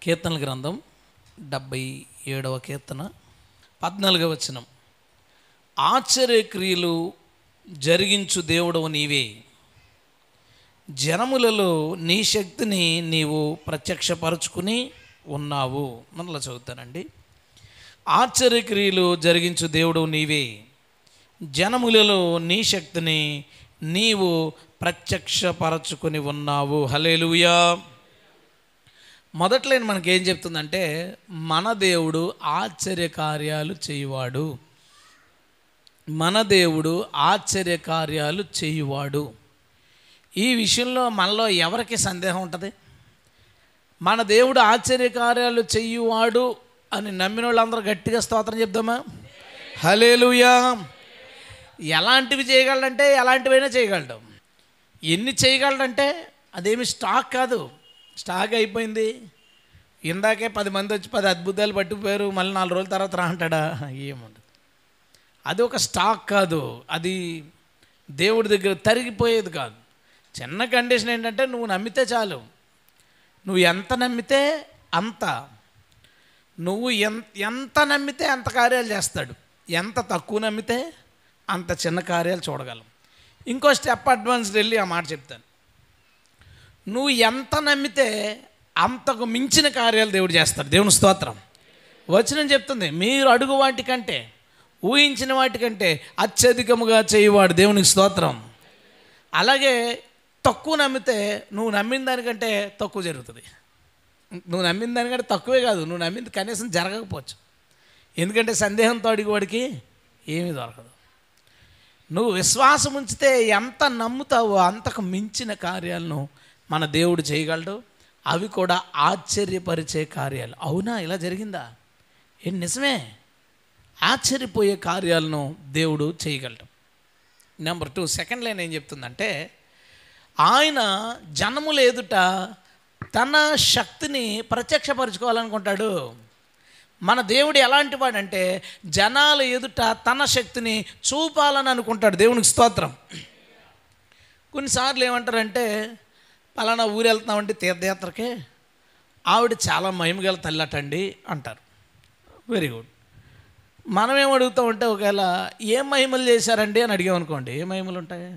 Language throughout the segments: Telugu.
కీర్తనల గ్రంథం 77వ కీర్తన 14వ వచనం. ఆశ్చర్యక్రియలు జరిగించు దేవుడవు నీవే, జనములలో నీ శక్తిని నీవు ప్రత్యక్షపరచుకుని ఉన్నావు. మనలో చదువుతానండి. ఆశ్చర్యక్రియలు జరిగించు దేవుడవు నీవే, జనములలో నీ శక్తిని నీవు ప్రత్యక్షపరచుకుని ఉన్నావు. హల్లెలూయా. మొదట్లో మనకేం చెప్తుందంటే, మన దేవుడు ఆశ్చర్యకార్యాలు చేయువాడు, మన దేవుడు ఆశ్చర్యకార్యాలు చేయువాడు. ఈ విషయంలో మనలో ఎవరికి సందేహం ఉంటుంది? మన దేవుడు ఆశ్చర్యకార్యాలు చేయువాడు అని నమ్మిన వాళ్ళందరూ గట్టిగా స్తోత్రం చెప్దామా? హల్లెలూయా. ఎలాంటివి చేయగలడంటే ఎలాంటివైనా చేయగలడు. ఎన్ని చేయగలడంటే అదేమి స్టాక్ కాదు, స్టాక్ అయిపోయింది. ఇందాకే 10 మంది వచ్చి 10 అద్భుతాలు పట్టుకుపోయారు, మళ్ళీ 4 రోజుల తర్వాత రా అంటాడా? ఏముండదు. అది ఒక స్టాక్ కాదు, అది దేవుడి దగ్గర తరిగిపోయేది కాదు. చిన్న కండిషన్ ఏంటంటే, నువ్వు నమ్మితే చాలు. నువ్వు ఎంత నమ్మితే అంత, నువ్వు ఎంత నమ్మితే అంత కార్యాలు చేస్తాడు. ఎంత తక్కువ నమ్మితే అంత చిన్న కార్యాలు చూడగలం. ఇంకో స్టెప్ అడ్వాన్స్ వెళ్ళి ఆ మాట చెప్తాను. నువ్వు ఎంత నమ్మితే అంతకు మించిన కార్యాలు దేవుడు చేస్తాడు. దేవుని స్తోత్రం. వచనం చెప్తుంది, మీరు అడుగు వాటికంటే, ఊహించిన వాటికంటే అత్యధికముగా చేయువాడు. దేవునికి స్తోత్రం. అలాగే తక్కువ నమ్మితే నువ్వు నమ్మిన దానికంటే తక్కువ జరుగుతుంది. నువ్వు నమ్మిన దానికంటే తక్కువే కాదు, నువ్వు నమ్మింది కనీసం జరగకపోవచ్చు. ఎందుకంటే సందేహంతో అడిగేవాడికి ఏమీ దొరకదు. నువ్వు విశ్వాసం ఉంచితే ఎంత నమ్ముతావో అంతకు మించిన కార్యాలను మన దేవుడు చేయగలడు. అవి కూడా ఆశ్చర్యపరిచే కార్యాలు. అవునా, ఇలా జరిగిందా? ఏంటి, నిజమే. ఆశ్చర్యపోయే కార్యాలను దేవుడు చేయగలడు. నెంబర్ 2, సెకండ్ లైన్ ఏం చెప్తుందంటే, ఆయన జనముల ఎదుట తన శక్తిని ప్రత్యక్షపరచుకోవాలనుకుంటాడు. మన దేవుడు ఎలాంటి వాడంటే, జనాల ఎదుట తన శక్తిని చూపాలని అనుకుంటాడు. దేవునికి స్తోత్రం. కొన్నిసార్లు ఏమంటారంటే, పలానా ఊరు వెళ్తున్నామంటే తీర్థయాత్రకే, ఆవిడ చాలా మహిమగల తల్లటండి అంటారు. Very good. మనం ఏం అడుగుతామంటే, ఒకవేళ ఏం మహిమలు చేశారండి అని అడిగామనుకోండి, ఏ మహిమలు ఉంటాయి?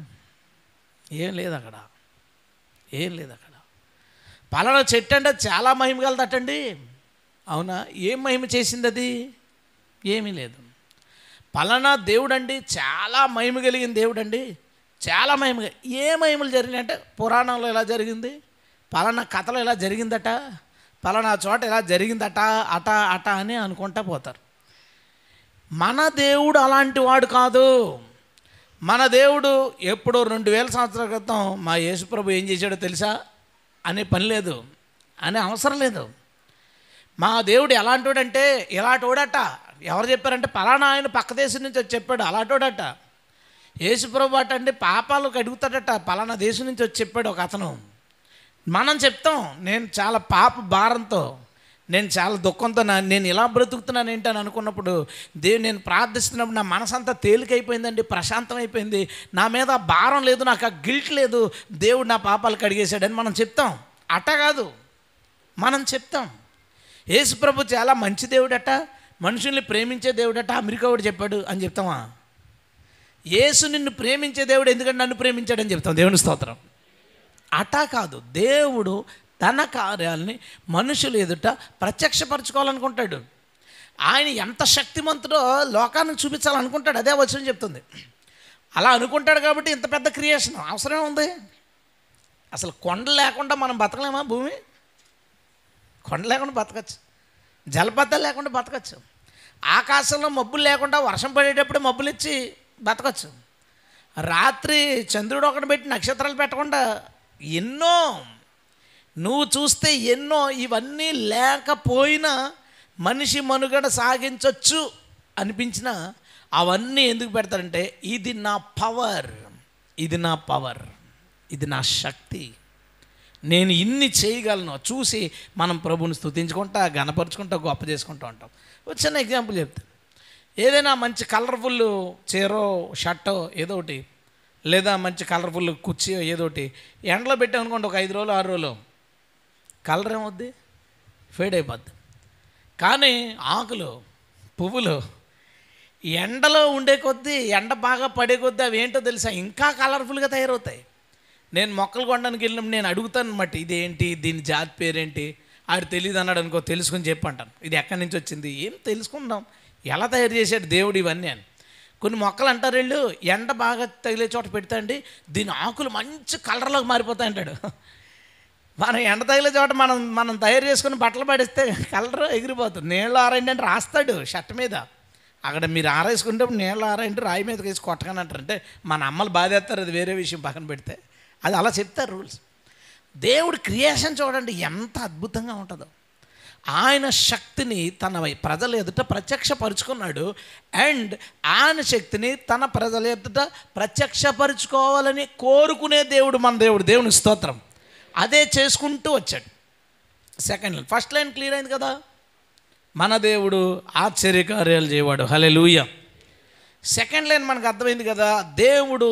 ఏం లేదు అక్కడ, ఏం లేదు అక్కడ. పలానా చెట్టు అంటే చాలా మహిమగలదటండి. అవునా, ఏం మహిమ చేసింది అది? ఏమీ లేదు. పలానా దేవుడు అండి చాలా మహిమ కలిగిన దేవుడు అండి, చాలా మహిమ. ఏ మహిమలు జరిగినాయి అంటే, పురాణంలో ఎలా జరిగింది, పలానా కథలో ఎలా జరిగిందట, పలానా చోట ఎలా జరిగిందట, అట అట అని అనుకుంటా పోతారు. మన దేవుడు అలాంటి వాడు కాదు. మన దేవుడు ఎప్పుడో 2000 సంవత్సరాల క్రితం మా యేసుప్రభు ఏం చేశాడో తెలుసా అనే పని లేదు, అనే అవసరం లేదు. మా దేవుడు ఎలాంటోడంటే ఇలాంటోడట. ఎవరు చెప్పారంటే, పలానా ఆయన పక్క దేశం నుంచి వచ్చి చెప్పాడు, అలాంటోడట. యేసుప్రభు అట అండి పాపాలు కడుగుతాడట, పలానా దేశం నుంచి వచ్చి చెప్పాడు ఒక అతను. మనం చెప్తాం, నేను చాలా పాప భారంతో, నేను చాలా దుఃఖంతో నేను ఇలా బ్రతుకుతున్నాను ఏంటని అనుకున్నప్పుడు, దేవుడు నేను ప్రార్థిస్తున్నప్పుడు నా మనసంతా తేలికైపోయిందండి, ప్రశాంతం అయిపోయింది, నా మీద భారం లేదు, నాకు ఆ గిల్ట్ లేదు, దేవుడు నా పాపాలు కడిగేశాడని మనం చెప్తాం. అట కాదు, మనం చెప్తాం యేసుప్రభు చాలా మంచి దేవుడట, మనుషుల్ని ప్రేమించే దేవుడట, అమెరికా వాడు చెప్పాడు అని చెప్తామా? యేసు నిన్ను ప్రేమించే దేవుడు, ఎందుకంటే నన్ను ప్రేమించాడని చెప్తాం. దేవుని స్తోత్రం. అటా కాదు, దేవుడు తన కార్యాలని మనుషులు ఎదుట ప్రత్యక్షపరచుకోవాలనుకుంటాడు. ఆయన ఎంత శక్తిమంతుడో లోకానికి చూపించాలనుకుంటాడు. అదే వచనం చెప్తుంది. అలా అనుకుంటాడు కాబట్టి ఇంత పెద్ద క్రియేషన్ అవసరమే ఉంది. అసలు కొండ లేకుండా మనం బతకలేమా? భూమి కొండ లేకుండా బతకచ్చు, జలపాతాలు లేకుండా బతకచ్చు, ఆకాశంలో మబ్బులు లేకుండా వర్షం పడేటప్పుడు మబ్బులు ఇచ్చి బతకచ్చు, రాత్రి చంద్రుడు ఒకటి పెట్టి నక్షత్రాలు పెట్టకుండా ఎన్నో నువ్వు చూస్తే ఎన్నో. ఇవన్నీ లేకపోయినా మనిషి మనుగడ సాగించవచ్చు అనిపించినా అవన్నీ ఎందుకు పెడతారంటే, ఇది నా పవర్, ఇది నా పవర్, ఇది నా శక్తి, నేను ఇన్ని చేయగలను. చూసి మనం ప్రభుని స్తుతించుకుంటా, గణపరుచుకుంటా, గొప్ప చేసుకుంటూ ఉంటాం. ఒక చిన్న ఎగ్జాంపుల్ చెప్తాను. ఏదైనా మంచి కలర్ఫుల్ చీరో షర్టో ఏదో ఒకటి, లేదా మంచి కలర్ఫుల్ కుర్చీయో ఏదో ఒకటి ఎండలో పెట్టామనుకోండి, ఒక 5 రోజులు 6 రోజులు కలర్ ఏమవుద్ది? ఫేడ్ అయిపోద్ది. కానీ ఆకులు, పువ్వులు ఎండలో ఉండే కొద్దీ, ఎండ బాగా పడే కొద్దీ అవి ఏంటో తెలుసా, ఇంకా కలర్ఫుల్గా తయారవుతాయి. నేను మొక్కలు కొనడానికి వెళ్ళినప్పుడు నేను అడుగుతాను అన్నమాట, ఇదేంటి, దీని జాతి పేరేంటి, ఆడు తెలియదు అన్నాడు అనుకో, తెలుసుకొని చెప్పంటాను. ఇది ఎక్కడి నుంచి వచ్చింది, ఏం తెలుసుకుందాం, ఎలా తయారు చేశాడు దేవుడు ఇవన్నీ అని. కొన్ని మొక్కలు అంటారు వీళ్ళు, ఎండ బాగా తగిలే చోట పెడతా అండి దీని ఆకులు మంచి కలర్లోకి మారిపోతాయి అంటాడు. మనం ఎండ తగిలే చోట మనం తయారు చేసుకుని బట్టలు పడిస్తే కలర్ ఎగిరిపోతుంది. నీళ్ళు ఆరైండి అంటే రాస్తాడు షర్ట్ మీద. అక్కడ మీరు ఆరేసుకుంటే నీళ్ళు ఆరైండి రాయి మీదకి వేసి కొట్టగానే అంటారు. అంటే మన అమ్మలు బాధేస్తారు, అది వేరే విషయం పక్కన పెడితే. అది అలా చెప్తారు రూల్స్. దేవుడు క్రియేషన్ చూడండి ఎంత అద్భుతంగా ఉంటుందో. ఆయన శక్తిని తన ప్రజల ఎదుట ప్రత్యక్షపరుచుకున్నాడు. అండ్ ఆయన శక్తిని తన ప్రజల ఎదుట ప్రత్యక్షపరుచుకోవాలని కోరుకునే దేవుడు మన దేవుడు. దేవుని స్తోత్రం. అదే చేసుకుంటూ వచ్చాడు. Second line, first line clear అయింది కదా. మన దేవుడు ఆశ్చర్యకార్యాలు చేయవాడు. హల్లెలూయా. సెకండ్ లైన్ మనకు అర్థమైంది కదా. దేవుడు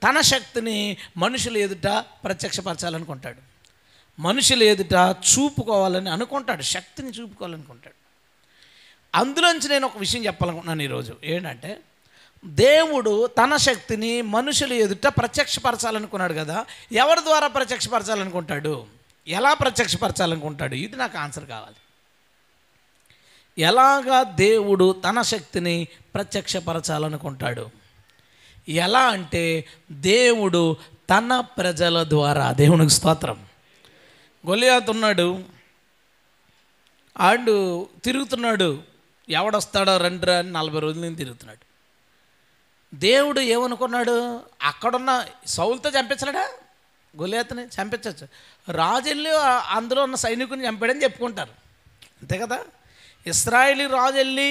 తన శక్తిని మనుషుల ఎదుట ప్రత్యక్షపరచాలనుకుంటాడు, మనుషుల ఎదుట చూపుకోవాలని అనుకుంటాడు, శక్తిని చూపుకోవాలనుకుంటాడు. అందులోంచి నేను ఒక విషయం చెప్పాలనుకుంటున్నాను ఈరోజు. ఏంటంటే, దేవుడు తన శక్తిని మనుషుల ఎదుట ప్రత్యక్షపరచాలనుకున్నాడు కదా. ఎవరి ద్వారా ప్రత్యక్షపరచాలనుకుంటాడు, ఎలా ప్రత్యక్షపరచాలనుకుంటాడు, ఇది నాకు ఆన్సర్ కావాలి. ఎలాగా దేవుడు తన శక్తిని ప్రత్యక్షపరచాలనుకుంటాడు? ఎలా అంటే, దేవుడు తన ప్రజల ద్వారా. దేవునికి స్తోత్రం. గొలియాతు ఉన్నాడు, ఆడు తిరుగుతున్నాడు, ఎవడొస్తాడో రండిరా అని 40 రోజుల నుంచి తిరుగుతున్నాడు. దేవుడు ఏమనుకున్నాడు, అక్కడున్న సౌలుతో చంపించలేడా, గొలియాతుని చంపించవచ్చు. రాజు వెళ్ళి అందులో ఉన్న సైనికుని చంపాడని చెప్పుకుంటారు, అంతే కదా. ఇశ్రాయేలీ రాజు వెళ్ళి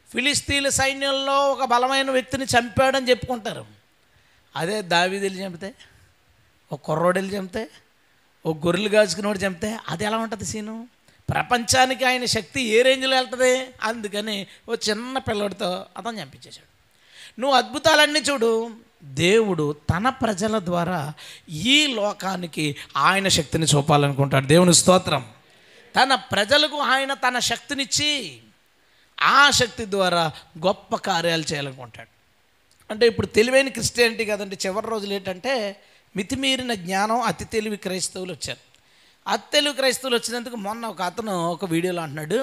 ఫిలిస్తీన్ల సైన్యంలో ఒక బలమైన వ్యక్తిని చంపాడని చెప్పుకుంటారు. అదే దావీదు వెళ్ళి చంపితే, ఒక కుర్రోడు వెళ్ళి చంపితే, ఒక గొర్రెలు కాచుకునేవాడు చంపితే అది ఎలా ఉంటుంది సీను? ప్రపంచానికి ఆయన శక్తి ఏ రేంజ్లో వెళ్తుంది. అందుకని ఓ చిన్న పిల్లడితో అతను చంపించేశాడు. నువ్వు అద్భుతాలన్నీ చూడు. దేవుడు తన ప్రజల ద్వారా ఈ లోకానికి ఆయన శక్తిని చూపాలనుకుంటాడు. దేవుని స్తోత్రం. తన ప్రజలకు ఆయన తన శక్తినిచ్చి ఆ శక్తి ద్వారా గొప్ప కార్యాలు చేయాలనుకుంటాడు. అంటే ఇప్పుడు తెలివైన క్రిస్టియానిటీ కదండి. చివరి రోజులు ఏంటంటే, మితిమీరిన జ్ఞానం, అతి తెలివి క్రైస్తవులు వచ్చారు. అతి తెలివి క్రైస్తవులు వచ్చినందుకు మొన్న ఒక అతను ఒక వీడియోలో అంటున్నాడు,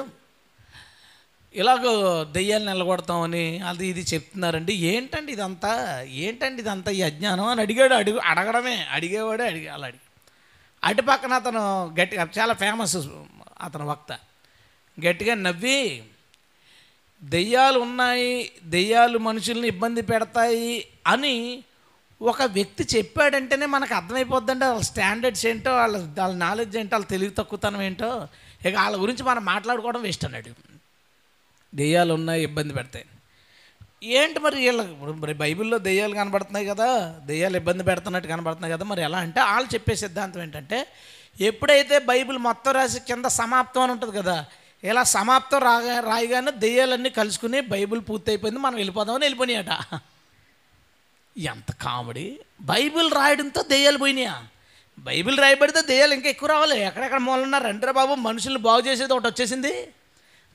ఇలాగో దెయ్యాలు నిలగొడతామని అది ఇది చెప్తున్నారండి. ఏంటండి ఇదంతా, ఈ అజ్ఞానం అని అడగడమే, అడిగేవాడే అలా అడిగి. అటు పక్కన అతను గట్టిగా, చాలా ఫేమస్ అతను వక్త, గట్టిగా నవ్వి, దెయ్యాలు ఉన్నాయి, దెయ్యాలు మనుషుల్ని ఇబ్బంది పెడతాయి అని ఒక వ్యక్తి చెప్పాడంటేనే మనకు అర్థమైపోద్దండి వాళ్ళ స్టాండర్డ్స్ ఏంటో, వాళ్ళ నాలెడ్జ్ ఏంటో, వాళ్ళ తెలివి తక్కువతనం ఏంటో. ఇక వాళ్ళ గురించి మనం మాట్లాడుకోవడం వేస్ట్ అన్నాడు. దెయ్యాలు ఉన్నాయి, ఇబ్బంది పెడతాయి ఏంటి మరి వీళ్ళకి? మరి బైబిల్లో దెయ్యాలు కనబడుతున్నాయి కదా, దెయ్యాలు ఇబ్బంది పెడుతున్నట్టు కనబడుతున్నాయి కదా, మరి ఎలా అంటే, వాళ్ళు చెప్పే సిద్ధాంతం ఏంటంటే, ఎప్పుడైతే బైబిల్ మొత్తం రాసి కింద సమాప్తం అని ఉంటుంది కదా, ఇలా సమాప్తం రాయగానే దెయ్యాలన్నీ కలుసుకుని బైబిల్ పూర్తి అయిపోయింది, మనం వెళ్ళిపోదామని వెళ్ళిపోయినాయట. ఎంత కామెడీ. బైబిల్ రాయడంతో దెయ్యాలు పోయినాయా? బైబిల్ రాయబడితే దెయ్యాలు ఇంకా ఎక్కువ రావాలి. ఎక్కడెక్కడ మూలన్నారు రండ్రా బాబు, మనుషుల్ని బాగు చేసేది ఒకటి వచ్చేసింది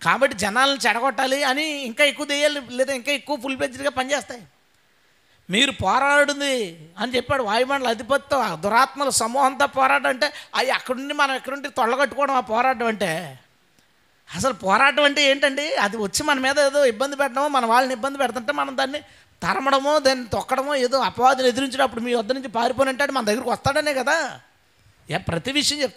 కాబట్టి జనాలను చెడగొట్టాలి అని ఇంకా ఎక్కువ దెయ్యాలు, లేదా ఇంకా ఎక్కువ ఫుల్ ఫ్లెడ్జ్డ్గా పనిచేస్తాయి. మీరు పోరాడుంది అని చెప్పాడు వాయుమండల అధిపతితో, దురాత్మల సమూహంతో పోరాటం అంటే అవి అక్కడుండి మనం ఎక్కడుండి తొళ్ళగట్టుకోవడం. ఆ పోరాటం అంటే అసలు పోరాటం అంటే ఏంటండి? అది వచ్చి మన మీద ఏదో ఇబ్బంది పెట్టడమో, మన వాళ్ళని ఇబ్బంది పెడుతుంటే మనం దాన్ని తరమడమో, దాన్ని తొక్కడమో, ఏదో అపవాదులు ఎదిరించినప్పుడు మీ వద్ద నుంచి పారిపోనంటాడు మన దగ్గరికి వస్తాడనే కదా. ప్రతి విషయం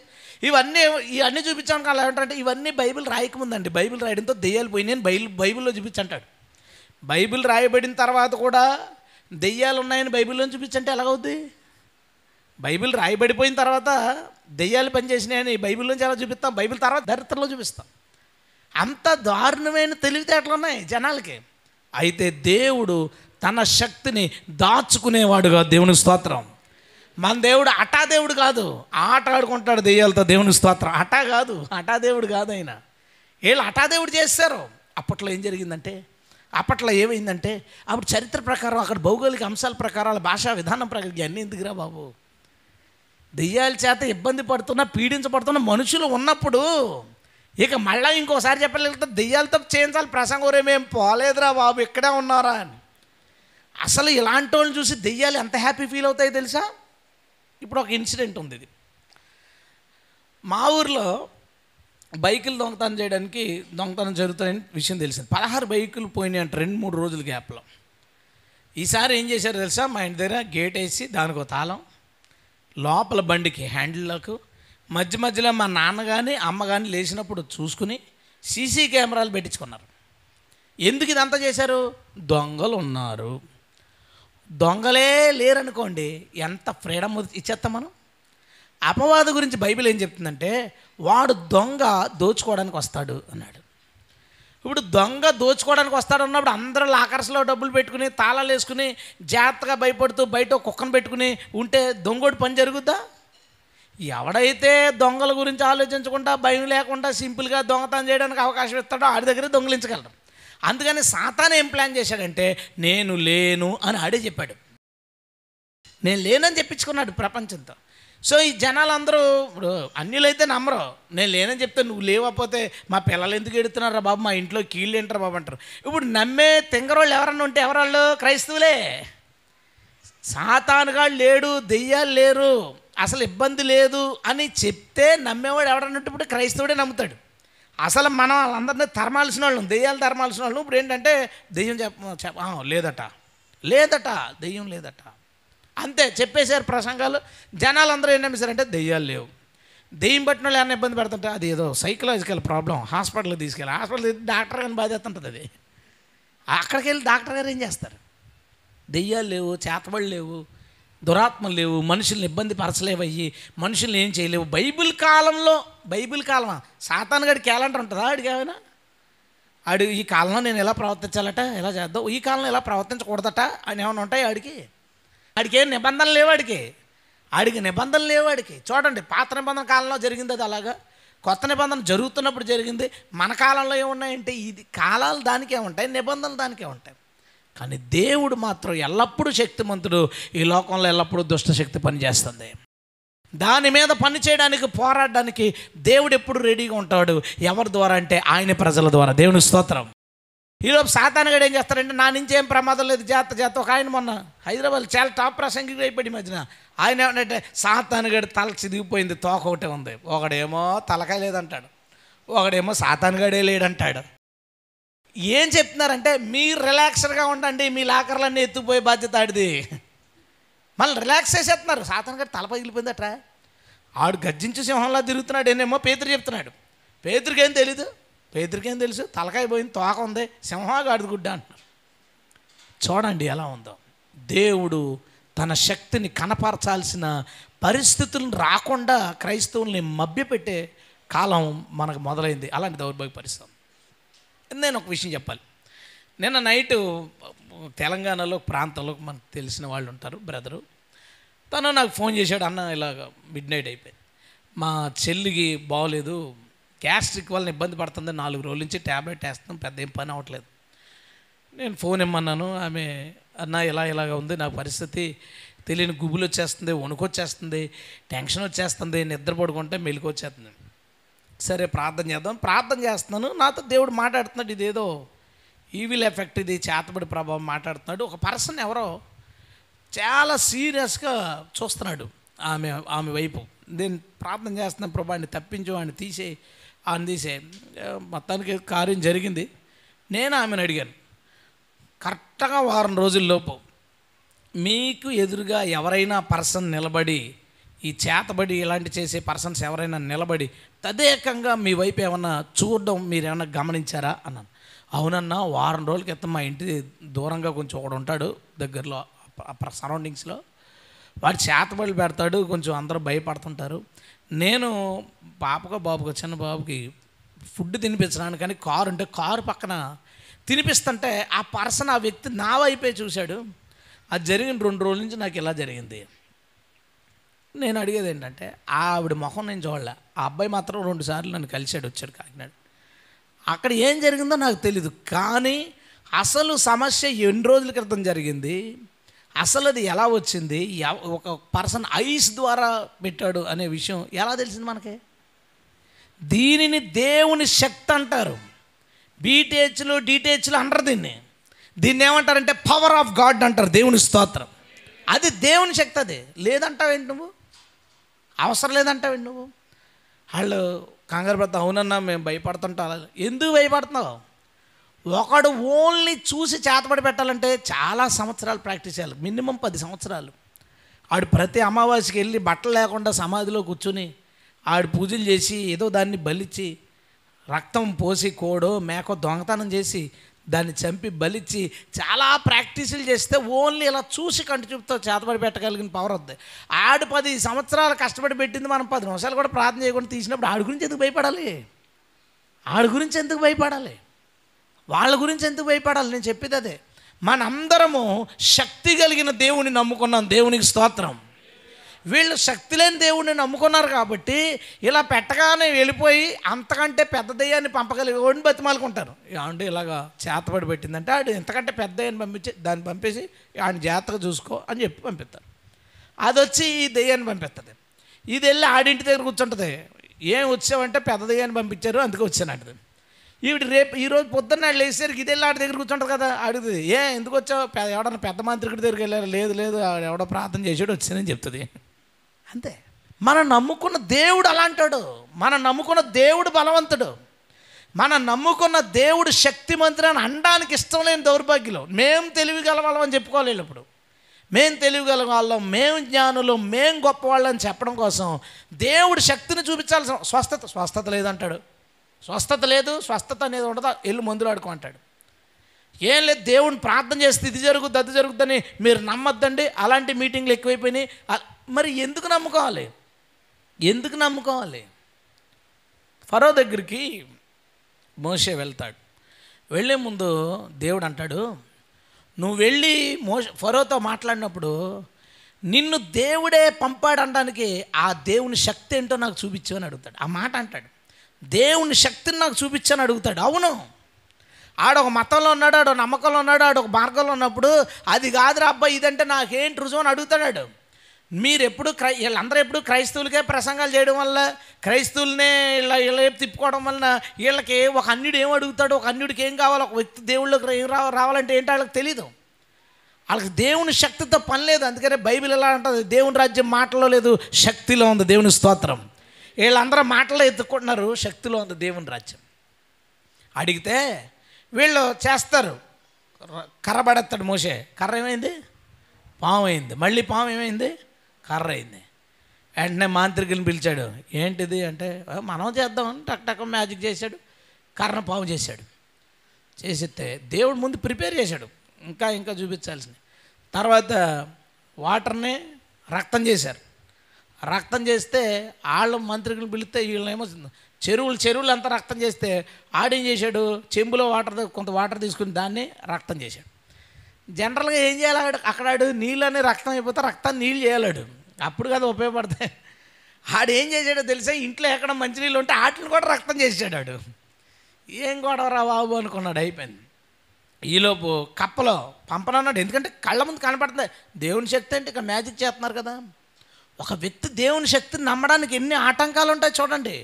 ఇవన్నీ చూపించాను అలా ఏంటంటే, ఇవన్నీ బైబిల్ రాయకముందండి. బైబిల్ రాయడంతో దెయ్యాలు పోయినాయని బైబిల్లో చూపించంటాడు. బైబిల్ రాయబడిన తర్వాత కూడా దెయ్యాలు ఉన్నాయని బైబిల్లో చూపించంటే ఎలాగవుద్ది? బైబిల్ రాయబడిపోయిన తర్వాత దెయ్యాలు పనిచేసినాయని బైబిల్లోంచి ఎలా చూపిస్తాం? బైబిల్ తర్వాత దరిద్రంలో చూపిస్తాం. అంత దారుణమైన తెలివితేటలు ఉన్నాయి జనాలకి. అయితే దేవుడు తన శక్తిని దాచుకునేవాడుగా. దేవుని స్తోత్రం. మన దేవుడు అటా దేవుడు కాదు, ఆట ఆడుకుంటాడు దెయ్యాలతో. దేవుని స్తోత్రం. అటా దేవుడు కాదు ఆయన. వీళ్ళు అటా దేవుడు చేస్తారు. అప్పట్లో ఏం జరిగిందంటే, అప్పట్లో ఏమైందంటే, అప్పుడు చరిత్ర ప్రకారం, అక్కడ భౌగోళిక అంశాల ప్రకారం, భాషా విధానం ప్రకారం ఇవన్నీ ఎందుకురా బాబు, దెయ్యాల చేత ఇబ్బంది పడుతున్నా, పీడించబడుతున్న మనుషులు ఉన్నప్పుడు ఇక మళ్ళీ ఇంకోసారి చెప్పలేకపోతే దెయ్యాలతో చేయించాలి ప్రసంగం, రే మేము పోలేదురా బాబు ఇక్కడే ఉన్నారా అని. అసలు ఇలాంటి వాళ్ళని చూసి దెయ్యాలు ఎంత హ్యాపీ ఫీల్ అవుతాయో తెలుసా? ఇప్పుడు ఒక ఇన్సిడెంట్ ఉంది. ఇది మా ఊర్లో బైకులు దొంగతనం జరుగుతాయని విషయం తెలిసింది. 16 బైకులు పోయినాయి అంట 2-3 రోజుల గ్యాప్లో. ఈసారి ఏం చేశారు తెలుసా? మా ఇంటి దగ్గర గేట్ వేసి దానికి ఒక తాళం, లోపల బండికి హ్యాండిల్లకు మధ్యలో మా నాన్న కానీ అమ్మ కానీ లేచినప్పుడు చూసుకుని సీసీ కెమెరాలు పెట్టించుకున్నారు. ఎందుకు ఇదంతా చేశారు? దొంగలు ఉన్నారు. దొంగలే లేరనుకోండి, ఎంత ఫ్రీడమ్ ఇచ్చేస్తాం మనం. అపవాది గురించి బైబిల్ ఏం చెప్తుందంటే, వాడు దొంగ దోచుకోవడానికి వస్తాడు అన్నాడు. ఇప్పుడు దొంగ దోచుకోవడానికి వస్తాడు అన్నప్పుడు అందరూ లాకర్స్లో డబ్బులు పెట్టుకుని తాళాలు వేసుకుని జాగ్రత్తగా భయపడుతూ బయట కుక్కను పెట్టుకుని ఉంటే దొంగోడి పని జరుగుద్దా? ఎవడైతే దొంగల గురించి ఆలోచించకుండా భయం లేకుండా సింపుల్గా దొంగతనం చేయడానికి అవకాశం ఇస్తాడో ఆడి దగ్గర దొంగలించగలరు. అందుకని సాతాను ఏం ప్లాన్ చేశాడంటే, నేను లేను అని ఆడే చెప్పాడు. నేను లేనని చెప్పించుకున్నాడు ప్రపంచంతో. సో ఈ జనాలందరూ ఇప్పుడు అన్యులైతే నమ్మరు. నేను లేనని చెప్తే నువ్వు లేకపోతే మా పిల్లలు ఎందుకు ఎడుతున్నారా బాబు, మా ఇంట్లో కీళ్ళు ఏంటారు బాబు అంటారు. ఇప్పుడు నమ్మే తెంగరోళ్ళు ఎవరన్నా ఉంటే ఎవరాళ్ళు? క్రైస్తవులే. సాతానుగాడు లేడు, దెయ్యాలు లేరు, అసలు ఇబ్బంది లేదు అని చెప్తే నమ్మేవాడు ఎవడన్నట్టు ఇప్పుడు క్రైస్తవుడే నమ్ముతాడు. అసలు మనం వాళ్ళందరినీ తరమాల్సిన వాళ్ళు, దెయ్యాలు తరమాల్సిన వాళ్ళు. ఇప్పుడు ఏంటంటే దెయ్యం లేదట దెయ్యం లేదట అంతే చెప్పేశారు ప్రసంగాలు. జనాలందరూ ఏం నమ్మేశారంటే దెయ్యాలు లేవు. దెయ్యం పట్టిన వాళ్ళు ఏమైనా ఇబ్బంది పెడుతుంటే అది ఏదో సైకలాజికల్ ప్రాబ్లం, హాస్పిటల్కి తీసుకెళ్ళి డాక్టర్ గారిని బాధేస్తుంటుంది. అది అక్కడికి వెళ్ళి డాక్టర్ గారు ఏం చేస్తారు? దెయ్యాలు లేవు, చేతబడులు లేవు, దురాత్మలు లేవు, మనుషుల్ని ఇబ్బంది పరచలేవయ్యి, మనుషుల్ని ఏం చేయలేవు. బైబిల్ కాలమా? సాతాను గడి క్యాలెండర్ ఉంటుందా ఆడికి? ఏమైనా ఆడు ఈ కాలంలో నేను ఎలా ప్రవర్తించాలట, ఎలా చేద్దాం, ఈ కాలంలో ఎలా ప్రవర్తించకూడదట అని ఏమైనా ఉంటాయి ఆడికి ఏం నిబంధనలు లేవు ఆడికి నిబంధనలు లేవు ఆడికి. చూడండి, పాత నిబంధన కాలంలో జరిగింది అది అలాగా, కొత్త నిబంధన జరుగుతున్నప్పుడు జరిగింది. మన కాలంలో ఏమున్నాయంటే ఇది కాలాలు దానికే ఉంటాయి, నిబంధనలు దానికే ఉంటాయి. కానీ దేవుడు మాత్రం ఎల్లప్పుడూ శక్తిమంతుడు. ఈ లోకంలో ఎల్లప్పుడూ దుష్టశక్తి పనిచేస్తుంది. దాని మీద పని చేయడానికి, పోరాడడానికి దేవుడు ఎప్పుడు రెడీగా ఉంటాడు. ఎవరి ద్వారా అంటే ఆయన ప్రజల ద్వారా. దేవుని స్తోత్రం. ఈలోపు సాతానుగాడు ఏం చేస్తారంటే, నా నుంచి ఏం ప్రమాదం లేదు, జాగ్రత్త. ఒక ఆయన మొన్న హైదరాబాద్ చాలా టాప్ ప్రసంగికుడు అయిపోయి మధ్యన ఆయన ఏమంటే, సాతానుగాడు తల చిదిగిపోయింది, తోక ఒకటే ఉంది. ఒకడేమో తలకాయ లేదంటాడు, ఒకడేమో సాతానుగాడే లేడంటాడు. ఏం చెప్తున్నారంటే, మీరు రిలాక్స్డ్గా ఉండండి, మీ లాకర్లన్నీ ఎత్తుకుపోయే బాధ్యత ఆడిది. మళ్ళీ రిలాక్స్ చేసేస్తున్నారు. సాతానుగాడు తల పగిలిపోయిందట్రా, ఆడు గర్జించు సింహంలా తిరుగుతున్నాడు ఏనేమో పేతురు చెప్తున్నాడు. పేతురికేం తెలుసు, తలకాయ పోయింది, తోక ఉంది, సింహగాడిది గుడ్డ అంటున్నారు. చూడండి ఎలా ఉందో. దేవుడు తన శక్తిని కనపరచాల్సిన పరిస్థితులను రాకుండా క్రైస్తవుల్ని మభ్యపెట్టే కాలం మనకు మొదలైంది. అలాంటి దౌర్భాగ్య పరిస్థితి. నేను ఒక విషయం చెప్పాలి. నిన్న నైటు తెలంగాణలో ప్రాంతంలో మనకు తెలిసిన వాళ్ళు ఉంటారు, బ్రదరు. తను నాకు ఫోన్ చేశాడు, అన్న ఇలాగ మిడ్నైట్ అయిపోయింది, మా చెల్లికి బాగోలేదు, గ్యాస్ట్రిక్ వల్ల ఇబ్బంది పడుతుంది, 4 రోజుల నుంచి ట్యాబ్లెట్ వేస్తున్నాం, పెద్ద ఏం పని అవ్వట్లేదు. నేను ఫోన్ ఇమ్మన్నాను. ఆమె, అన్న ఇలాగ ఉంది నాకు పరిస్థితి, తెలియని గుబులు వచ్చేస్తుంది, వణుకొచ్చేస్తుంది, టెన్షన్ వచ్చేస్తుంది, నిద్ర పడుకుంటే మెలకు వచ్చేస్తుంది. సరే ప్రార్థన చేద్దాం. ప్రార్థన చేస్తున్నాను, నాతో దేవుడు మాట్లాడుతున్నాడు. ఇదేదో ఈవిల్ ఎఫెక్ట్, ఇది చేతబడి ప్రభావం మాట్లాడుతున్నాడు. ఒక పర్సన్ ఎవరో చాలా సీరియస్గా చూస్తున్నాడు ఆమె వైపు. నేను ప్రార్థన చేస్తున్నాను, ప్రభా వాడిని తప్పించు, వాడిని తీసే మొత్తానికి కార్యం జరిగింది. నేను ఆమెను అడిగాను, కరెక్ట్గా వారం రోజుల్లోపు మీకు ఎదురుగా ఎవరైనా పర్సన్ నిలబడి, ఈ చేతబడి ఇలాంటి చేసే పర్సన్స్ ఎవరైనా నిలబడి తదేకంగా మీ వైపు ఏమన్నా చూడడం మీరు ఏమన్నా గమనించారా అన్నాను. అవునన్నా, వారం రోజుల క్రితం మా ఇంటి దూరంగా కొంచెం ఒకడు ఉంటాడు దగ్గరలో సరౌండింగ్స్లో, వాడు చేతబడులు పెడతాడు, కొంచెం అందరూ భయపడుతుంటారు. నేను బాబుకు చిన్న బాబుకి ఫుడ్ తినిపించడానికి కానీ కారు ఉంటే కారు పక్కన తినిపిస్తుంటే ఆ పర్సన్, ఆ వ్యక్తి నా వైపే చూశాడు. అది జరిగిన 2 రోజుల నుంచి నాకు ఇలా జరిగింది. నేను అడిగేది ఏంటంటే, ఆవిడ మొహం నేను చూడలే, ఆ అబ్బాయి మాత్రం 2 సార్లు నన్ను కలిశాడు, వచ్చాడు కాకినాడ. అక్కడ ఏం జరిగిందో నాకు తెలీదు, కానీ అసలు సమస్య ఎన్ని రోజుల క్రితం జరిగింది, అసలు అది ఎలా వచ్చింది, ఒక పర్సన్ ఐస్ ద్వారా పెట్టాడు అనే విషయం ఎలా తెలిసింది మనకి? దీనిని దేవుని శక్తి అంటారు. బీటీహెచ్లు డీటీహెచ్లు అంటారు దీన్ని ఏమంటారంటే పవర్ ఆఫ్ గాడ్ అంటారు. దేవుని స్తోత్రం. అది దేవుని శక్తి. అది లేదంటావేంటి నువ్వు? అవసరం లేదంటావేంటి నువ్వు? వాళ్ళు కంగారు పడతా, అవునన్నా మేము భయపడుతుంటాం. ఎందుకు భయపడుతున్నావు? ఒకడు ఓన్లీ చూసి చేతబడి పెట్టాలంటే చాలా సంవత్సరాలు ప్రాక్టీస్ చేయాలి, మినిమం 10 సంవత్సరాలు. ఆడు ప్రతి అమావాస్యకి వెళ్ళి బట్టలు లేకుండా సమాధిలో కూర్చుని ఆడు పూజలు చేసి ఏదో దాన్ని బలిచ్చి రక్తం పోసి కోడో మేకో దొంగతనం చేసి దాన్ని చంపి బలిచ్చి చాలా ప్రాక్టీసులు చేస్తే ఓన్లీ ఇలా చూసి కంటి చూపుతో చేతబడి పెట్టగలిగిన పవర్ వద్దు. ఆడు 10 సంవత్సరాలు కష్టపడి పెట్టింది మనం 10 నిమిషాలు కూడా ప్రార్థన చేయకుండా తీసినప్పుడు ఆడి గురించి ఎందుకు భయపడాలి? ఆడి గురించి ఎందుకు భయపడాలి? వాళ్ళ గురించి ఎందుకు భయపడాలి? నేను చెప్పేది అదే. మనందరము శక్తి కలిగిన దేవుని నమ్ముకున్నాం. దేవునికి స్తోత్రం. వీళ్ళు శక్తి లేని దేవుడిని నమ్ముకున్నారు కాబట్టి ఇలా పెట్టగానే వెళ్ళిపోయి అంతకంటే పెద్ద దెయ్యాన్ని పంపగలిగి ఓడిని బతిమాలుకుంటారు. అంటే ఇలాగా చేతబడి పెట్టిందంటే ఆడు ఎంతకంటే పెద్ద దెయ్యాన్ని పంపించి దాన్ని పంపేసి ఆడిని జాగ్రత్తగా చూసుకో అని చెప్పి పంపిస్తారు. అది వచ్చి ఈ దెయ్యాన్ని పంపిస్తుంది. ఇది వెళ్ళి ఆడింటి దగ్గర కూర్చుంటుంది. ఏం వచ్చావంటే పెద్ద దెయ్యాన్ని పంపించారు అందుకే వచ్చానంటది. ఈవిడ రేపు ఈరోజు పొద్దున్న లేచేసరికి ఇది వెళ్ళి ఆడి దగ్గర కూర్చుంటుంది కదా. అడుగుతుంది, ఎందుకు వచ్చావు? ఎవడన్నా పెద్ద మంత్రికి దగ్గరికి వెళ్ళారు? లేదు ఎవడో ప్రార్థన చేసాడు వచ్చానని చెప్తుంది. అంతే. మనం నమ్ముకున్న దేవుడు అలాంటాడు. మనం నమ్ముకున్న దేవుడు బలవంతుడు. మనం నమ్ముకున్న దేవుడు శక్తిమంతుడు అని అనడానికి ఇష్టం లేని దౌర్భాగ్యులు. మేము తెలివిగలవాళ్ళం అని చెప్పుకోవాలి. ఇప్పుడు మేము తెలివిగలవాళ్ళం, మేము జ్ఞానులు, మేము గొప్పవాళ్ళని చెప్పడం కోసం దేవుడు శక్తిని చూపించాల్సిన స్వస్థత లేదంటాడు. స్వస్థత లేదు, స్వస్థత అనేది ఉండదు, వెళ్ళి మందులు ఆడుకో అంటాడు. ఏం లేదు, దేవుడిని ప్రార్థన చేస్తే ఇది జరుగుద్ది అది జరుగుద్దని మీరు నమ్మొద్దండి. అలాంటి మీటింగ్లు ఎక్కువైపోయినాయి. మరి ఎందుకు నమ్ముకోవాలి? ఫరో దగ్గరికి మోషే వెళ్తాడు. వెళ్ళే ముందు దేవుడు అంటాడు, నువ్వు వెళ్ళి ఫరోతో మాట్లాడినప్పుడు నిన్ను దేవుడే పంపాడు అనడానికి ఆ దేవుని శక్తి ఏంటో నాకు చూపించు అని అడుగుతాడు. ఆ మాట అంటాడు, దేవుని శక్తిని నాకు చూపించని అడుగుతాడు. అవును, ఆడొక మతంలో ఉన్నాడు, ఆడొక నమ్మకంలో ఉన్నాడు, ఆడొక మార్గంలో ఉన్నప్పుడు అది కాదురా అబ్బాయి ఇదంటే నాకేంటి రుజువు అని అడుగుతాడు. మీరు ఎప్పుడు వీళ్ళందరూ ఎప్పుడు క్రైస్తవులకే ప్రసంగాలు చేయడం వల్ల, క్రైస్తవులనే ఇలా తిప్పుకోవడం వలన వీళ్ళకి ఒక అన్యుడు ఏం అడుగుతాడు, ఒక అన్యుడికి ఏం కావాలి, ఒక వ్యక్తి దేవుళ్ళకి ఏం రావాలంటే ఏంటో వాళ్ళకి తెలీదు. వాళ్ళకి దేవుని శక్తితో పని లేదు. అందుకనే బైబిల్ ఎలా అంటుంది, దేవుని రాజ్యం మాటలో లేదు శక్తిలో ఉంది. దేవుని స్తోత్రం. వీళ్ళందరూ మాటలో ఎత్తుకుంటున్నారు, శక్తిలో ఉంది దేవుని రాజ్యం. అడిగితే వీళ్ళు చేస్తారు. కర్ర పడేస్తాడు మోషే. కర్ర ఏమైంది? పాము అయింది. మళ్ళీ పాము ఏమైంది? కర్ర అయింది. వెంటనే మాంత్రికుని పిలిచాడు. ఏంటిది అంటే మనం చేద్దామని టక్ మ్యాజిక్ చేశాడు, కర్రను పాము చేశాడు. చేసిస్తే దేవుడు ముందు ప్రిపేర్ చేశాడు, ఇంకా చూపించాల్సింది. తర్వాత వాటర్ని రక్తం చేశారు. రక్తం చేస్తే వాళ్ళ మంత్రికులు పిలిస్తే వీళ్ళేమో చెరువులు అంతా రక్తం చేస్తే ఆడేం చేశాడు, చెంబులో కొంత వాటర్ తీసుకుని దాన్ని రక్తం చేశాడు. జనరల్గా ఏం చేయాలి అక్కడ నీళ్ళని రక్తం అయిపోతే రక్తాన్ని నీళ్ళు చేయాలాడు, అప్పుడు కదా ఉపయోగపడతాయి. ఆడేం చేశాడో తెలుసా, ఇంట్లో ఎక్కడ మంచినీళ్ళు ఉంటే వాటిని కూడా రక్తం చేసాడు. ఆడు ఏం గొడవరా బాబు అనుకున్నాడు. అయిపోయింది. ఈలోపు కప్పలో పంపనన్నాడు. ఎందుకంటే కళ్ళ ముందు కనపడుతుంది దేవుని శక్తి. అంటే ఇక మ్యాజిక్ చేస్తున్నారు కదా. ఒక వ్యక్తి దేవుని శక్తిని నమ్మడానికి ఎన్ని ఆటంకాలు ఉంటాయి చూడండి.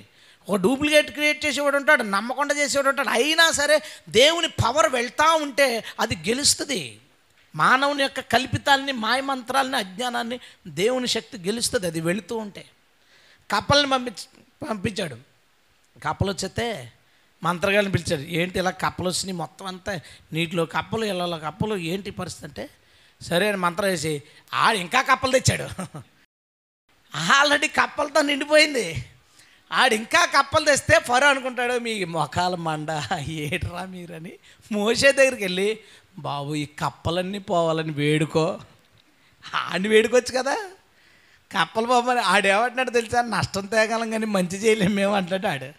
ఒక డూప్లికేట్ క్రియేట్ చేసేవాడు ఉంటాడు, నమ్మకుండా చేసేవాడు ఉంటాడు. అయినా సరే దేవుని పవర్ వెళ్తూ ఉంటే అది గెలుస్తుంది. మానవుని యొక్క కల్పితాలని, మాయమంత్రాలని, అజ్ఞానాన్ని దేవుని శక్తి గెలుస్తుంది అది వెళుతూ ఉంటే. కప్పల్ని పంపించాడు. కప్పలు వచ్చేస్తే మంత్రగాళ్ళని పిలిచాడు. ఏంటి ఇలా కప్పలు వచ్చినాయి, మొత్తం అంతా నీటిలో కప్పలు, ఇళ్ళలో కప్పలు, ఏంటి పరిస్థితి అంటే సరే అని మంత్రం వేసి ఇంకా కప్పలు తెచ్చాడు. ఆల్రెడీ కప్పలతో నిండిపోయింది. ఇంకా కప్పలు తెస్తే ఫరో అనుకుంటాడు, మీ మొఖాల మండ ఏట్రా మీరని మోషే దగ్గరికి వెళ్ళి, బాబు ఈ కప్పలన్నీ పోవాలని వేడుకో అని వేడుకోవచ్చు కదా. కప్పలు పోమని ఆడేమంటున్నాడు తెలుసా, నష్టం తేగలం కానీ మంచి చేయలేము మేము అంటాడు ఆడు.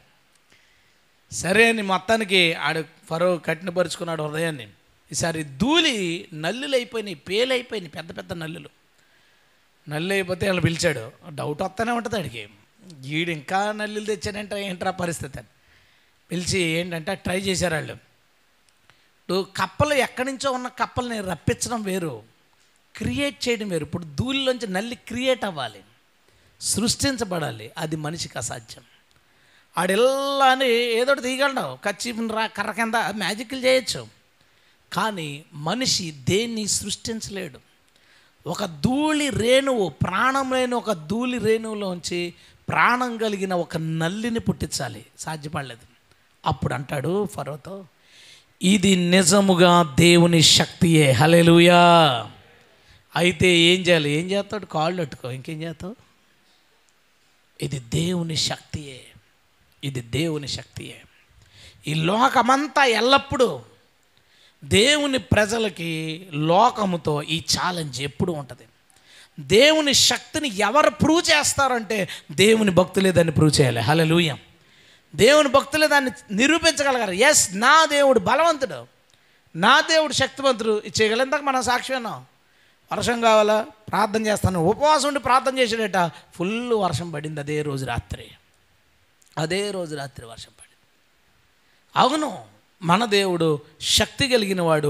సరే అని మొత్తానికి ఆడు ఫరో కఠినపరుచుకున్నాడు హృదయాన్ని. ఈసారి ధూళి నల్లులు అయిపోయినాయి, పేలైపోయినాయి, పెద్ద పెద్ద నల్లులు అయిపోతే వాళ్ళు పిలిచాడు. డౌట్ వస్తూనే ఉంటుంది ఆడికి, ఈడు ఇంకా నల్లులు తెచ్చాడంటే ఏంట్రా పరిస్థితి అని పిలిచి ఏంటంటే ట్రై చేశారు వాళ్ళు. ఇప్పుడు కప్పలు ఎక్కడి నుంచో ఉన్న కప్పల్ని రప్పించడం వేరు, క్రియేట్ చేయడం వేరు. ఇప్పుడు ధూళిలోంచి నల్లి క్రియేట్ అవ్వాలి, సృష్టించబడాలి. అది మనిషికి అసాధ్యం. ఆడిల్లా అని ఏదో తీయగలడు, కచ్చిపుని కర్ర కింద మ్యాజిక్లు చేయొచ్చు. కానీ మనిషి దేన్ని సృష్టించలేడు. ఒక ధూళి రేణువు, ప్రాణం లేని ఒక ధూళి రేణువులోంచి ప్రాణం కలిగిన ఒక నల్లిని పుట్టించాలి, సాధ్యపడలేదు. అప్పుడు అంటాడు ఫరోతో, ఇది నిజముగా దేవుని శక్తియే. హల్లెలూయా. అయితే ఏం చేయాలి? ఏం చేస్తాడు? కాళ్ళు అట్టుకో, ఇంకేం చేస్తావు? ఇది దేవుని శక్తియే, ఇది దేవుని శక్తియే. ఈ లోకమంతా ఎల్లప్పుడూ దేవుని ప్రజలకి లోకముతో ఈ ఛాలెంజ్ ఎప్పుడు ఉంటుంది. దేవుని శక్తిని ఎవరు ప్రూవ్ చేస్తారంటే దేవుని భక్తులే దాన్ని ప్రూవ్ చేయాలి. హల్లెలూయా. దేవుని భక్తులే దాన్ని నిరూపించగలగారు. ఎస్, నా దేవుడు బలవంతుడు, నా దేవుడు శక్తివంతుడు, ఇచ్చేయగల. ఇంతకు మనం సాక్షి అన్నాం. వర్షం కావాలా, ప్రార్థన చేస్తాను, ఉపవాసం ఉండి ప్రార్థన చేసాడట, ఫుల్ వర్షం పడింది. అదే రోజు రాత్రి వర్షం పడింది. అవును, మన దేవుడు శక్తి కలిగిన వాడు.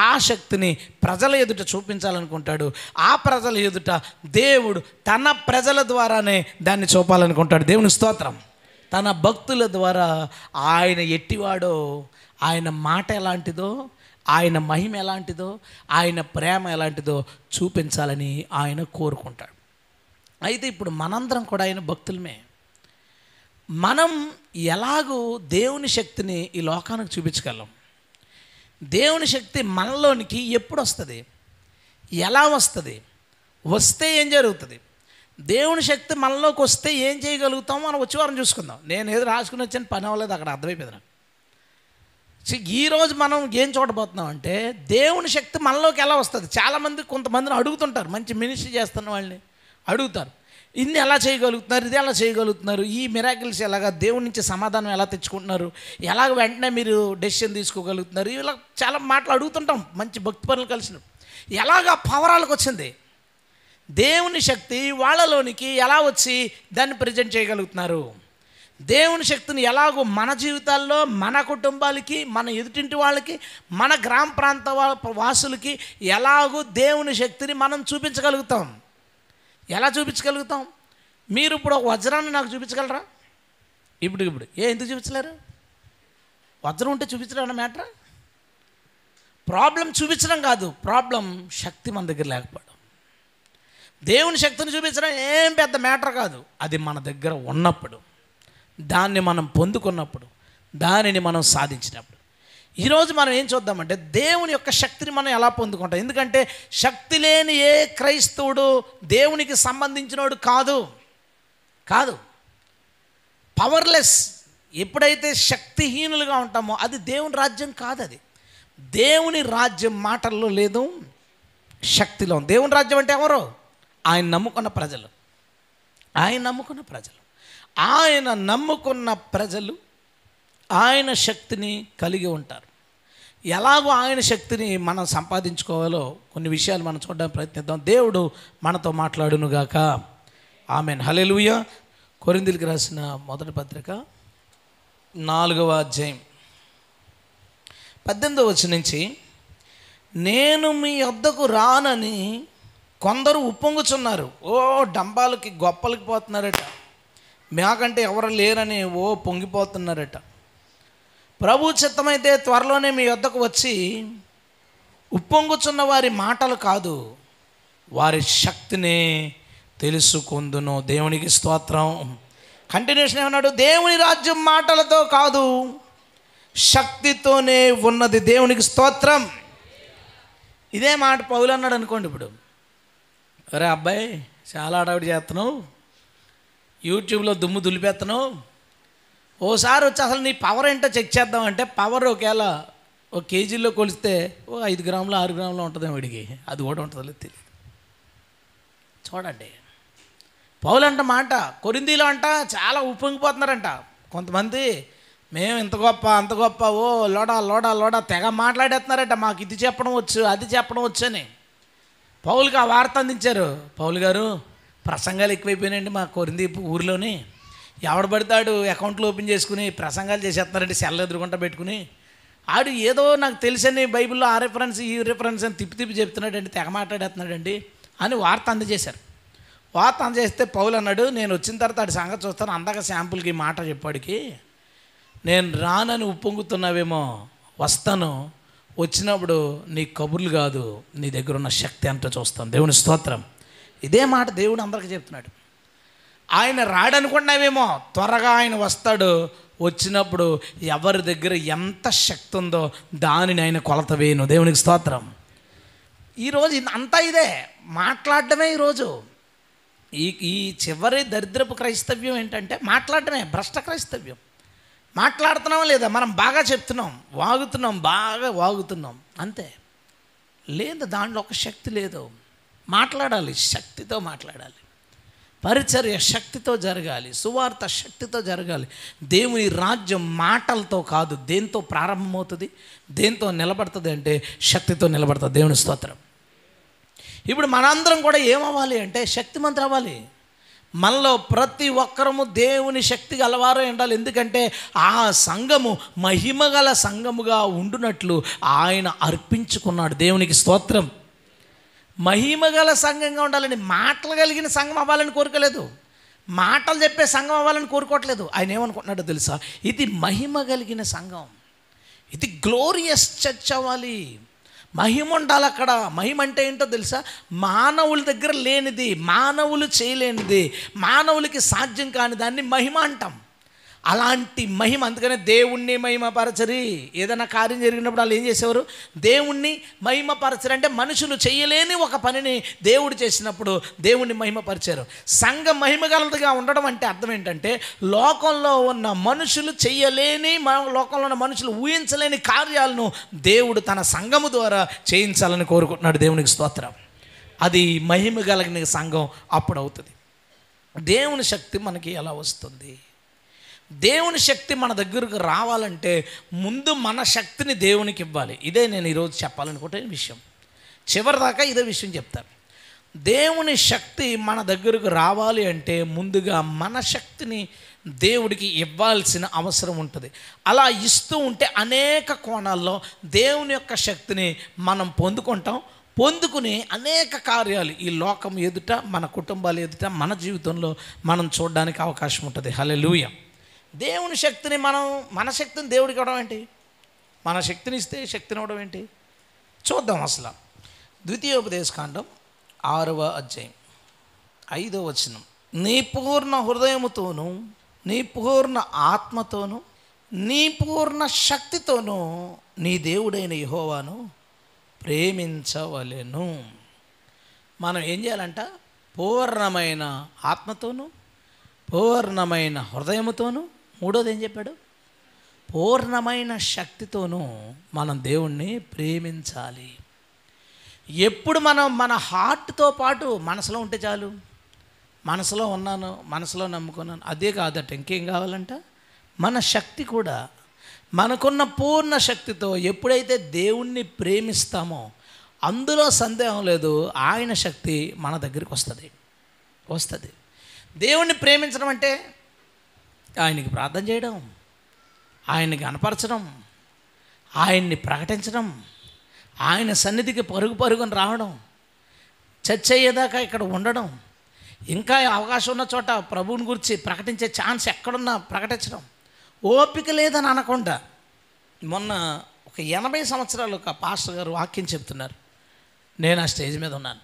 ఆ శక్తిని ప్రజల ఎదుట చూపించాలనుకుంటాడు. ఆ ప్రజల ఎదుట దేవుడు తన ప్రజల ద్వారానే దాన్ని చూపాలనుకుంటాడు. దేవుని స్తోత్రం. తన భక్తుల ద్వారా ఆయన ఎట్టివాడో, ఆయన మాట ఎలాంటిదో, ఆయన మహిమ ఎలాంటిదో, ఆయన ప్రేమ ఎలాంటిదో చూపించాలని ఆయన కోరుకుంటాడు. అయితే ఇప్పుడు మనందరం కూడా ఆయన భక్తులమే. మనం ఎలాగూ దేవుని శక్తిని ఈ లోకానికి చూపించగలం? దేవుని శక్తి మనలోనికి ఎప్పుడు వస్తుంది? ఎలా వస్తుంది? వస్తే ఏం జరుగుతుంది? దేవుని శక్తి మనలోకి వస్తే ఏం చేయగలుగుతామో మనం వచ్చే వారం చూసుకుందాం. నేను ఏదో రాసుకుని వచ్చాను, పని అవ్వలేదు, అక్కడ అర్థమైపోయింది నాకు. ఈరోజు మనం ఏం చూడబోతున్నాం అంటే దేవుని శక్తి మనలోకి ఎలా వస్తుంది. చాలామంది కొంతమందిని అడుగుతుంటారు, మంచి మినిస్ట్రీ చేస్తున్న వాళ్ళని అడుగుతారు, ఇన్ని ఎలా చేయగలుగుతున్నారు, ఇది ఎలా చేయగలుగుతున్నారు, ఈ మిరాకిల్స్ ఎలాగా, దేవుని నుంచి సమాధానం ఎలా తెచ్చుకుంటున్నారు, ఎలాగ వెంటనే మీరు డెసిషన్ తీసుకోగలుగుతున్నారు, ఇలా చాలా మాటలు అడుగుతుంటాం మంచి భక్తి పనులు కలిసిన. ఎలాగా పవరాలకు వచ్చింది దేవుని శక్తి వాళ్ళలోనికి ఎలా వచ్చి దాన్ని ప్రజెంట్ చేయగలుగుతున్నారు? దేవుని శక్తిని ఎలాగో మన జీవితాల్లో, మన కుటుంబాలకి, మన ఎదుటింటి వాళ్ళకి, మన గ్రామ ప్రాంత వాసులకి ఎలాగో దేవుని శక్తిని మనం చూపించగలుగుతాం. ఎలా చూపించగలుగుతాం? మీరు ఇప్పుడు ఒక వజ్రాన్ని నాకు చూపించగలరా? ఇప్పుడు ఎందుకు చూపించలేరు? వజ్రం ఉంటే చూపించడం అన్న మ్యాటర్. ప్రాబ్లం చూపించడం కాదు, ప్రాబ్లం శక్తి మన దగ్గర లేకపోవడం. దేవుని శక్తిని చూపించడం ఏం పెద్ద మ్యాటర్ కాదు. అది మన దగ్గర ఉన్నప్పుడు, దాన్ని మనం పొందుకున్నప్పుడు, దానిని మనం సాధించినప్పుడు. ఈరోజు మనం ఏం చూద్దామంటే దేవుని యొక్క శక్తిని మనం ఎలా పొందుకుంటాం. ఎందుకంటే శక్తి లేని ఏ క్రైస్తవుడు దేవునికి సంబంధించినోడు కాదు. పవర్లెస్. ఎప్పుడైతే శక్తిహీనులుగా ఉంటామో అది దేవుని రాజ్యం కాదు. అది దేవుని రాజ్యం మాటల్లో లేదు, శక్తిలో. దేవుని రాజ్యం అంటే ఎవరు? ఆయన నమ్ముకున్న ప్రజలు. ఆయన నమ్ముకున్న ప్రజలు ఆయన శక్తిని కలిగి ఉంటారు. ఎలాగో ఆయన శక్తిని మనం సంపాదించుకోవాలో కొన్ని విషయాలు మనం చూడడానికి ప్రయత్నిద్దాం. దేవుడు మనతో మాట్లాడునుగాక. ఆమేన్. హల్లెలూయా. కొరింథీయులకు రాసిన మొదటి పత్రిక 4వ అధ్యాయం 18వ వచనం నుంచి, నేను మీ వద్దకు రానని కొందరు ఉప్పొంగుచున్నారు. డంబాలకి గొప్పలకి పోతున్నారట, మాకంటే ఎవరు లేరని పొంగిపోతున్నారట. ప్రభు చిత్తమైతే త్వరలోనే మీ వద్దకు వచ్చి ఉప్పొంగుచున్న వారి మాటలు కాదు, వారి శక్తిని తెలుసుకుందును. దేవునికి స్తోత్రం. కంటిన్యూషన్ ఏమన్నాడు? దేవుని రాజ్యం మాటలతో కాదు, శక్తితోనే ఉన్నది. దేవునికి స్తోత్రం. ఇదే మాట పౌలు అన్నాడు అనుకోండి. ఇప్పుడు అరే అబ్బాయి, చాలా అడవిడి చేస్తున్నావు, యూట్యూబ్లో దుమ్ము దులిపేస్తున్నావు, ఓసారి వచ్చి అసలు నీ పవర్ ఏంటో చెక్ చేద్దామంటే, పవర్ ఒకవేళ 1 కేజీలో కొలిస్తే 5 గ్రాములు 6 గ్రాములు ఉంటుంది వాడికి, అది కూడా ఉంటుందో తెలియదు. చూడండి, పౌలు అంట మాట కొరింథీలో అంట చాలా ఉప్పొంగిపోతున్నారంట. కొంతమంది మేము ఇంత గొప్ప అంత గొప్ప, లోడా తెగ మాట్లాడేస్తున్నారట, మాకు ఇది చెప్పడం వచ్చు, అది చెప్పడం వచ్చు అని. పౌలుకి ఆ వార్త అందించారు. పౌలు గారు, ప్రసంగాలు ఎక్కువైపోయినాయండి మా కొరింథీ ఊరిలోని, ఎవడు పడతాడు అకౌంట్లు ఓపెన్ చేసుకుని ప్రసంగాలు చేసేస్తున్నారండి, సెల్ ఎదురుకుంటా పెట్టుకుని. ఆడు ఏదో నాకు తెలుసని బైబిల్లో ఆ రిఫరెన్స్ ఈ రిఫరెన్స్ అని తిప్పి చెప్తున్నాడండి, తెగ మాట్లాడేస్తున్నాడండి అని వార్త అందజేశారు. వార్త చేస్తే పౌలు అన్నాడు, నేను వచ్చిన తర్వాత ఆడి సంగతి చూస్తాను, అందాక శాంపుల్కి ఈ మాట చెప్పాడికి, నేను రానని ఉప్పొంగుతున్నావేమో, వస్తాను, వచ్చినప్పుడు నీ కబుర్లు కాదు నీ దగ్గర ఉన్న శక్తి అంతా చూస్తాను. దేవుని స్తోత్రం. ఇదే మాట దేవుడు అందరికీ చెప్తున్నాడు. ఆయన రాడనుకున్నావేమో, త్వరగా ఆయన వస్తాడు. వచ్చినప్పుడు ఎవరి దగ్గర ఎంత శక్తి ఉందో దానిని ఆయన కొలత వేయను. దేవునికి స్తోత్రం. ఈరోజు అంతా ఇదే మాట్లాడడమే. ఈరోజు ఈ చివరి దరిద్రపు క్రైస్తవ్యం ఏంటంటే మాట్లాడటమే, భ్రష్ట క్రైస్తవ్యం. మాట్లాడుతున్నామా లేదా? మనం బాగా చెప్తున్నాం, వాగుతున్నాం, బాగా వాగుతున్నాం, అంతే. లేదు, దాంట్లో ఒక శక్తి లేదు. మాట్లాడాలి, శక్తితో మాట్లాడాలి. పరిచర్య శక్తితో జరగాలి, సువార్త శక్తితో జరగాలి. దేవుని రాజ్యం మాటలతో కాదు, దేంతో ప్రారంభమవుతుంది, దేంతో నిలబడుతుంది అంటే శక్తితో నిలబడుతుంది. దేవుని స్తోత్రం. ఇప్పుడు మనందరం కూడా ఏమవ్వాలి అంటే శక్తిమంతులు అవ్వాలి. మనలో ప్రతి ఒక్కరము దేవుని శక్తి గలవారు ఉండాలి. ఎందుకంటే ఆ సంఘము మహిమగల సంఘముగా ఉండునట్లు ఆయన అర్పించుకున్నాడు. దేవునికి స్తోత్రం. మహిమగల సంఘంగా ఉండాలని, మాటలు కలిగిన సంఘం అవ్వాలని కోరుకోలేదు, మాటలు చెప్పే సంఘం అవ్వాలని కోరుకోవట్లేదు. ఆయన ఏమనుకుంటున్నాడో తెలుసా? ఇది మహిమ కలిగిన సంఘం, ఇది గ్లోరియస్ చర్చ్ అవ్వాలి. మహిమ ఉండాలి అక్కడ. మహిమ అంటే ఏంటో తెలుసా? మానవుల దగ్గర లేనిది, మానవులు చేయలేనిది, మానవులకి సాధ్యం కాని దాన్ని మహిమ అంటాం. అలాంటి మహిమ. అందుకనే దేవుణ్ణి మహిమపరచరి. ఏదైనా కార్యం జరిగినప్పుడు వాళ్ళు ఏం చేసేవారు? దేవుణ్ణి మహిమపరచరు. అంటే మనుషులు చేయలేని ఒక పనిని దేవుడు చేసినప్పుడు దేవుణ్ణి మహిమపరిచారు. సంఘం మహిమగలదిగా ఉండడం అంటే అర్థం ఏంటంటే లోకంలో ఉన్న మనుషులు చేయలేని, లోకంలో ఉన్న మనుషులు ఊహించలేని కార్యాలను దేవుడు తన సంఘము ద్వారా చేయించాలని కోరుకుంటున్నాడు. దేవునికి స్తోత్రం. అది మహిమ కలిగిన సంఘం అప్పుడు అవుతుంది. దేవుని శక్తి మనకి ఎలా వస్తుంది? దేవుని శక్తి మన దగ్గరకు రావాలంటే ముందు మన శక్తిని దేవునికి ఇవ్వాలి. ఇదే నేను ఈరోజు చెప్పాలనుకుంటే విషయం. చివరిదాకా ఇదే విషయం చెప్తాను. దేవుని శక్తి మన దగ్గరకు రావాలి అంటే ముందుగా మన శక్తిని దేవుడికి ఇవ్వాల్సిన అవసరం ఉంటుంది. అలా ఇస్తూ ఉంటే అనేక కోణాల్లో దేవుని యొక్క శక్తిని మనం పొందుకుంటాం. పొందుకుని అనేక కార్యాలు ఈ లోకం ఎదుట, మన కుటుంబాలు ఎదుట, మన జీవితంలో మనం చూడడానికి అవకాశం ఉంటుంది. హల్లెలూయా. దేవుని శక్తిని మన శక్తిని దేవుడికి ఇవ్వడం ఏంటి? మన శక్తిని ఇస్తే శక్తిని ఇవ్వడం ఏంటి? చూద్దాం. అసలు ద్వితీయోపదేశకాండం 6వ అధ్యాయం 5వ వచనం. నీ పూర్ణ హృదయముతోనూ, నీ పూర్ణ ఆత్మతోనూ, నీ పూర్ణ శక్తితోనూ నీ దేవుడైన యెహోవాను ప్రేమించవలెను. మనం ఏం చేయాలంట? పూర్ణమైన ఆత్మతోనూ, పూర్ణమైన హృదయముతోనూ, మూడోది ఏం చెప్పాడు? పూర్ణమైన శక్తితోనూ మనం దేవుణ్ణి ప్రేమించాలి. ఎప్పుడు మనం మన హార్ట్తో పాటు మనసులో ఉంటే చాలు. మనసులో ఉన్నాను, మనసులో నమ్ముకున్నాను, అదే కాదట. ఇంకేం కావాలంట? మన శక్తి కూడా, మనకున్న పూర్ణ శక్తితో ఎప్పుడైతే దేవుణ్ణి ప్రేమిస్తామో అందులో సందేహం లేదు, ఆయన శక్తి మన దగ్గరికి వస్తుంది. దేవుణ్ణి ప్రేమించడం అంటే ఆయనకి ప్రార్థన చేయడం, ఆయన్ని కనపరచడం, ఆయన్ని ప్రకటించడం, ఆయన సన్నిధికి పరుగుని రావడం, చర్చ అయ్యేదాకా ఇక్కడ ఉండడం, ఇంకా అవకాశం ఉన్న చోట ప్రభువుని గురించి ప్రకటించే ఛాన్స్ ఎక్కడున్నా ప్రకటించడం. ఓపిక లేదని అనకుండా, మొన్న ఒక 80 సంవత్సరాలు ఒక పాస్టర్ గారు వాక్యం చెప్తున్నారు. నేను ఆ స్టేజ్ మీద ఉన్నాను.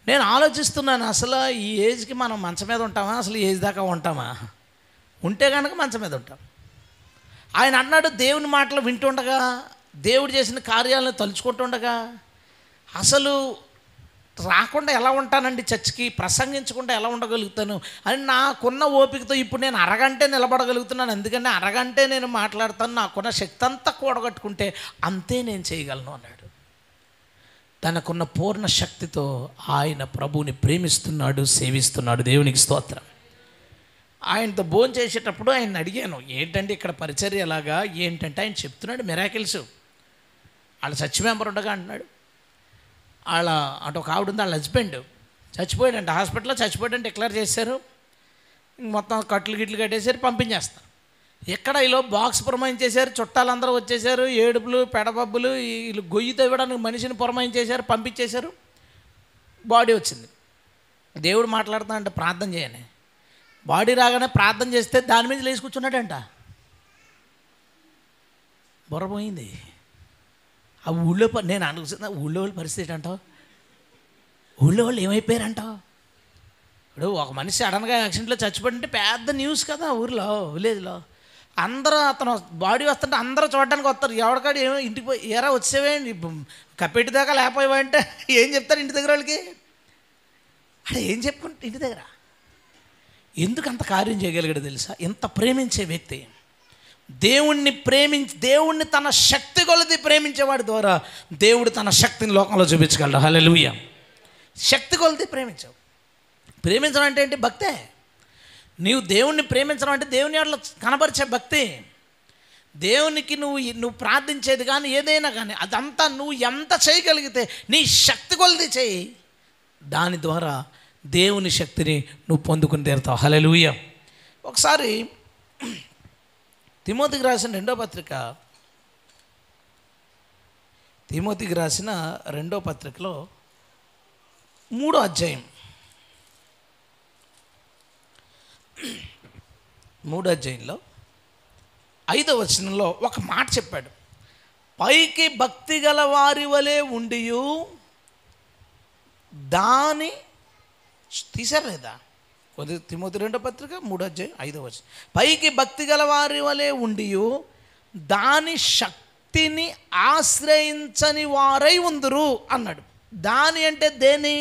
నేను ఆలోచిస్తున్నాను, అసలు ఈ ఏజ్కి మనం మంచం మీద ఉంటామా? అసలు ఈ ఏజ్ దాకా ఉంటామా? ఉంటే కనుక మంచం మీద ఉంటాం. ఆయన అన్నాడు, దేవుని మాటలు వింటుండగా, దేవుడు చేసిన కార్యాలను తలుచుకుంటుండగా అసలు రాకుండా ఎలా ఉంటానండి చర్చికి, ప్రసంగించకుండా ఎలా ఉండగలుగుతాను అని నాకున్న ఓపికతో ఇప్పుడు నేను అరగంటే నిలబడగలుగుతున్నాను. ఎందుకంటే అరగంటే నేను మాట్లాడతాను, నాకున్న శక్తి అంతా కూడగట్టుకుంటే అంతే నేను చేయగలను అన్నాడు. తనకున్న పూర్ణ శక్తితో ఆయన ప్రభువుని ప్రేమిస్తున్నాడు, సేవిస్తున్నాడు. దేవునికి స్తోత్రం. ఆయనతో భోజనం చేసేటప్పుడు ఆయన అడిగాను, ఏంటంటే ఇక్కడ పరిచర్య ఎలాగా ఏంటంటే ఆయన చెప్తున్నాడు మిరాకిల్స్. వాళ్ళ చర్చ్ మెంబర్ ఉండగా అంటున్నాడు, వాళ్ళ అటు ఒక ఆవిడ ఉంది, వాళ్ళ హస్బెండ్ చచ్చిపోయాడంటే, హాస్పిటల్లో చచ్చిపోయాడంటే డిక్లేర్ చేశారు. మొత్తం కట్లు గిట్లు కట్టేసారు, పంపించేస్తారు. ఎక్కడ ఈలో బాక్స్ పురమాయించేశారు, చుట్టాలందరూ వచ్చేసారు, ఏడుపులు పెడబబ్బులు, వీళ్ళు గొయ్యి తవ్వడానికి మనిషిని పురమాయించేశారు, పంపించేశారు. బాడీ వచ్చింది. దేవుడు మాట్లాడుతా అంటే ప్రార్థన చేయని, బాడీ రాగానే ప్రార్థన చేస్తే దాని మీద లేచి కూర్చున్నాడంట. బొరపోయింది ఆ ఊళ్ళో. నేను అనుకున్నా ఊళ్ళో వాళ్ళ పరిస్థితి అంటావు, ఊళ్ళో వాళ్ళు ఏమైపోయారంటావు. ఇప్పుడు ఒక మనిషి సడన్గా యాక్సిడెంట్లో చచ్చిపోతుంటే పెద్ద న్యూస్ కదా ఊరిలో, విలేజ్లో. అందరూ అతను బాడీ వస్తుంటే అందరూ చూడడానికి వస్తారు. ఎవరికాడు ఏమో ఇంటికి పోయి ఎరా వచ్చేవే కప్పెట్టి దాకా లేకపోయావా అంటే ఏం చెప్తారు ఇంటి దగ్గర వాళ్ళకి? అక్కడ ఏం చెప్పుకుంటే ఇంటి దగ్గర ఎందుకు అంత కార్యం చేయగలిగాడు తెలుసా? ఎంత ప్రేమించే వ్యక్తి, దేవుణ్ణి తన శక్తి కొలది ప్రేమించేవాడి ద్వారా దేవుడు తన శక్తిని లోకంలో చూపించగలడు. హల్లెలూయా. శక్తి కొలది ప్రేమించడం అంటే ఏంటి? భక్తే. నీవు దేవుణ్ణి ప్రేమించడం అంటే దేవుని అట్లా కనబరిచే భక్తి. దేవునికి నువ్వు ప్రార్థించేది కానీ ఏదైనా కానీ అదంతా నువ్వు ఎంత చేయగలిగితే నీ శక్తి కొలది చేయి, దాని ద్వారా దేవుని శక్తిని నువ్వు పొందుకుని తీరుతావు. హల్లెలూయా. ఒకసారి తిమోతికి రాసిన రెండో పత్రికలో 3వ అధ్యాయం 3వ అధ్యాయంలో 5వ వచనంలో ఒక మాట చెప్పాడు. పైకి భక్తి గల వారి వలె ఉండియు దాని తీశారు లేదా? తిమోతి 2వ పత్రిక 3వ అధ్యాయం 5వ వచనం. పైకి భక్తి గల వారి వలె ఉండియు దాని శక్తిని ఆశ్రయించని వారై ఉందురు అన్నాడు. దాని అంటే దేని?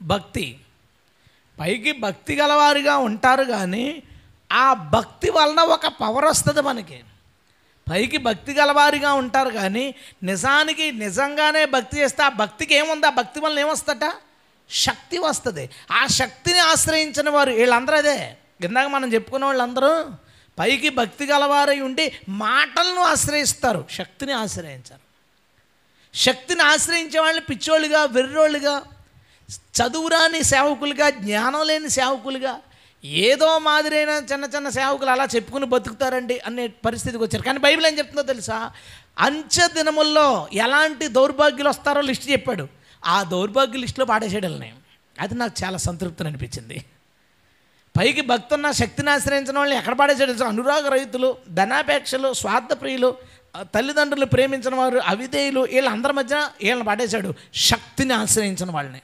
భక్తి. పైకి భక్తి గలవారిగా ఉంటారు కానీ ఆ భక్తి వలన ఒక పవర్ వస్తుంది మనకి. పైకి భక్తి గలవారిగా ఉంటారు కానీ నిజంగానే భక్తి చేస్తే ఆ భక్తికి ఏముంది? ఆ భక్తి వలన ఏమొస్తట? శక్తి వస్తుంది. ఆ శక్తిని ఆశ్రయించిన వారు వీళ్ళందరూ అదే. ఇందాక మనం చెప్పుకున్న వాళ్ళందరూ పైకి భక్తి గలవారై ఉండి మాటలను ఆశ్రయిస్తారు, శక్తిని ఆశ్రయించారు. శక్తిని ఆశ్రయించే వాళ్ళని పిచ్చోళ్ళుగా, వెర్రోళ్ళుగా, చదువురాని సేవకులుగా, జ్ఞానం లేని సేవకులుగా, ఏదో మాదిరైన చిన్న చిన్న సేవకులు అలా చెప్పుకుని బతుకుతారండి అనే పరిస్థితికి వచ్చారు. కానీ బైబిల్ ఏం చెప్తుందో తెలుసా? అంచె దినముల్లో ఎలాంటి దౌర్భాగ్యులు వస్తారో లిస్ట్ చెప్పాడు. ఆ దౌర్భాగ్య లిస్టులో పాడేసేయడాలని అది నాకు చాలా సంతృప్తిని అనిపించింది. పైకి భక్తి ఉన్న శక్తిని ఆశ్రయించిన వాళ్ళని ఎక్కడ పాడేసాడు? అనురాగ రహితులు, ధనాపేక్షలు, స్వార్థప్రియులు, తల్లిదండ్రులు ప్రేమించిన వారు, అవిధేయులు, వీళ్ళందరి మధ్య వీళ్ళని పాడేశాడు. శక్తిని ఆశ్రయించిన వాళ్ళని.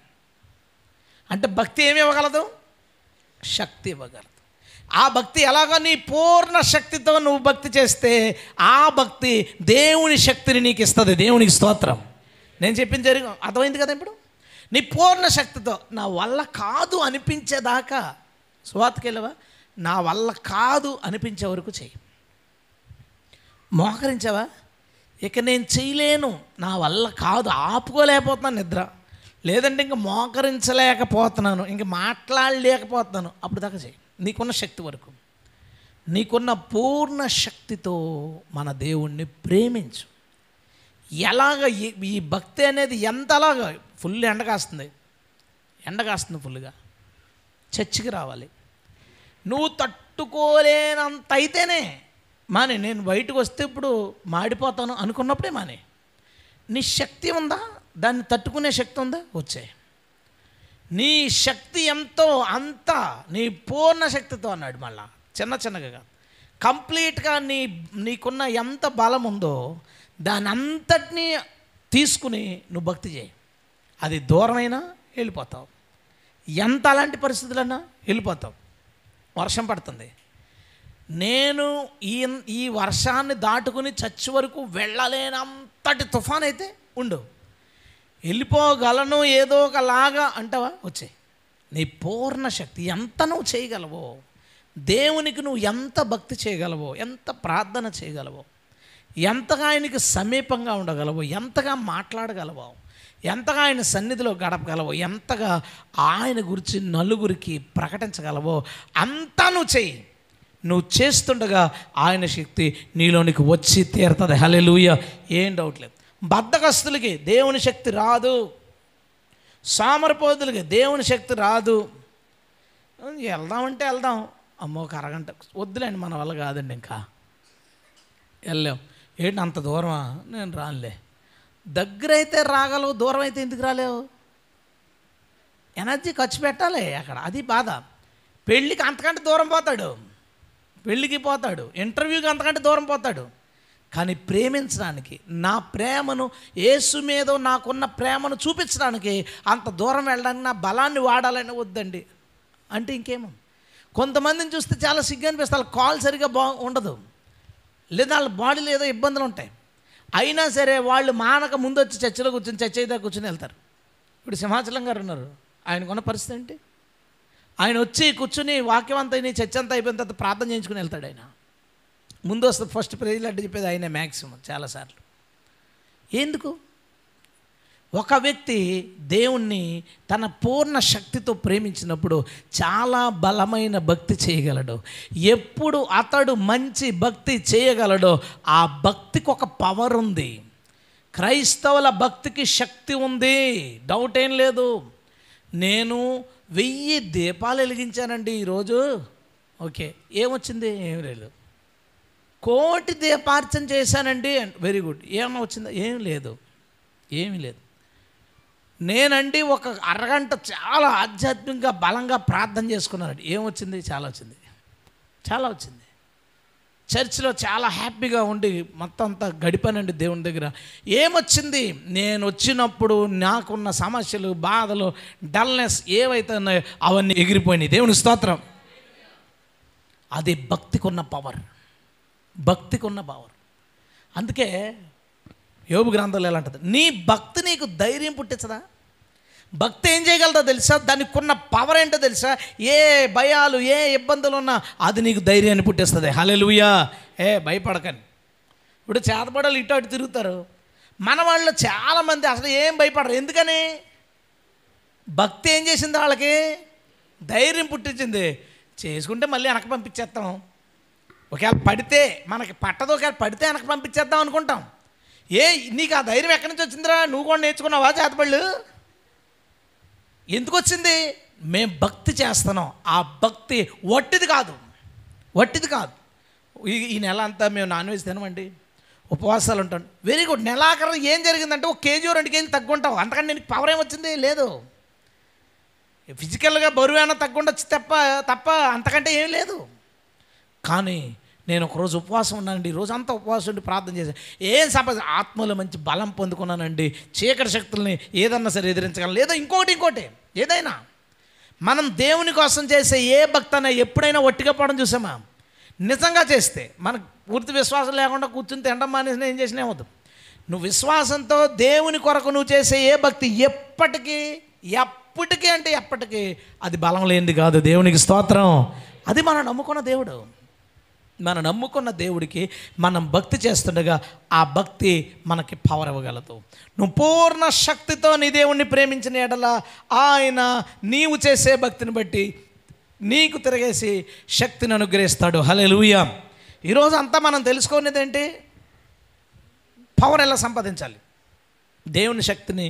అంటే భక్తి ఏమి ఇవ్వగలదు? శక్తి ఇవ్వగలదు. ఆ భక్తి ఎలాగో నీ పూర్ణ శక్తితో నువ్వు భక్తి చేస్తే ఆ భక్తి దేవుని శక్తిని నీకు ఇస్తుంది. దేవునికి స్తోత్రం. నేను చెప్పింది అర్థమైంది కదా? ఇప్పుడు నీ పూర్ణ శక్తితో నా వల్ల కాదు అనిపించేదాకా సువార్తకెళ్ళవా? నా వల్ల కాదు అనిపించే వరకు చెయ్యి. మోకరించావా? ఇక నేను చేయలేను, నా వల్ల కాదు, ఆపుకోలేకపోతున్నాను నిద్ర, లేదంటే ఇంక మోకరించలేకపోతున్నాను, ఇంక మాట్లాడలేకపోతున్నాను, అప్పుడు దాకా చెయ్యి. నీకున్న శక్తి వరకు, నీకున్న పూర్ణ శక్తితో మన దేవుణ్ణి ప్రేమించు. ఎలాగ ఈ భక్తి అనేది ఎంతలాగా? ఫుల్ ఎండ కాస్తుంది ఫుల్గా. చర్చికి రావాలి. నువ్వు తట్టుకోలేనంత అయితేనే మానే. నేను బయటకు వస్తే ఇప్పుడు మాడిపోతాను అనుకున్నప్పుడే మానే. నీ శక్తి ఉందా? దాన్ని తట్టుకునే శక్తి ఉందా? వచ్చే. నీ శక్తి ఎంతో అంత నీ పూర్ణ శక్తితో అన్నాడు. మళ్ళా చిన్నగా కంప్లీట్గా నీకున్న ఎంత బలం ఉందో దాని అంతటినీ తీసుకుని నువ్వు భక్తి చేయి. అది దూరమైనా వెళ్ళిపోతావు, ఎంత అలాంటి పరిస్థితులన్నా వెళ్ళిపోతావు. వర్షం పడుతుంది, నేను ఈ వర్షాన్ని దాటుకుని చచ్చి వరకు వెళ్ళలేనంతటి తుఫాన్ అయితే ఉండు, వెళ్ళిపోగలను ఏదో ఒకలాగా అంటావా? వచ్చే. నీ పూర్ణ శక్తి ఎంత నువ్వు చేయగలవో, దేవునికి నువ్వు ఎంత భక్తి చేయగలవో, ఎంత ప్రార్థన చేయగలవో, ఎంతగా ఆయనకి సమీపంగా ఉండగలవో, ఎంతగా మాట్లాడగలవో, ఎంతగా ఆయన సన్నిధిలో గడపగలవో, ఎంతగా ఆయన గురించి నలుగురికి ప్రకటించగలవో అంతా నువ్వు చెయ్యి. నువ్వు చేస్తుండగా ఆయన శక్తి నీలోనికి వచ్చి తీరుతుంది. హల్లెలూయా. ఏం డౌట్ లేదు. బద్ధకస్తులకి దేవుని శక్తి రాదు, సోమరిపోతులకి దేవుని శక్తి రాదు. వెళ్దామంటే వెళ్దాం, అమ్మో ఒక అరగంట వద్దులేండి, మన వల్ల కాదండి, ఇంకా వెళ్ళాం. ఏంటి అంత దూరమా? నేను రానులే. దగ్గర అయితే రాగలవు, దూరం అయితే ఎందుకు రాలేవు? ఎనర్జీ ఖర్చు పెట్టాలి అక్కడ, అది బాధ. పెళ్ళికి అంతకంటే దూరం పోతాడు, పెళ్ళికి పోతాడు, ఇంటర్వ్యూకి అంతకంటే దూరం పోతాడు. కానీ ప్రేమించడానికి, నా ప్రేమను యేసు మీద నాకున్న ప్రేమను చూపించడానికి అంత దూరం వెళ్ళడానికి నా బలాన్ని వాడాలని వద్దండి. అంటే ఇంకేమో కొంతమందిని చూస్తే చాలా సిగ్గు అనిపిస్తుంది. వాళ్ళ కాల్ సరిగ్గా ఉండదు, లేదా వాళ్ళ బాడీలో ఏదో ఇబ్బందులు ఉంటాయి. అయినా సరే వాళ్ళు మానక ముందు వచ్చి చర్చలో కూర్చొని చర్చ అయితే కూర్చొని వెళ్తారు. ఇప్పుడు సింహాచలం గారు ఉన్నారు, ఆయనకున్న పరిస్థితి ఏంటి? ఆయన వచ్చి కూర్చుని వాక్యం అంతా అయిన చర్చ అంతా అయిపోయిన తర్వాత ప్రార్థన చేయించుకుని వెళ్తాడు. ఆయన ముందు వస్తుంది, ఫస్ట్ ప్రేజీలు అడ్డు చెప్పేది ఆయనే మ్యాక్సిమం చాలాసార్లు. ఎందుకు? ఒక వ్యక్తి దేవుణ్ణి తన పూర్ణ శక్తితో ప్రేమించినప్పుడు చాలా బలమైన భక్తి చేయగలడు. ఎప్పుడు అతడు మంచి భక్తి చేయగలడో ఆ భక్తికి ఒక పవర్ ఉంది. క్రైస్తవుల భక్తికి శక్తి ఉంది, డౌట్ ఏం లేదు. నేను 1000 దీపాలు వెలిగించానండి ఈరోజు. ఓకే, ఏమొచ్చింది? ఏం లేదు. 1,000,000 దీపార్చన చేశానండి, వెరీ గుడ్. ఏమన్నా వచ్చిందా? ఏం లేదు, ఏమీ లేదు. నేనండి ఒక అరగంట చాలా ఆధ్యాత్మికంగా బలంగా ప్రార్థన చేసుకున్నానండి, ఏమొచ్చింది? చాలా వచ్చింది, చాలా వచ్చింది. చర్చిలో చాలా హ్యాపీగా ఉండి మొత్తం అంతా గడిపానండి దేవుని దగ్గర. ఏమొచ్చింది? నేను వచ్చినప్పుడు నాకున్న సమస్యలు, బాధలు, డల్నెస్ ఏవైతే ఉన్నాయో అవన్నీ ఎగిరిపోయినాయి. దేవుని స్తోత్రం. అది భక్తికున్న పవర్, భక్తికున్న పవర్. అందుకే యోబు గ్రంథంలో ఎలా అంటుంది, నీ భక్తి నీకు ధైర్యం పుట్టించదా? భక్తి ఏం చేయగలదో తెలుసా? దానికి ఉన్న పవర్ ఏంటో తెలుసా? ఏ భయాలు, ఏ ఇబ్బందులు ఉన్నా అది నీకు ధైర్యాన్ని పుట్టిస్తుంది. హల్లెలూయా. భయపడకండి. ఇప్పుడు చేతపడాలు ఇటు అటు తిరుగుతారు. మన వాళ్ళు చాలామంది అసలు ఏం భయపడరు. ఎందుకని? భక్తి ఏం చేసింది? వాళ్ళకి ధైర్యం పుట్టించింది. చేసుకుంటే మళ్ళీ వెనక పంపించేస్తాం. ఒకవేళ పడితే మనకి పట్టదు, ఒకవేళ పడితే వెనక పంపించేద్దాం అనుకుంటాం. నీకు ఆ ధైర్యం ఎక్కడి నుంచి వచ్చిందిరా? నువ్వు కూడా నేర్చుకున్నావా చేతపళ్ళు? ఎందుకు వచ్చింది? మేము భక్తి చేస్తున్నాం. ఆ భక్తి వట్టిది కాదు, వట్టిది కాదు. ఈ నెల అంతా మేము నాన్ వెజ్ తినమండి, ఉపవాసాలు ఉంటాం. Very good. నెలాఖరు ఏం జరిగిందంటే 1 కేజీ 2 కేజీలు తగ్గుంటావు. అంతకంటే నీకు పవర్ ఏమొచ్చింది? లేదు. ఫిజికల్గా బరువు ఏమైనా తగ్గుండొచ్చు తప్ప అంతకంటే ఏం లేదు. కానీ నేను ఒకరోజు ఉపవాసం ఉన్నానండి, రోజంతా ఉపవాసం ఉండి ప్రార్థన చేశాను. ఏం సంపాదించ ఆత్మలో మంచి బలం పొందుకున్నానండి. చీకటి శక్తుల్ని ఏదన్నా సరే ఎదిరించగలను. లేదా ఇంకోటి ఏదైనా మనం దేవుని కోసం చేసే ఏ భక్తి అయినా ఎప్పుడైనా ఒట్టిగా పోవడం చూసామా? నిజంగా చేస్తే మనకు పూర్తి విశ్వాసం లేకుండా కూర్చుని తినడం మానేసిన ఏం చేసినా ఏమవుతుంది? నువ్వు విశ్వాసంతో దేవుని కొరకు నువ్వు చేసే ఏ భక్తి ఎప్పటికీ అది బలం లేనిది కాదు. దేవునికి స్తోత్రం. అది మనం నమ్ముకున్న దేవుడు. మనం నమ్ముకున్న దేవుడికి మనం భక్తి చేస్తుండగా ఆ భక్తి మనకి పవర్ ఇవ్వగలదు. నువ్వు పూర్ణ శక్తితో నీ దేవుణ్ణి ప్రేమించిన ఎడల ఆయన నీవు చేసే భక్తిని బట్టి నీకు తిరగేసి శక్తిని అనుగ్రహిస్తాడు. హల్లెలూయా. ఈరోజు అంతా మనం తెలుసుకునేది ఏంటి? పవర్ ఎలా సంపాదించాలి, దేవుని శక్తిని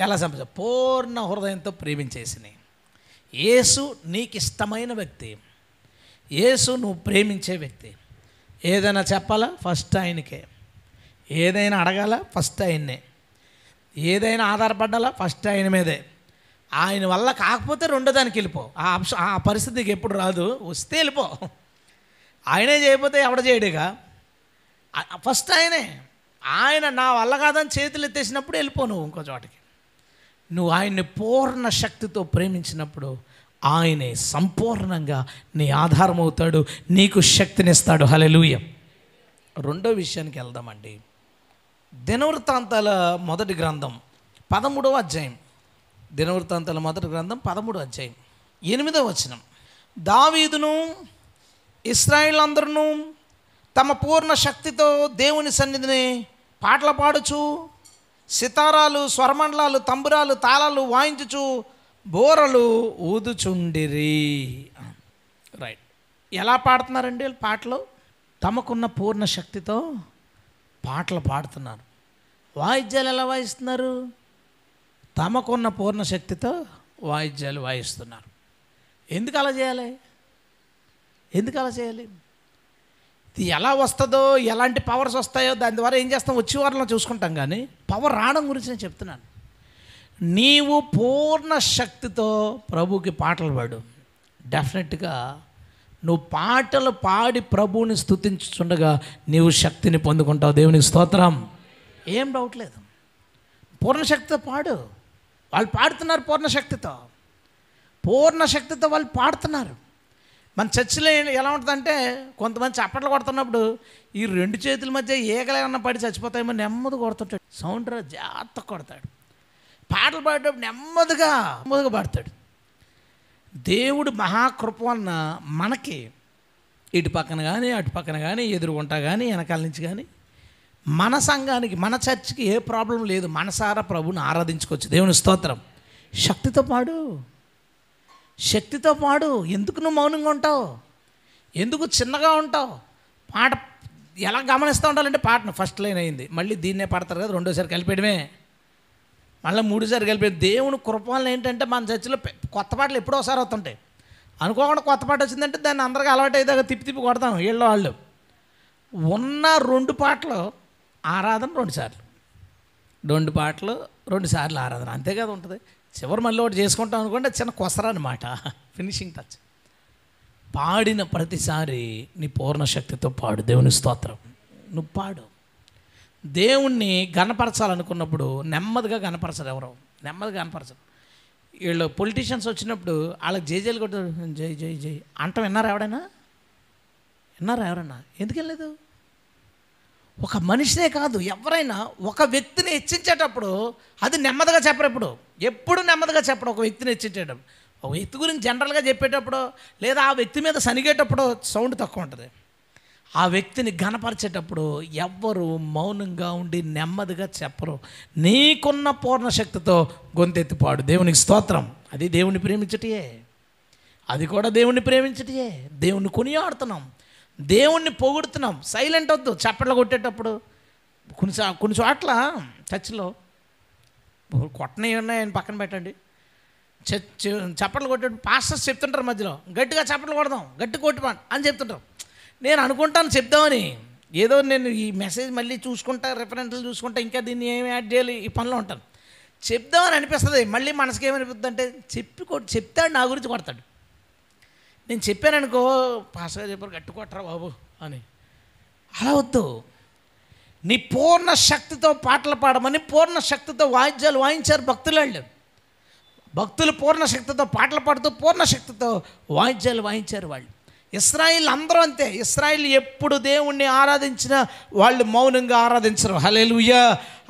ఎలా సంపాదించాలి. పూర్ణ హృదయంతో ప్రేమించేసిని యేసు నీకు ఇష్టమైన వ్యక్తి, యేసు నువ్వు ప్రేమించే వ్యక్తి. ఏదైనా చెప్పాలా ఫస్ట్ ఆయనకే, ఏదైనా అడగాల ఫస్ట్ ఆయన్నే, ఏదైనా ఆధారపడాలా ఫస్ట్ ఆయన మీదే. ఆయన వల్ల కాకపోతే రెండో దానికి వెళ్ళిపో. ఆ పరిస్థితికి ఎప్పుడు రాదు, వస్తే వెళ్ళిపో. ఆయనే చేయకపోతే ఎవడ చేయడుగా, ఫస్ట్ ఆయనే. ఆయన నా వల్ల కాదని చేతులు ఎత్తేసినప్పుడు వెళ్ళిపో నువ్వు ఇంకో చోటకి. నువ్వు ఆయన్ని పూర్ణ శక్తితో ప్రేమించినప్పుడు ఆయనే సంపూర్ణంగా నీ ఆధారం అవుతాడు, నీకు శక్తినిస్తాడు. హల్లెలూయా. రెండో విషయానికి వెళ్దామండి. దినవృత్తాంతాల మొదటి గ్రంథం 13వ అధ్యాయం. దినవృత్తాంతాల మొదటి గ్రంథం 13వ అధ్యాయం 8వ వచనం. దావీదును ఇశ్రాయేలు అందరూ తమ పూర్ణ శక్తితో దేవుని సన్నిధిని పాటలు పాడుచు, సితారాలు, స్వరమండలాలు, తంబురాలు, తాళాలు వాయించుచు, బోరలు ఊదుచుండిరి. రైట్. ఎలా పాడుతున్నారండి పాటలు? తమకున్న పూర్ణ శక్తితో పాటలు పాడుతున్నారు. వాయిద్యాలు ఎలా వాయిస్తున్నారు? తమకున్న పూర్ణ శక్తితో వాయిద్యాలు వాయిస్తున్నారు. ఎందుకు అలా చేయాలి? ఇది ఎలా వస్తుందో, ఎలాంటి పవర్స్ వస్తాయో దాని ద్వారా ఏం చేస్తాం వచ్చే వారంలో చూసుకుంటాం. కానీ పవర్ రావడం గురించి నేను చెప్తున్నాను. నీవు పూర్ణ శక్తితో ప్రభువుకి పాటలు పాడు. డెఫినెట్గా నువ్వు పాటలు పాడి ప్రభువుని స్తుతించుచుండగా నీవు శక్తిని పొందుకుంటావు. దేవునికి స్తోత్రం. ఏం డౌట్ లేదు. పూర్ణ శక్తితో పాడు. వాళ్ళు పాడుతున్నారు పూర్ణ శక్తితో వాళ్ళు పాడుతున్నారు. మన చర్చిలో ఎలా ఉంటుందంటే, కొంతమంది చప్పట్లు కొడుతున్నప్పుడు ఈ రెండు చేతుల మధ్య ఏగలేమన్నా పడి చచ్చిపోతాయేమో నెమ్మది కొడుతుంటాడు. సౌండ్ జాగ్రత్త కొడతాడు. పాటలు పాడేటప్పుడు నెమ్మదిగా పాడతాడు. దేవుడు మహాకృప వలన మనకి ఇటు పక్కన కానీ అటు పక్కన కానీ ఎదురుగుంటా కానీ వెనకాల నుంచి కానీ మన సంఘానికి మన చర్చికి ఏ ప్రాబ్లం లేదు. మనసారా ప్రభుని ఆరాధించుకోవచ్చు. దేవుని స్తోత్రం. శక్తితో పాడు. ఎందుకు నువ్వు మౌనంగా ఉంటావు? ఎందుకు చిన్నగా ఉంటావు? పాట ఎలా గమనిస్తూ ఉండాలంటే, పాటను ఫస్ట్ లైన్ అయింది, మళ్ళీ దీన్నే పాడతారు కదా, రెండోసారి కలిపేయడమే, మళ్ళీ మూడోసారి కలిపేది. దేవుని కృపలు ఏంటంటే, మన చర్చిలో కొత్త పాటలు ఎప్పుడో ఒకసారి అవుతుంటాయి. అనుకోకుండా కొత్త పాట వచ్చిందంటే దాన్ని అందరికీ అలవాటు అయ్యేదాకా తిప్పి కొడతాం వీళ్ళు వాళ్ళు. ఉన్న 2 పాటలు ఆరాధన 2 సార్లు, 2 పాటలు 2 సార్లు ఆరాధన, అంతే కదా ఉంటుంది. చివరి మళ్ళీ ఒకటి చేసుకుంటాం అనుకోండి, చిన్న కొసరా అనమాట, ఫినిషింగ్ టచ్. పాడిన ప్రతిసారి నీ పూర్ణ శక్తితో పాడు. దేవుని స్తోత్రం. నువ్వు పాడు. దేవుణ్ణి గణపరచాలనుకున్నప్పుడు నెమ్మదిగా గణపరచరు. ఎవరో నెమ్మదిగా గణపరచరు. వీళ్ళు పొలిటీషియన్స్ వచ్చినప్పుడు వాళ్ళకి జైలు కొట్టారు, జై జై జై అంటాం. విన్నారా ఎవరైనా? ఎందుకు వెళ్ళలేదు? ఒక మనిషినే కాదు, ఎవరైనా ఒక వ్యక్తిని హెచ్చించేటప్పుడు అది నెమ్మదిగా చెప్పరు. ఎప్పుడు నెమ్మదిగా చెప్పడం. ఒక వ్యక్తిని హెచ్చించేటప్పుడు, ఒక వ్యక్తి గురించి జనరల్గా చెప్పేటప్పుడు, లేదా ఆ వ్యక్తి మీద సనిగేటప్పుడు సౌండ్ తక్కువ ఉంటుంది. ఆ వ్యక్తిని ఘనపరిచేటప్పుడు ఎవ్వరు మౌనంగా ఉండి నెమ్మదిగా చెప్పరు. నీకున్న పూర్ణ శక్తితో గొంతెత్తిపాడు. దేవునికి స్తోత్రం. అది దేవుని ప్రేమించటే, అది కూడా దేవుణ్ణి ప్రేమించటే. దేవుణ్ణి కొనియాడుతున్నాం, దేవుణ్ణి పొగుడుతున్నాం. సైలెంట్ వద్దు. చప్పట్లు కొట్టేటప్పుడు కొన్ని చోట్ల చర్చిలో కొట్టనే ఉన్నాయని పక్కన పెట్టండి, చప్పట్లు కొట్టేటప్పుడు పాస్టర్స్ చెప్తుంటారు మధ్యలో, గట్టిగా చప్పట్లు కొడదాం, గట్టి కొట్టుపాను అని చెప్తుంటారు. నేను అనుకుంటాను చెప్దామని, ఏదో నేను ఈ మెసేజ్ మళ్ళీ చూసుకుంటా, రెఫరెన్స్లు చూసుకుంటా, ఇంకా దీన్ని ఏమి యాడ్ చేయాలి ఈ పనిలో ఉంటాను. చెప్దామని అనిపిస్తుంది. మళ్ళీ మనసుకి ఏమనిపిస్తుంది అంటే, చెప్తాడు నా గురించి కొడతాడు. నేను చెప్పాననుకో, పాస్టర్ చెప్పారు గట్టి కొట్టరా బాబు అని. అలా వద్దు. నీ పూర్ణ శక్తితో పాటలు పాడమని పూర్ణ శక్తితో వాయిద్యాలు వాయించారు భక్తులు పూర్ణ శక్తితో పాటలు పాడుతూ పూర్ణ శక్తితో వాయిద్యాలు వాయించారు వాళ్ళు. ఇశ్రాయేల్ అందరూ అంతే. ఇశ్రాయేల్ ఎప్పుడు దేవుణ్ణి ఆరాధించినా వాళ్ళు మౌనంగా ఆరాధించరు. హల్లెలూయా.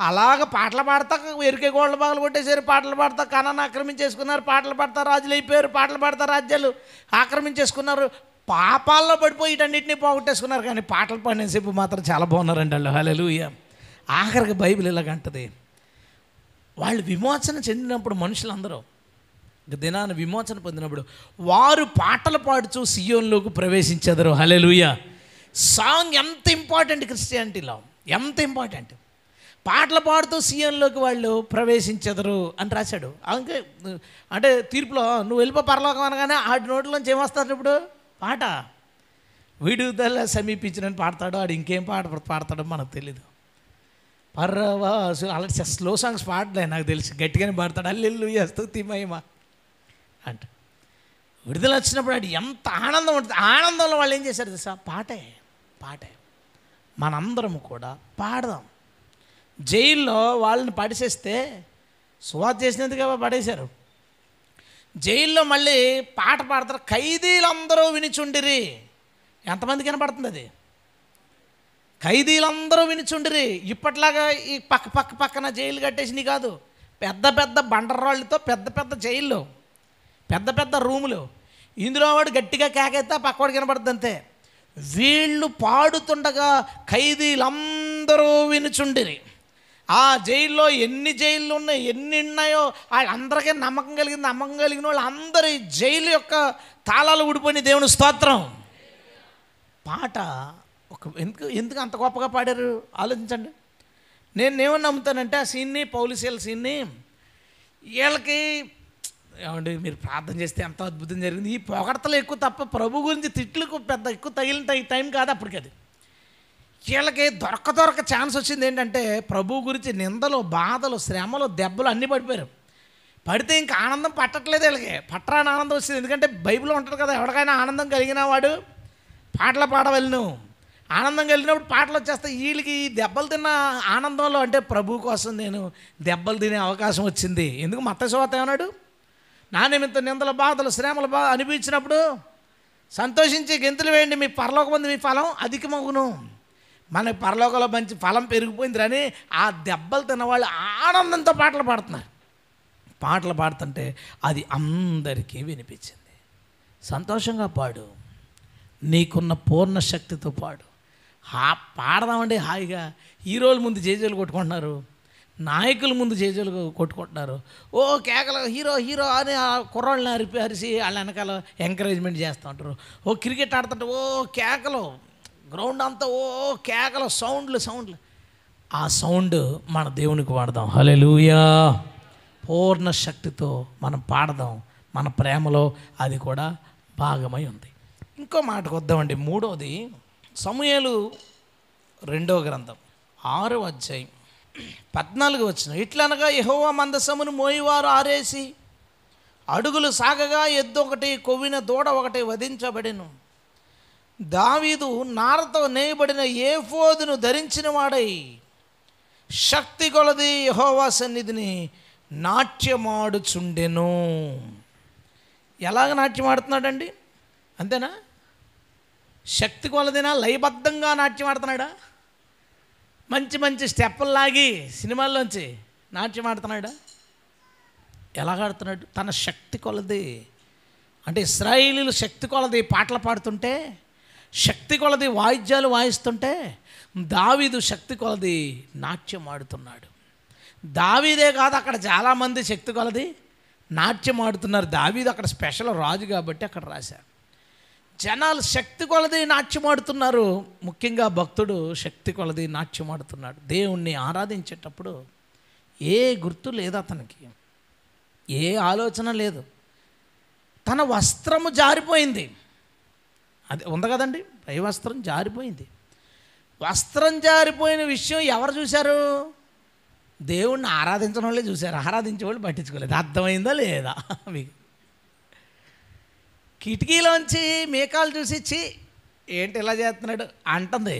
అలాగ పాటలు పాడతా ఎరికే గోళ్ళ బాగలు కొట్టేసారు, పాటలు పాడతా కనాన్ని ఆక్రమించేసుకున్నారు, పాటలు పాడతా రాజులు అయిపోయారు, పాటలు పాడతా రాజ్యాలు ఆక్రమించేసుకున్నారు, పాపాల్లో పడిపోయి వీటన్నిటినీ పోగొట్టేసుకున్నారు. కానీ పాటలు పాడినసేపు మాత్రం చాలా బాగున్నారండి వాళ్ళు. హల్లెలూయా. ఆఖరికి బైబిల్ ఇలాగంటది, వాళ్ళు విమోచన చెందినప్పుడు మనుషులందరూ దినాన్ని విమోచన పొందినప్పుడు వారు పాటలు పాడుతూ సియోన్లోకి ప్రవేశించెదరు. హల్లెలూయా. సాంగ్ ఎంత ఇంపార్టెంట్ క్రిస్టియానిటీలో, ఎంత ఇంపార్టెంట్. పాటలు పాడుతూ సియోన్లోకి వాళ్ళు ప్రవేశించెదరు అని రాశాడు. అంటే తీర్పులో నువ్వు వెళ్ళిపో పరలోకం అనగానే ఆడి నోట్లోంచి ఏమొస్తాడు ఇప్పుడు? పాట. విడుదల సమీపించినని పాడతాడో, ఆడు ఇంకేం పాట పాడతాడో మనకు తెలీదు. పర్వాసు అలాంటి స్లో సాంగ్స్ పాడలే నాకు తెలిసి, గట్టిగానే పాడతాడు. హల్లెలూయా స్తుతి మహిమ అంట. విడుదల వచ్చినప్పుడు అది ఎంత ఆనందం ఉంటుంది. ఆనందంలో వాళ్ళు ఏం చేశారు తెలుసా? పాటే. మనందరం కూడా పాడదాం. జైల్లో వాళ్ళని పడిసేస్తే సువార్త చేసినందుకు పడేశారు. జైల్లో మళ్ళీ పాట పాడతారు, ఖైదీలందరూ వినిచుండిరి. ఎంతమందికి వినపడుతుంది అది? ఖైదీలందరూ వినిచుండిరి. ఇప్పట్లాగా ఈ పక్కన జైలు కట్టేసినవి కాదు, పెద్ద బండరాళ్ళతో పెద్ద జైల్లో పెద్ద రూములు. ఇందులో వాడు గట్టిగా కేకైతే పక్కవాడు కనబడుతుంది అంతే. వీళ్ళు పాడుతుండగా ఖైదీలందరూ వినుచుండిరి. ఆ జైల్లో ఎన్ని జైళ్ళు ఉన్నాయి, ఎన్ని ఉన్నాయో వాళ్ళందరికీ నమ్మకం కలిగిన వాళ్ళు అందరూ ఈ జైలు యొక్క తాళాలు ఊడిపోయిన. దేవుని స్తోత్రం. పాట ఎందుకు అంత గొప్పగా పాడారు ఆలోచించండి. నేనేమని నమ్ముతానంటే, ఆ సీన్ని, పౌలుసీల సీన్ని, వీళ్ళకి ఏమండి మీరు ప్రార్థన చేస్తే ఎంత అద్భుతం జరిగింది, ఈ పొగడతలు ఎక్కువ తప్ప ప్రభు గురించి తిట్లకు ఎక్కువ తగిలిన టైం కాదు అప్పటికి. అది వీళ్ళకి దొరక ఛాన్స్ వచ్చింది. ఏంటంటే ప్రభు గురించి నిందలు, బాధలు, శ్రమలు, దెబ్బలు అన్నీ పడిపోయారు. పడితే ఇంకా ఆనందం పట్టట్లేదు వీళ్ళకి, పట్టరాని ఆనందం వస్తుంది. ఎందుకంటే బైబిల్లో ఉంటుంది కదా, ఎవరికైనా ఆనందం కలిగిన వాడు పాటలు పాడవలను. ఆనందం కలిగినప్పుడు పాటలు వచ్చేస్తాయి. వీళ్ళకి దెబ్బలు తిన్న ఆనందంలో, అంటే ప్రభు కోసం నేను దెబ్బలు తినే అవకాశం వచ్చింది. ఎందుకు మత్తయి సువార్త ఏమన్నాడు? నా నిమిత్తం నిందల బాధలు శ్రమల బాధ అనిపించినప్పుడు సంతోషించి గెంతులు వేయండి, మీ పరలోకమందు మీ ఫలం అధికమగును. మన పరలోకంలో మంచి ఫలం పెరిగిపోయింది అని ఆ దెబ్బలు తిన్నవాళ్ళు ఆనందంతో పాటలు పాడుతున్నారు. పాటలు పాడుతుంటే అది అందరికీ వినిపించింది. సంతోషంగా పాడు, నీకున్న పూర్ణ శక్తితో పాడు. పాడదామండి హాయిగా. హీరోల ముందు జేజేలు కొట్టుకుంటున్నారు, నాయకుల ముందు జేజేలు కొట్టుకుంటున్నారు. ఓ కేకలు హీరో హీరో అని ఆ కుర్రాళ్ళని అరిసి వాళ్ళ వెనకాల ఎంకరేజ్మెంట్ చేస్తూ ఉంటారు. ఓ క్రికెట్ ఆడుతుంటే ఓ కేకలు, గ్రౌండ్ అంతా ఓ కేకలు, సౌండ్లు. ఆ సౌండ్ మన దేవునికి వాడదాం. హల్లెలూయా. పూర్ణ శక్తితో మనం పాడదాం. మన ప్రేమలో అది కూడా భాగమై ఉంది. ఇంకో మాటకు వద్దామండి. మూడవది సమూయేలు 2వ గ్రంథం 6వ అధ్యాయం 14 వచనం. ఇట్లనగా యెహోవా మందసమును మోయివారు ఆరేసి అడుగులు సాగగా ఎద్దు ఒకటి, కొవ్విన దూడ ఒకటి వధించబడెను. దావీదు నారతో నేయబడిన ఏఫోదును ధరించిన వాడై శక్తి కొలది యెహోవా సన్నిధిని నాట్యమాడుచుండెను. ఎలాగ నాట్యమాడుతున్నాడండి? అంతేనా? శక్తి కొలదినా లయబద్ధంగా నాట్యం ఆడుతున్నాడా? మంచి మంచి స్టెప్పులు లాగి సినిమాల్లోంచి నాట్యం ఆడుతున్నాడా? ఎలాగ ఆడుతున్నాడు? తన శక్తి కొలది. అంటే ఇశ్రాయేలీయులు శక్తి కొలది పాటలు పాడుతుంటే, శక్తి కొలది వాయిద్యాలు వాయిస్తుంటే, దావీదు శక్తి కొలది నాట్యం ఆడుతున్నాడు. దావీదే కాదు, అక్కడ చాలామంది శక్తి కొలది నాట్యం ఆడుతున్నారు. దావీదు అక్కడ స్పెషల్ రాజు కాబట్టి అక్కడ రాశారు. జనాలు శక్తి కొలది నాట్యం ఆడుతున్నారు. ముఖ్యంగా భక్తుడు శక్తి కొలది నాట్యం ఆడుతున్నాడు. దేవుణ్ణి ఆరాధించేటప్పుడు ఏ గుర్తు లేదు అతనికి, ఏ ఆలోచన లేదు. తన వస్త్రము జారిపోయింది. అది ఉంది కదండి, పై వస్త్రం జారిపోయింది. వస్త్రం జారిపోయిన విషయం ఎవరు చూశారు? దేవుణ్ణి ఆరాధించిన వాళ్ళే చూశారు. ఆరాధించే వాళ్ళు పట్టించుకోలేదు. అర్థమైందా లేదా మీకు? కిటికీలోంచి మేకాలు చూసి ఏంటి ఇలా చేస్తున్నాడు అంటుంది.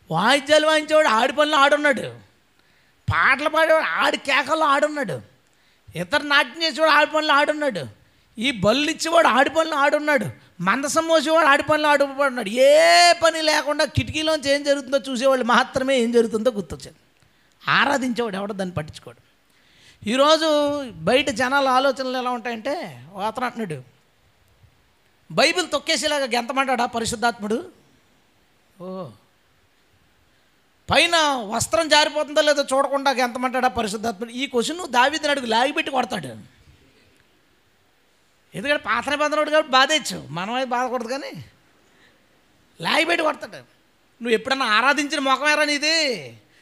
వాయిద్యాలు వాయించేవాడు ఆడి పనులు ఆడున్నాడు, పాటలు పాడేవాడు ఆడి కేకల్లో ఆడున్నాడు, ఇతర నాట్యం చేసేవాడు ఆడి పనులు ఆడున్నాడు, ఈ బళ్ళు ఇచ్చేవాడు ఆడి పనులు ఆడున్నాడు, మందసం మోసేవాడు ఆడి పనులు ఆడుపడున్నాడు. ఏ పని లేకుండా కిటికీలోంచి ఏం జరుగుతుందో చూసేవాళ్ళు మాత్రమే ఏం జరుగుతుందో గుర్తొచ్చింది. ఆరాధించేవాడు ఎవడో దాన్ని పట్టించుకోడు. ఈరోజు బయట జనాల ఆలోచనలు ఎలా ఉంటాయంటే, అతను అంటున్నాడు బైబిల్ తొక్కేసేలాగా గెంతమంటాడా పరిశుద్ధాత్ముడు? ఓ పైన వస్త్రం జారిపోతుందో లేదో చూడకుండా గెంతమంటాడా పరిశుద్ధాత్ముడు? ఈ క్వశ్చన్ దావీదుని అడుగు, లాగిపెట్టి కొడతాడు. ఎందుకంటే పాత నిబంధనడు కాబట్టి బాధేచ్చు, మనమైతే బాధకూడదు, కానీ లాగిపెట్టి కొడతాడు. నువ్వు ఎప్పుడన్నా ఆరాధించిన మొఖమేరా నీది?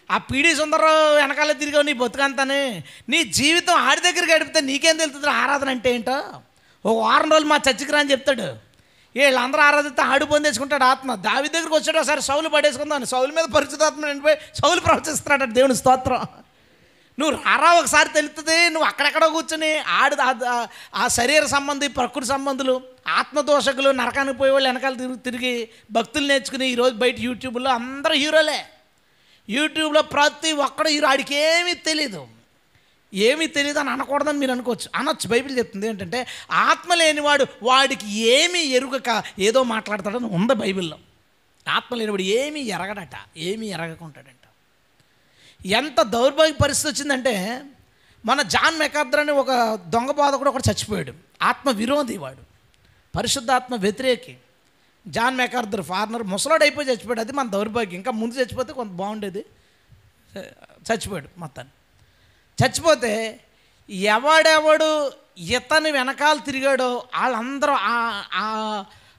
ఆ పీడీ సుందరం వెనకాల తిరిగావు నీ బతుకంతానే. నీ జీవితం ఆడి దగ్గర గడిపితే నీకేం తెలుస్తుంది ఆరాధన అంటే ఏంటో? ఒక వారం రోజులు మా చర్చికి రా అని చెప్తాడు. వీళ్ళందరూ ఆరాధిస్తే ఆడు పొందేసుకుంటాడు ఆత్మ. దావీదు దగ్గరికి వచ్చాడు, ఒకసారి సౌలు పడేసుకుందాం, సౌలు మీద పరిశుద్ధాత్మ నిండిపోయి సౌలు ప్రవచిస్తున్నాడు. దేవుని స్తోత్రం. నువ్వు రారా ఒకసారి తెలుస్తుంది. నువ్వు అక్కడెక్కడో కూర్చొని ఆ శరీర సంబంధి, ప్రకృతి సంబంధులు, ఆత్మదోషకులు, నరకానికి పోయేవాళ్ళు వెనకాల తిరిగి భక్తులు నేర్చుకుని ఈరోజు బయట యూట్యూబ్లో అందరూ హీరోలే. యూట్యూబ్లో ప్రతి ఒక్కడు హీరో. ఆడికి ఏమీ తెలియదు అని అనకూడదని మీరు అనుకోవచ్చు, అనొచ్చు. బైబిల్ చెప్తుంది ఏంటంటే ఆత్మ లేనివాడు వాడికి ఏమీ ఎరుగక ఏదో మాట్లాడతాడని ఉంది బైబిల్లో. ఆత్మ లేనివాడు ఏమీ ఎరగడట, ఏమీ ఎరగకుంటాడంట. ఎంత దౌర్భాగ్య పరిస్థితి వచ్చిందంటే, మన జాన్ మెకార్థర్ అని ఒక దొంగ బాధకుడు ఒకటి చచ్చిపోయాడు. ఆత్మ విరోధి వాడు, పరిశుద్ధాత్మ వ్యతిరేకి. జాన్ మెకార్థర్ ఫారినర్, ముసలాడు అయిపోయి చచ్చిపోయాడు. అది మన దౌర్భాగ్యం. ఇంకా ముందు చచ్చిపోతే కొంత బాగుండేది. చచ్చిపోయాడు మొత్తాన్ని. చచ్చిపోతే ఎవడెవడు ఇతని వెనకాల తిరిగాడో వాళ్ళందరూ ఆ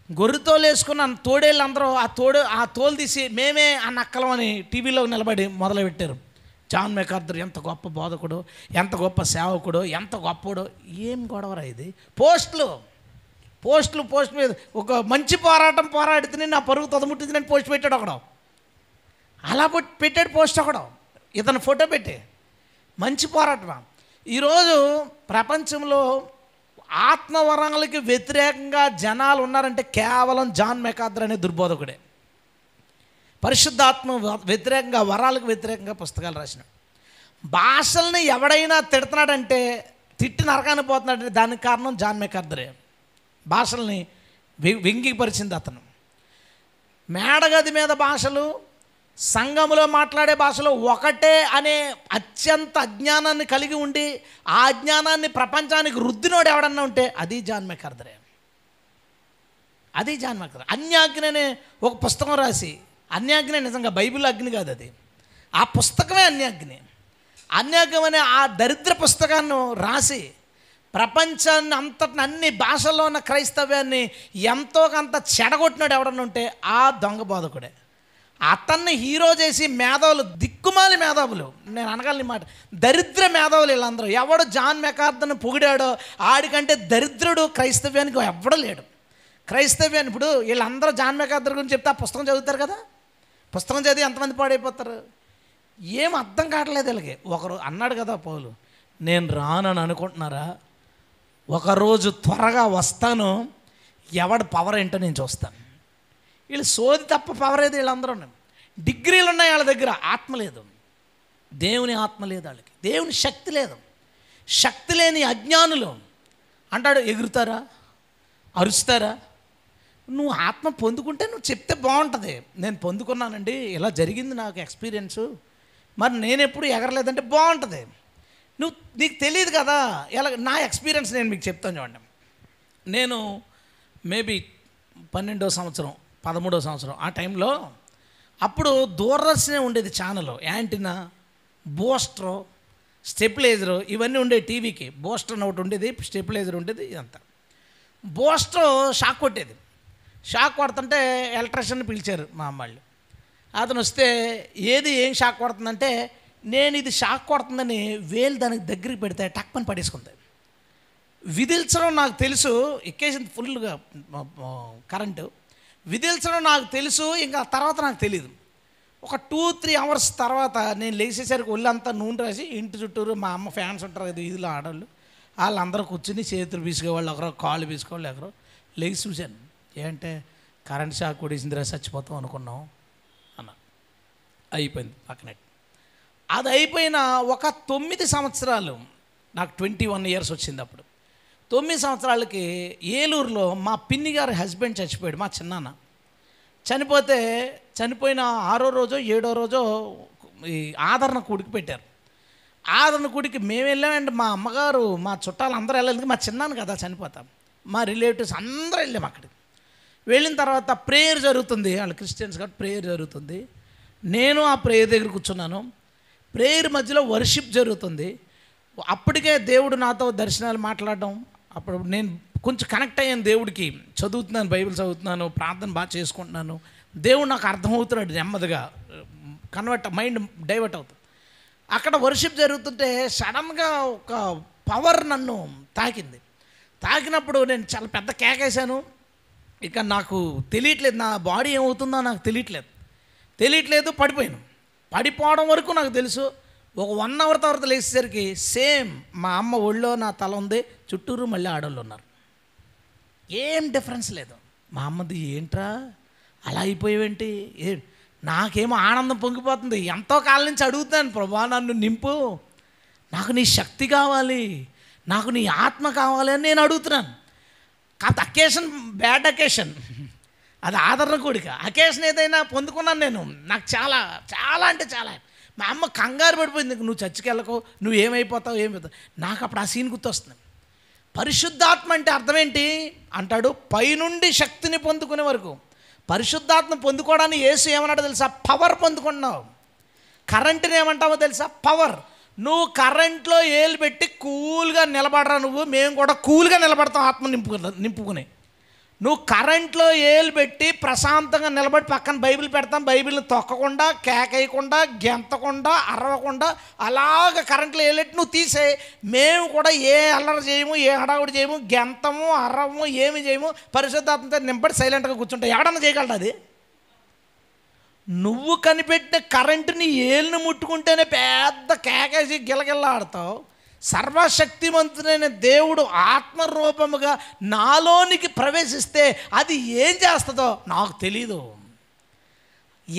గొర్రెతోలు వేసుకున్న తోడేళ్ళందరూ ఆ తోలు తీసి మేమే ఆ నక్కలం అని టీవీలో నిలబడి మొదలుపెట్టారు. జాన్ మెకార్థర్ ఎంత గొప్ప బోధకుడు, ఎంత గొప్ప సేవకుడు, ఎంత గొప్పడో. ఏం గొడవరా ఇది? పోస్టులు మీద ఒక మంచి పోరాడితే నా పరుగు తొదముట్టింది నేను పోస్ట్ పెట్టాడు ఒకడు. అలా పెట్టాడు పోస్ట్ ఒకడు, ఇతను ఫోటో పెట్టి. మంచి పోరాటమా? ఈరోజు ప్రపంచంలో ఆత్మవరాలకి వ్యతిరేకంగా జనాలు ఉన్నారంటే కేవలం జాన్ మెకార్థర్ అనే దుర్బోధకుడే. పరిశుద్ధాత్మ వ్యతిరేకంగా, వరాలకు వ్యతిరేకంగా పుస్తకాలు రాసినాడు. భాషల్ని ఎవడైనా తిడుతున్నాడంటే, తిట్టి నరకాన్ని పోతున్నాడంటే దానికి కారణం జాన్ మెకార్థరే. భాషల్ని వ్యంగ్యపరిచింది అతను. మేడగది మీద భాషలు, సంఘములో మాట్లాడే భాషలో ఒకటే అనే అత్యంత అజ్ఞానాన్ని కలిగి ఉండి ఆ అజ్ఞానాన్ని ప్రపంచానికి రుద్దినోడు ఎవడన్నా ఉంటే అది జాన్ మెకార్థరే. అది జాన్ మెకార్థర్. అన్యాజ్ఞ అనే ఒక పుస్తకం రాసి, అన్యాజ్ఞ నిజంగా బైబిల్ అగ్ని కాదు, అది ఆ పుస్తకమే అన్యాజ్ఞ. అన్యాజ్ఞం అనే ఆ దరిద్ర పుస్తకాన్ని రాసి ప్రపంచాన్ని అంతటిని, అన్ని భాషల్లో ఉన్న క్రైస్తవ్యాన్ని ఎంతో కొంత చెడగొట్టినాడు ఎవడన్నా ఉంటే ఆ దొంగ బోధకుడే. అతన్ని హీరో చేసి మేధావులు, దిక్కుమాలి మేధావులు, నేను అనగలని మాట, దరిద్ర మేధావులు వీళ్ళందరూ. ఎవడు జాన్ మెకార్థర్ని పొగిడాడో ఆడికంటే దరిద్రుడు క్రైస్తవ్యానికి ఎవడో లేడు. క్రైస్తవ్యాన్ని ఇప్పుడు వీళ్ళందరూ జాన్ మెకార్థర్ గురించి చెప్తే ఆ పుస్తకం చదువుతారు కదా, పుస్తకం చదివి ఎంతమంది పాడైపోతారు. ఏం అర్థం కావట్లేదు వీళ్ళకి. ఒకరు అన్నాడు కదా పౌలు, నేను రానని అనుకుంటున్నారా, ఒకరోజు త్వరగా వస్తాను, ఎవడు పవర్ ఏంటో నేను చూస్తాను. వీళ్ళు సోది తప్ప పవర్ ఏది. వీళ్ళందరూ డిగ్రీలు ఉన్నాయి వాళ్ళ దగ్గర, ఆత్మ లేదు. దేవుని ఆత్మ లేదు వాళ్ళకి, దేవుని శక్తి లేదు. శక్తి లేని అజ్ఞానులు అంటాడు, ఎగురుతారా, అరుస్తారా. నువ్వు ఆత్మ పొందుకుంటే నువ్వు చెప్తే బాగుంటుంది. నేను పొందుకున్నానండి, ఇలా జరిగింది నాకు ఎక్స్పీరియన్సు, మరి నేను ఎప్పుడు ఎగరలేదంటే బాగుంటుంది. నీకు తెలియదు కదా ఎలా. నా ఎక్స్పీరియన్స్ నేను మీకు చెప్తాను చూడండి. నేను మేబీ 12వ సంవత్సరం 13వ సంవత్సరం ఆ టైంలో, అప్పుడు దూరదర్శనే ఉండేది ఛానల్, యాంటీనా, బూస్టర్, స్టెబిలైజరు ఇవన్నీ ఉండేవి టీవీకి. బూస్టర్ అని ఒకటి ఉండేది, స్టెబిలైజర్ ఉండేది, ఇదంతా. బూస్టర్ షాక్ కొట్టేది. షాక్ కొడుతుంటే ఎలక్ట్రీషియన్ని పిలిచారు మా అమ్మాళ్ళు. అతను వస్తే ఏం షాక్ కొడుతుందంటే, నేను ఇది షాక్ కొడుతుందని వేలు దానికి దగ్గరికి పెడితే టక్మని పడేసుకుంది. విదిల్చడం నాకు తెలుసు, ఎక్కేసింది ఫుల్గా కరెంటు. విదిల్చడం నాకు తెలుసు, ఇంకా తర్వాత నాకు తెలియదు. ఒక 2-3 అవర్స్ తర్వాత నేను లేచేసరికి ఒళ్ళంతా నూనె రాసి, ఇంటి చుట్టూరు మా అమ్మ ఫ్యాన్స్ ఉంటారు కదా వీధిలో ఆడవాళ్ళు, వాళ్ళందరూ కూర్చుని చేతులు పీసుకోవాలి, ఒకరో కాళ్ళు పీసుకోవాలి, ఒకరో లేచి చూశాను. ఏంటంటే కరెంట్ షాక్ కొట్టేసిందిరా, చచ్చిపోతాం అనుకున్నాం అన్న. అయిపోయింది పక్కనట్టు. అది అయిపోయిన ఒక 9 సంవత్సరాలు, నాకు 21 years వచ్చింది అప్పుడు. 9 సంవత్సరాలకి ఏలూరులో మా పిన్ని గారి హస్బెండ్ చచ్చిపోయాడు, మా చిన్నాన్న. చనిపోయిన 6వ రోజో 7వ రోజో ఈ ఆదరణ కూడికి పెట్టారు. ఆదరణ కూడికి మేము వెళ్ళామండి, మా అమ్మగారు, మా చుట్టాలు అందరూ వెళ్ళాలి, మా చిన్నాను కదా చనిపోతాం, మా రిలేటివ్స్ అందరూ వెళ్ళాము అక్కడికి. వెళ్ళిన తర్వాత ప్రేయర్ జరుగుతుంది, వాళ్ళు క్రిస్టియన్స్ కాబట్టి ప్రేయర్ జరుగుతుంది. నేను ఆ ప్రేయర్ దగ్గర కూర్చున్నాను. ప్రేయర్ మధ్యలో వర్షిప్ జరుగుతుంది. అప్పటికే దేవుడు నాతో దర్శనాలు మాట్లాడడం, అప్పుడు నేను కొంచెం కనెక్ట్ అయ్యాను దేవుడికి. చదువుతున్నాను, బైబిల్ చదువుతున్నాను, ప్రార్థన బాగా చేసుకుంటున్నాను. దేవుడు నాకు అర్థమవుతున్నాడు, నెమ్మదిగా మైండ్ డైవర్ట్ అవుతుంది. అక్కడ వర్షిప్ జరుగుతుంటే సడన్గా ఒక పవర్ నన్ను తాకింది. తాకినప్పుడు నేను చాలా పెద్ద కేకేశాను. ఇక నాకు తెలియట్లేదు, నా బాడీ ఏమవుతుందో నాకు తెలియట్లేదు. పడిపోవడం వరకు నాకు తెలుసు. ఒక 1 hour తర్వాత లేచేసరికి సేమ్ మా అమ్మ ఒళ్ళో నా తల ఉంది, చుట్టూరు మళ్ళీ ఆడవాళ్ళు ఉన్నారు. ఏం డిఫరెన్స్ లేదు. మా అమ్మది ఏంట్రా అలా అయిపోయేవేంటి, నాకేమో ఆనందం పొంగిపోతుంది. ఎంతో కాలం నుంచి అడుగుతాను, ప్రభా నన్ను నింపు, నాకు నీ శక్తి కావాలి, నాకు నీ ఆత్మ కావాలి అని నేను అడుగుతున్నాను. కాదు అకేషన్, బ్యాడ్ అకేషన్, అది ఆదరణ కూడిక. అకేషన్ ఏదైనా పొందుకున్నాను నేను, నాకు చాలా చాలా అంటే చాలా. మా అమ్మ కంగారు పడిపోయింది, నువ్వు చర్చికి వెళ్ళకు, నువ్వు ఏమైపోతావు. నాకు అప్పుడు ఆ సీన్ గుర్తొస్తుంది. పరిశుద్ధాత్మ అంటే అర్థం ఏంటి అంటాడు, పైనుండి శక్తిని పొందుకునే వరకు. పరిశుద్ధాత్మ పొందుకోవడానికి యేసు ఏమన్నాడో తెలుసా, పవర్ పొందుకున్నావు. కరెంటుని ఏమంటావో తెలుసా, పవర్. నువ్వు కరెంట్లో ఏలు పెట్టి కూల్గా నిలబడరా, మేము కూడా కూల్గా నిలబడతాం ఆత్మ నింపుకుని. నువ్వు కరెంట్లో ఏలు పెట్టి ప్రశాంతంగా నిలబడి పక్కన బైబిల్ పెడతాం, బైబిల్ని తొక్కకుండా, కేకేయకుండా, గెంతకుండా, అరవకుండా అలాగ కరెంట్లో ఏలెట్టి నువ్వు తీసే, మేము కూడా ఏ అల్లరి చేయము, ఏ హడావుడి చేయము, గెంతము, అరవము, ఏమి చేయము, పరిశుద్ధాత్మతో నింపడి సైలెంట్గా కూర్చుంటావు. ఎవడన్నా చేయగలడు అది? నువ్వు కనిపెట్టిన కరెంటుని ఏలుని ముట్టుకుంటేనే పెద్ద కేకేసి గిలగిల్లా ఆడతావు. సర్వశక్తిమంతుడైన దేవుడు ఆత్మరూపముగా నాలోనికి ప్రవేశిస్తే అది ఏం చేస్తుందో నాకు తెలీదు.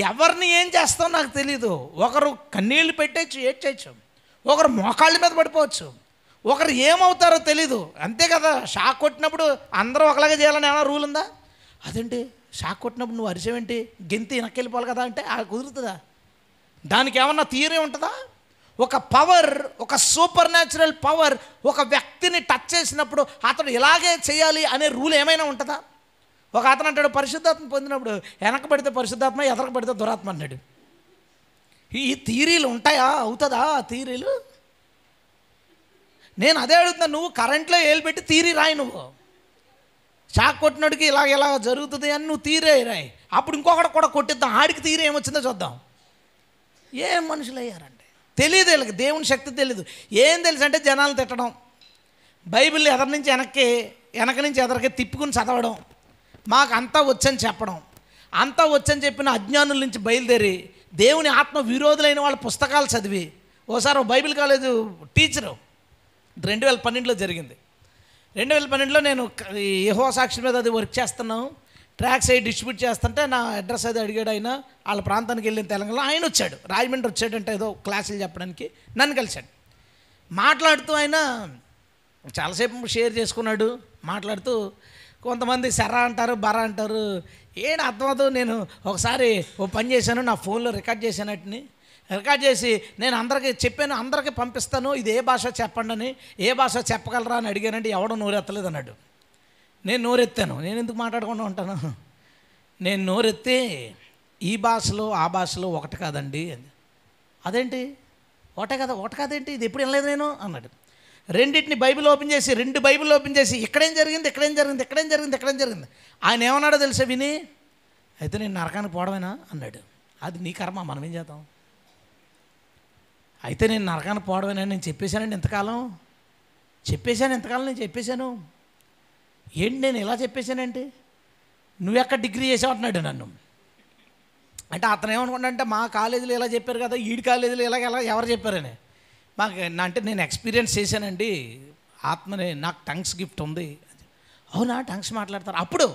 ఎవరిని ఏం చేస్తామో నాకు తెలీదు. ఒకరు కన్నీళ్ళు పెట్టేయచ్చు, ఏడ్చేయచ్చు, ఒకరు మోకాళ్ళ మీద పడిపోవచ్చు, ఒకరు ఏమవుతారో తెలీదు. అంతే కదా, షాక్ కొట్టినప్పుడు అందరూ ఒకలాగా చేయాలని ఏమైనా రూల్ ఉందా? అదేంటి షాక్ కొట్టినప్పుడు నువ్వు అరిచేవేంటి, గెంతి వెనక్కి కదా అంటే కుదురుతుందా? దానికి ఏమన్నా థియరీ ఉంటుందా? ఒక పవర్, ఒక సూపర్ న్యాచురల్ పవర్ ఒక వ్యక్తిని టచ్ చేసినప్పుడు అతడు ఇలాగే చేయాలి అనే రూల్ ఏమైనా ఉంటుందా? ఒక అతను అంటాడు, పరిశుద్ధాత్మ పొందినప్పుడు వెనక పడితే పరిశుద్ధాత్మ, ఎదరకు పడితే దురాత్మ అన్నాడు. ఈ థియరీలు ఉంటాయా? అవుతుందా ఆ థియరీలు? నేను అదే అడుగుతున్నా. నువ్వు కరెంట్లో ఏలు పెట్టి థియరీ రాయి. నువ్వు షాక్ కొట్టినోడికి ఇలా జరుగుతుంది అని నువ్వు థియరీ రాయి. అప్పుడు ఇంకొకటి కూడా కొట్టిద్దాం, ఆడికి థియరీ ఏమొచ్చిందో చూద్దాం. ఏం మనుషులు అయ్యారండి. తెలియదు వీళ్ళకి, దేవుని శక్తి తెలీదు. ఏం తెలుసు అంటే జనాలు తిట్టడం, బైబిల్ ఎదరి నుంచి వెనక నుంచి ఎదరికి తిప్పుకుని చదవడం, మాకు అంతా వచ్చని చెప్పడం, అంతా వచ్చని చెప్పిన అజ్ఞానుల నుంచి బయలుదేరి దేవుని ఆత్మ విరోధులైన వాళ్ళ పుస్తకాలు చదివి. ఓసారి బైబిల్ కాలేజు టీచరు 2012లో జరిగింది. 2012లో నేను యెహోవా సాక్షి మీద అది వర్క్ చేస్తున్నాను, ట్రాక్స్ అయ్యి డిస్ట్రిబ్యూట్ చేస్తుంటే నా అడ్రస్ అది అడిగాడు. ఆయన వాళ్ళ ప్రాంతానికి వెళ్ళిన తెలంగాణలో ఆయన వచ్చాడు, రాజమండ్రి వచ్చాడంటే ఏదో క్లాసులు చెప్పడానికి నన్ను కలిశాడు. మాట్లాడుతూ ఆయన చాలాసేపు షేర్ చేసుకున్నాడు. మాట్లాడుతూ కొంతమంది సెర్ర అంటారు, బర అంటారు, ఏం అర్థమవుతుంది. నేను ఒకసారి ఓ పని చేశాను, నా ఫోన్లో రికార్డ్ చేశానట్టుని రికార్డ్ చేసి నేను అందరికీ చెప్పాను, అందరికీ పంపిస్తాను, ఇది ఏ భాష చెప్పండి అని. ఏ భాష చెప్పగలరా అని అడిగానంటే ఎవడో నోరెత్తలేదు అన్నాడు. నేను నోరెత్తాను. నేను ఎందుకు మాట్లాడకుండా ఉంటాను? నేను నోరెత్తి ఈ భాషలో ఆ భాషలో ఒకటి కాదండి. అదేంటి ఒకటే కదా, ఒకటి కాదేంటి, ఇది ఎప్పుడు వినలేదు నేను అన్నాడు. రెండింటిని బైబిల్ ఓపెన్ చేసి, 2 బైబిల్ ఓపెన్ చేసి ఇక్కడేం జరిగింది, ఇక్కడేం జరిగింది, ఇక్కడేం జరిగింది, ఇక్కడేం జరిగింది. ఆయన ఏమన్నాడో తెలుసా విని, అయితే నేను నరకానికి పోవడమేనా అన్నాడు. అది నీ కర్మ, మనం ఏం చేద్దాం. అయితే నేను నరకానికి పోవడమేనా, నేను చెప్పేశానండి ఇంతకాలం, నేను చెప్పేశాను. ఏంటి నేను ఇలా చెప్పేశానంటే, నువ్వెక్కడ డిగ్రీ చేసావు అంటున్నాడు నన్ను. అంటే అతను ఏమనుకుంటాడంటే మా కాలేజీలో ఇలా చెప్పారు కదా, ఈడి కాలేజీలో ఇలా ఎవరు చెప్పారని. మాకు అంటే నేను ఎక్స్పీరియన్స్ చేశానండి, ఆత్మనే నాకు టంగ్స్ గిఫ్ట్ ఉంది. అవునా, టంగ్స్ మాట్లాడతారు? అప్పుడు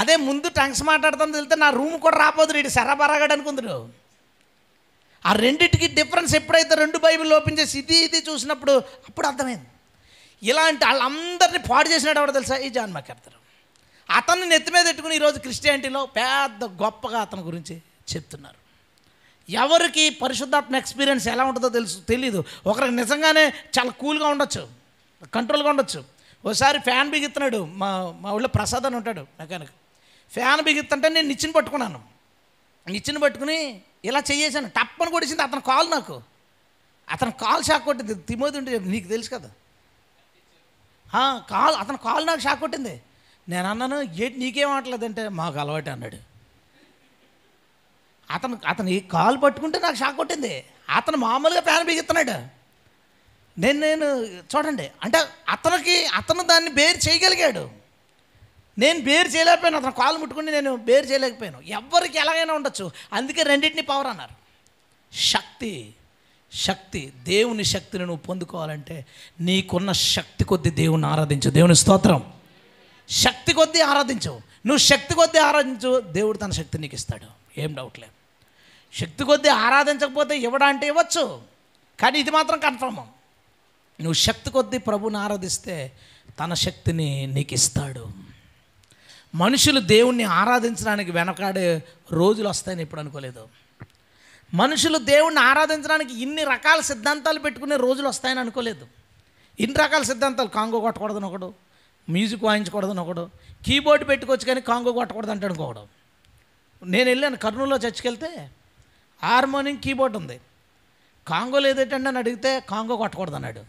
అదే ముందు టంగ్స్ మాట్లాడతాను వెళ్తే నా రూమ్ కూడా రాపోదు, వీడు సరబరాగాడు అనుకుందరు. ఆ రెండింటికి డిఫరెన్స్ ఎప్పుడైతే 2 బైబిల్ ఓపెన్ చేసి ఇది చూసినప్పుడు అప్పుడు అర్థమైంది. ఇలాంటి వాళ్ళందరినీ పాడు చేసినాడు ఎవడో తెలుసా? ఈ జాన్ మాకెడతారు. అతన్ని నెత్తి మీద పెట్టుకుని ఈరోజు క్రిస్టియానిటీలో పెద్ద గొప్పగా అతని గురించి చెప్తున్నారు. ఎవరికి పరిశుద్ధాత్మ ఎక్స్పీరియన్స్ ఎలా ఉంటుందో తెలీదు. ఒకరికి నిజంగానే చాలా కూల్గా ఉండొచ్చు, కంట్రోల్గా ఉండొచ్చు. ఒకసారి ఫ్యాన్ బిగుతున్నాడు, మా ఊళ్ళో ప్రసాద్ అని ఉంటాడు మెకానిక్. ఫ్యాన్ బిగుతుంటే నేను నిచ్చెన పట్టుకున్నాను. నిచ్చెన పట్టుకుని ఇలా చేసాను, టప్పని కొడిసింది అతని కాలు. నాకు అతని కాలు షాక్ కొట్టింది. తిమోతి ఉంటే నీకు తెలుసు కదా, అతని కాలు నాకు షాక్ కొట్టింది. నేను అన్నాను, ఏంటి నీకేమట్లేదంటే మాకు అలవాటు అన్నాడు. అతను కాలు పట్టుకుంటే నాకు షాక్ కొట్టింది. అతను మామూలుగా ఫ్యాన్ బిగుతున్నాడు. నేను చూడండి, అంటే అతను దాన్ని బేర్ చేయగలిగాడు, నేను బేర్ చేయలేకపోయాను. అతను కాలు ముట్టుకుని నేను బేర్ చేయలేకపోయాను. ఎవరికి ఎలాగైనా ఉండొచ్చు. అందుకే రెండింటిని పవర్ అన్నారు. శక్తి దేవుని శక్తిని నువ్వు పొందుకోవాలంటే నీకున్న శక్తి కొద్దీ దేవుని ఆరాధించు. దేవుని స్తోత్రం. శక్తి కొద్దీ ఆరాధించు. నువ్వు శక్తి కొద్దీ ఆరాధించు, దేవుడు తన శక్తి నీకు ఇస్తాడు, ఏం డౌట్ లేదు. శక్తి కొద్దీ ఆరాధించకపోతే ఇవ్వడా అంటే ఇవ్వచ్చు, కానీ ఇది మాత్రం కన్ఫర్మ్, నువ్వు శక్తి కొద్దీ ప్రభుని ఆరాధిస్తే తన శక్తిని నీకు ఇస్తాడు. మనుషులు దేవుణ్ణి ఆరాధించడానికి వెనకాడే రోజులు వస్తాయని ఎప్పుడు అనుకోలేదు. మనుషులు దేవుణ్ణి ఆరాధించడానికి ఇన్ని రకాల సిద్ధాంతాలు పెట్టుకునే రోజులు వస్తాయని అనుకోలేదు. ఇన్ని రకాల సిద్ధాంతాలు, కాంగో కొట్టకూడదని ఒకడు, మ్యూజిక్ వాయించకూడదని ఒకడు, కీబోర్డ్ పెట్టుకోవచ్చు కానీ కాంగో కొట్టకూడదు అంటాడు ఇంకొకడు. నేను వెళ్ళాను కర్నూలులో చర్చికి వెళ్తే హార్మోనియం కీబోర్డ్ ఉంది, కాంగోలు ఏదేటండి అని అడిగితే కాంగో కొట్టకూడదు అన్నాడు.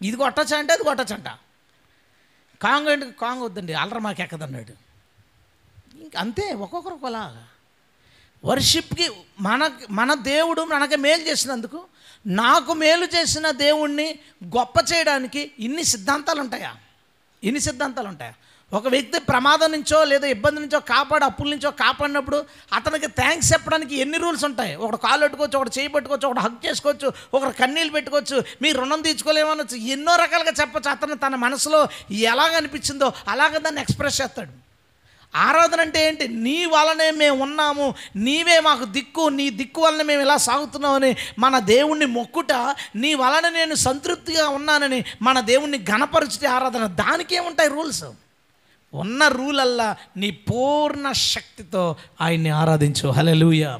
ఇది కొట్టచ్చా అంటే అది కొట్టచ్చంట. కాంగో అంటే కాంగో వద్దండి, అల్లరి మాకు ఎక్కదన్నాడు. ఇంక అంతే, ఒక్కొక్కరు ఒకలాగా. వర్షిప్కి మన దేవుడు మనకి మేలు చేసినందుకు, నాకు మేలు చేసిన దేవుణ్ణి గొప్ప చేయడానికి ఇన్ని సిద్ధాంతాలు ఉంటాయా? ఒక వ్యక్తి ప్రమాదం నుంచో లేదా ఇబ్బంది నుంచో అప్పుల నుంచో కాపాడినప్పుడు అతనికి థ్యాంక్స్ చెప్పడానికి ఎన్ని రూల్స్ ఉంటాయి. ఒకడు కాళ్ళు పెట్టుకోవచ్చు, ఒకటి చేయి పెట్టుకోవచ్చు, ఒకటి హగ్ చేసుకోవచ్చు, ఒకరు కన్నీళ్ళు పెట్టుకోవచ్చు, మీ రుణం తీర్చుకోలేమనొచ్చు, ఎన్నో రకాలుగా చెప్పచ్చు. అతను తన మనసులో ఎలాగ అనిపించిందో అలాగ దాన్ని ఎక్స్ప్రెస్ చేస్తాడు. ఆరాధన అంటే ఏంటి? నీ వలనే మేము ఉన్నాము, నీవే మాకు దిక్కు, నీ దిక్కు వలన మేము ఇలా సాగుతున్నామని మన దేవుణ్ణి మొక్కుట, నీ వలన నేను సంతృప్తిగా ఉన్నానని మన దేవుణ్ణి ఘనపరిచితే ఆరాధన. దానికి ఏముంటాయి రూల్స్? ఉన్న రూల్ అల్లా నీ పూర్ణ శక్తితో ఆయన్ని ఆరాధించు. హల్లెలూయా.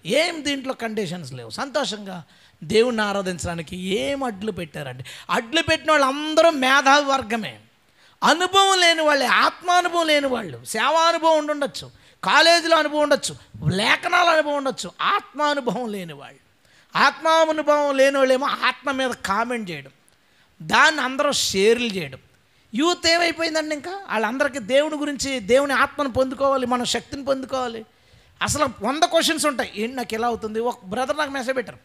ఏం దీంట్లో కండిషన్స్ లేవు. సంతోషంగా దేవుణ్ణి ఆరాధించడానికి ఏం అడ్లు పెట్టారండి? అడ్లు పెట్టిన వాళ్ళు అందరూ మేధావి వర్గమే, అనుభవం లేని వాళ్ళే, ఆత్మానుభవం లేని వాళ్ళు. సేవానుభవం ఉండొచ్చు, కాలేజీలో అనుభవం ఉండొచ్చు, లేఖనాల అనుభవం ఉండొచ్చు, ఆత్మానుభవం లేని వాళ్ళు. ఆత్మానుభవం లేని వాళ్ళేమో ఆత్మ మీద కామెంట్ చేయడం, దాన్ని అందరూ షేర్లు చేయడం. యూత్ ఏమైపోయిందండి? ఇంకా వాళ్ళందరికీ దేవుని గురించి, దేవుని ఆత్మను పొందుకోవాలి, మన శక్తిని పొందుకోవాలి. అసలు 100 క్వశ్చన్స్ ఉంటాయి. ఏంటి నాకు ఎలా అవుతుంది? ఒక బ్రదర్ నాకు మెసేజ్ పెట్టారు,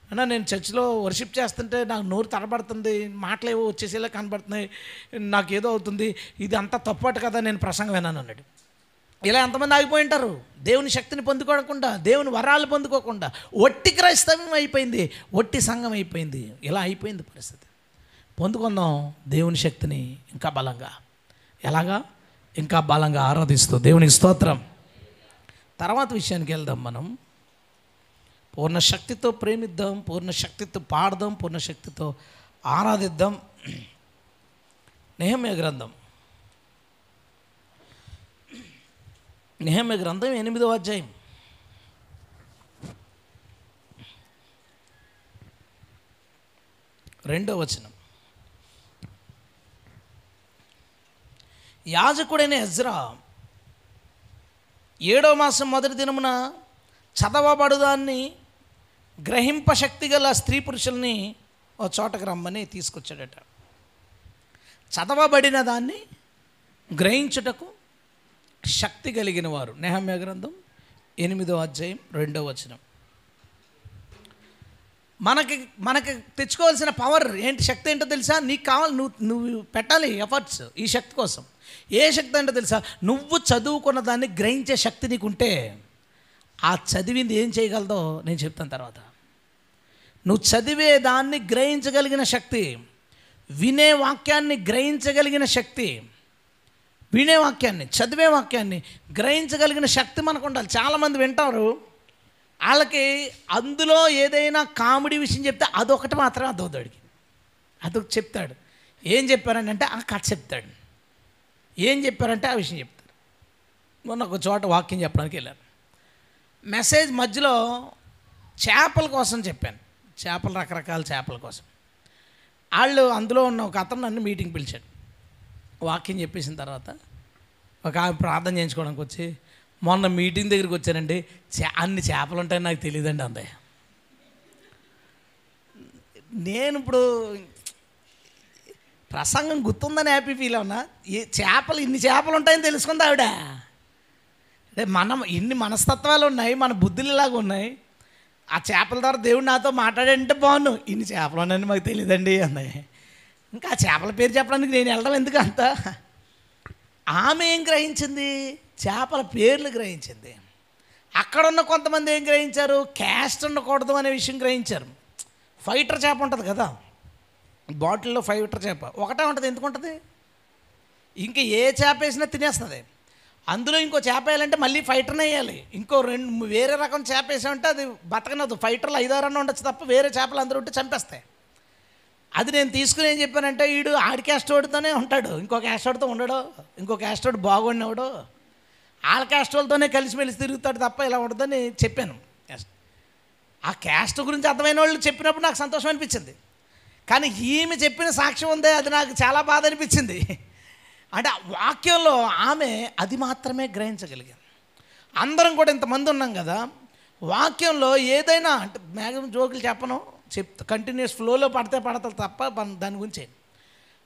అన్నా నేను చర్చిలో వర్షిప్ చేస్తుంటే నాకు నోరు తడబడుతుంది, మాటలేవో వచ్చేసేలా కనబడుతున్నాయి, నాకేదో అవుతుంది, ఇది అంతా తప్పటి కదా నేను ప్రసంగం విన్నాను అన్నాడు. ఇలా ఎంతమంది ఆగిపోయి ఉంటారు? దేవుని శక్తిని పొందుకోకుండా, దేవుని వరాలు పొందుకోకుండా ఒట్టి క్రైస్తవం అయిపోయింది, ఒట్టి సంఘం అయిపోయింది. ఇలా అయిపోయింది పరిస్థితి. పొందుకుందాం దేవుని శక్తిని ఇంకా బలంగా. ఎలాగా? ఇంకా బలంగా ఆరాధిస్తూ దేవునికి స్తోత్రం. తర్వాత విషయానికి వెళ్దాం. మనం పూర్ణ శక్తితో ప్రేమిద్దాం, పూర్ణ శక్తితో పాడదాం, పూర్ణ శక్తితో ఆరాధిద్దాం. నెహెమ్యా గ్రంథం 8వ అధ్యాయం 2వ వచనం. యాజకుడైన ఎజ్రా 7వ మాసం మొదటి దినమున చదవబడుదాన్ని గ్రహింప శక్తి గల స్త్రీ పురుషుల్ని ఓ చోటకు రమ్మని తీసుకొచ్చాడట. చదవబడిన దాన్ని గ్రహించుటకు శక్తి కలిగిన వారు. నెహెమ్యా గ్రంథం 8వ అధ్యాయం 2వ వచనం. మనకి తెచ్చుకోవాల్సిన పవర్ ఏంటి? శక్తి ఏంటో తెలుసా? నీకు కావాలి, నువ్వు పెట్టాలి ఎఫర్ట్స్ ఈ శక్తి కోసం. ఏ శక్తి అంటే తెలుసా? నువ్వు చదువుకున్న దాన్ని గ్రహించే శక్తి నీకుంటే ఆ చదివింది ఏం చేయగలదో నేను చెప్తాను తర్వాత. నువ్వు చదివే దాన్ని గ్రహించగలిగిన శక్తి, వినే వాక్యాన్ని గ్రహించగలిగిన శక్తి, వినే వాక్యాన్ని, చదివే వాక్యాన్ని గ్రహించగలిగిన శక్తి మనకు ఉండాలి. చాలామంది వింటారు, వాళ్ళకి అందులో ఏదైనా కామెడీ విషయం చెప్తే అదొకటి మాత్రమే అర్థమవుతాడికి. అదొక చెప్తాడు. ఏం చెప్పారంటే ఆ కథ చెప్తాడు, ఏం చెప్పారంటే ఆ విషయం చెప్తాడు. మొన్న ఒక చోట వాక్యం చెప్పడానికి వెళ్ళాను. మెసేజ్ మధ్యలో చేపల కోసం చెప్పాను, చేపలు, రకరకాల చేపల కోసం. వాళ్ళు అందులో ఉన్న ఒక అతను నన్ను మీటింగ్ పిలిచాడు. వాక్యం చెప్పేసిన తర్వాత ఒక ఆమె ప్రార్థన చేయించుకోవడానికి వచ్చి, మొన్న మీటింగ్ దగ్గరికి వచ్చానండి, అన్ని చేపలు ఉంటాయని నాకు తెలియదండి అందే. నేను ఇప్పుడు ప్రసంగం గుర్తుందని హ్యాపీ ఫీల్ అవునా? ఇన్ని చేపలు ఉంటాయని తెలుసుకుంది ఆవిడ. అంటే ఇన్ని మనస్తత్వాలు ఉన్నాయి, మన బుద్ధులు ఇలాగ ఉన్నాయి. ఆ చేపల ద్వారా దేవుడు నాతో మాట్లాడంటే బాగున్నాను, ఇన్ని చేపలు ఉన్నాయని మాకు తెలియదండి అంది. ఇంకా ఆ చేపల పేరు చెప్పడానికి నేను వెళ్ళడం ఎందుకు అంత? ఆమె ఏం గ్రహించింది? చేపల పేర్లు గ్రహించింది. అక్కడున్న కొంతమంది ఏం గ్రహించారు? క్యాస్ట్ ఉండకూడదు అనే విషయం గ్రహించారు. ఫైటర్ చేప ఉంటుంది కదా, బాటిల్లో ఫైటర్ చేప ఒకటే ఉంటుంది. ఎందుకు ఉంటుంది? ఇంకా ఏ చేప వేసినా తినేస్తుంది. అందులో ఇంకో చేప వేయాలంటే మళ్ళీ ఫైటర్నే వేయాలి. ఇంకో వేరే రకం చేప వేసామంటే అది బతకనదు. ఫైటర్లు 5-6 ఉండొచ్చు తప్ప వేరే చేపలు అందరూ ఉంటే చంపేస్తాయి. అది నేను తీసుకుని ఏం చెప్పానంటే, వీడు ఆడి క్యాస్టోడ్తోనే ఉంటాడు, ఇంకో క్యాస్టోడ్తో ఉండడు, ఇంకో క్యాస్టోడ్ బాగుండేవాడు, వాళ్ళ క్యాస్టోడ్తోనే కలిసిమెలిసి తిరుగుతాడు తప్ప ఇలా ఉండదని చెప్పాను. ఆ క్యాస్ట్ గురించి అర్థమైన వాళ్ళు చెప్పినప్పుడు నాకు సంతోషం అనిపించింది. కానీ ఈమె చెప్పిన సాక్ష్యం ఉందే, అది నాకు చాలా బాధ అనిపించింది. అంటే వాక్యంలో ఆమె అది మాత్రమే గ్రహించగలిగాను. అందరం కూడా ఇంతమంది ఉన్నాం కదా, వాక్యంలో ఏదైనా అంటే మ్యాక్సిమం జోకులు చెప్పను, కంటిన్యూస్ ఫ్లోలో పడతారు తప్ప దాని గురించి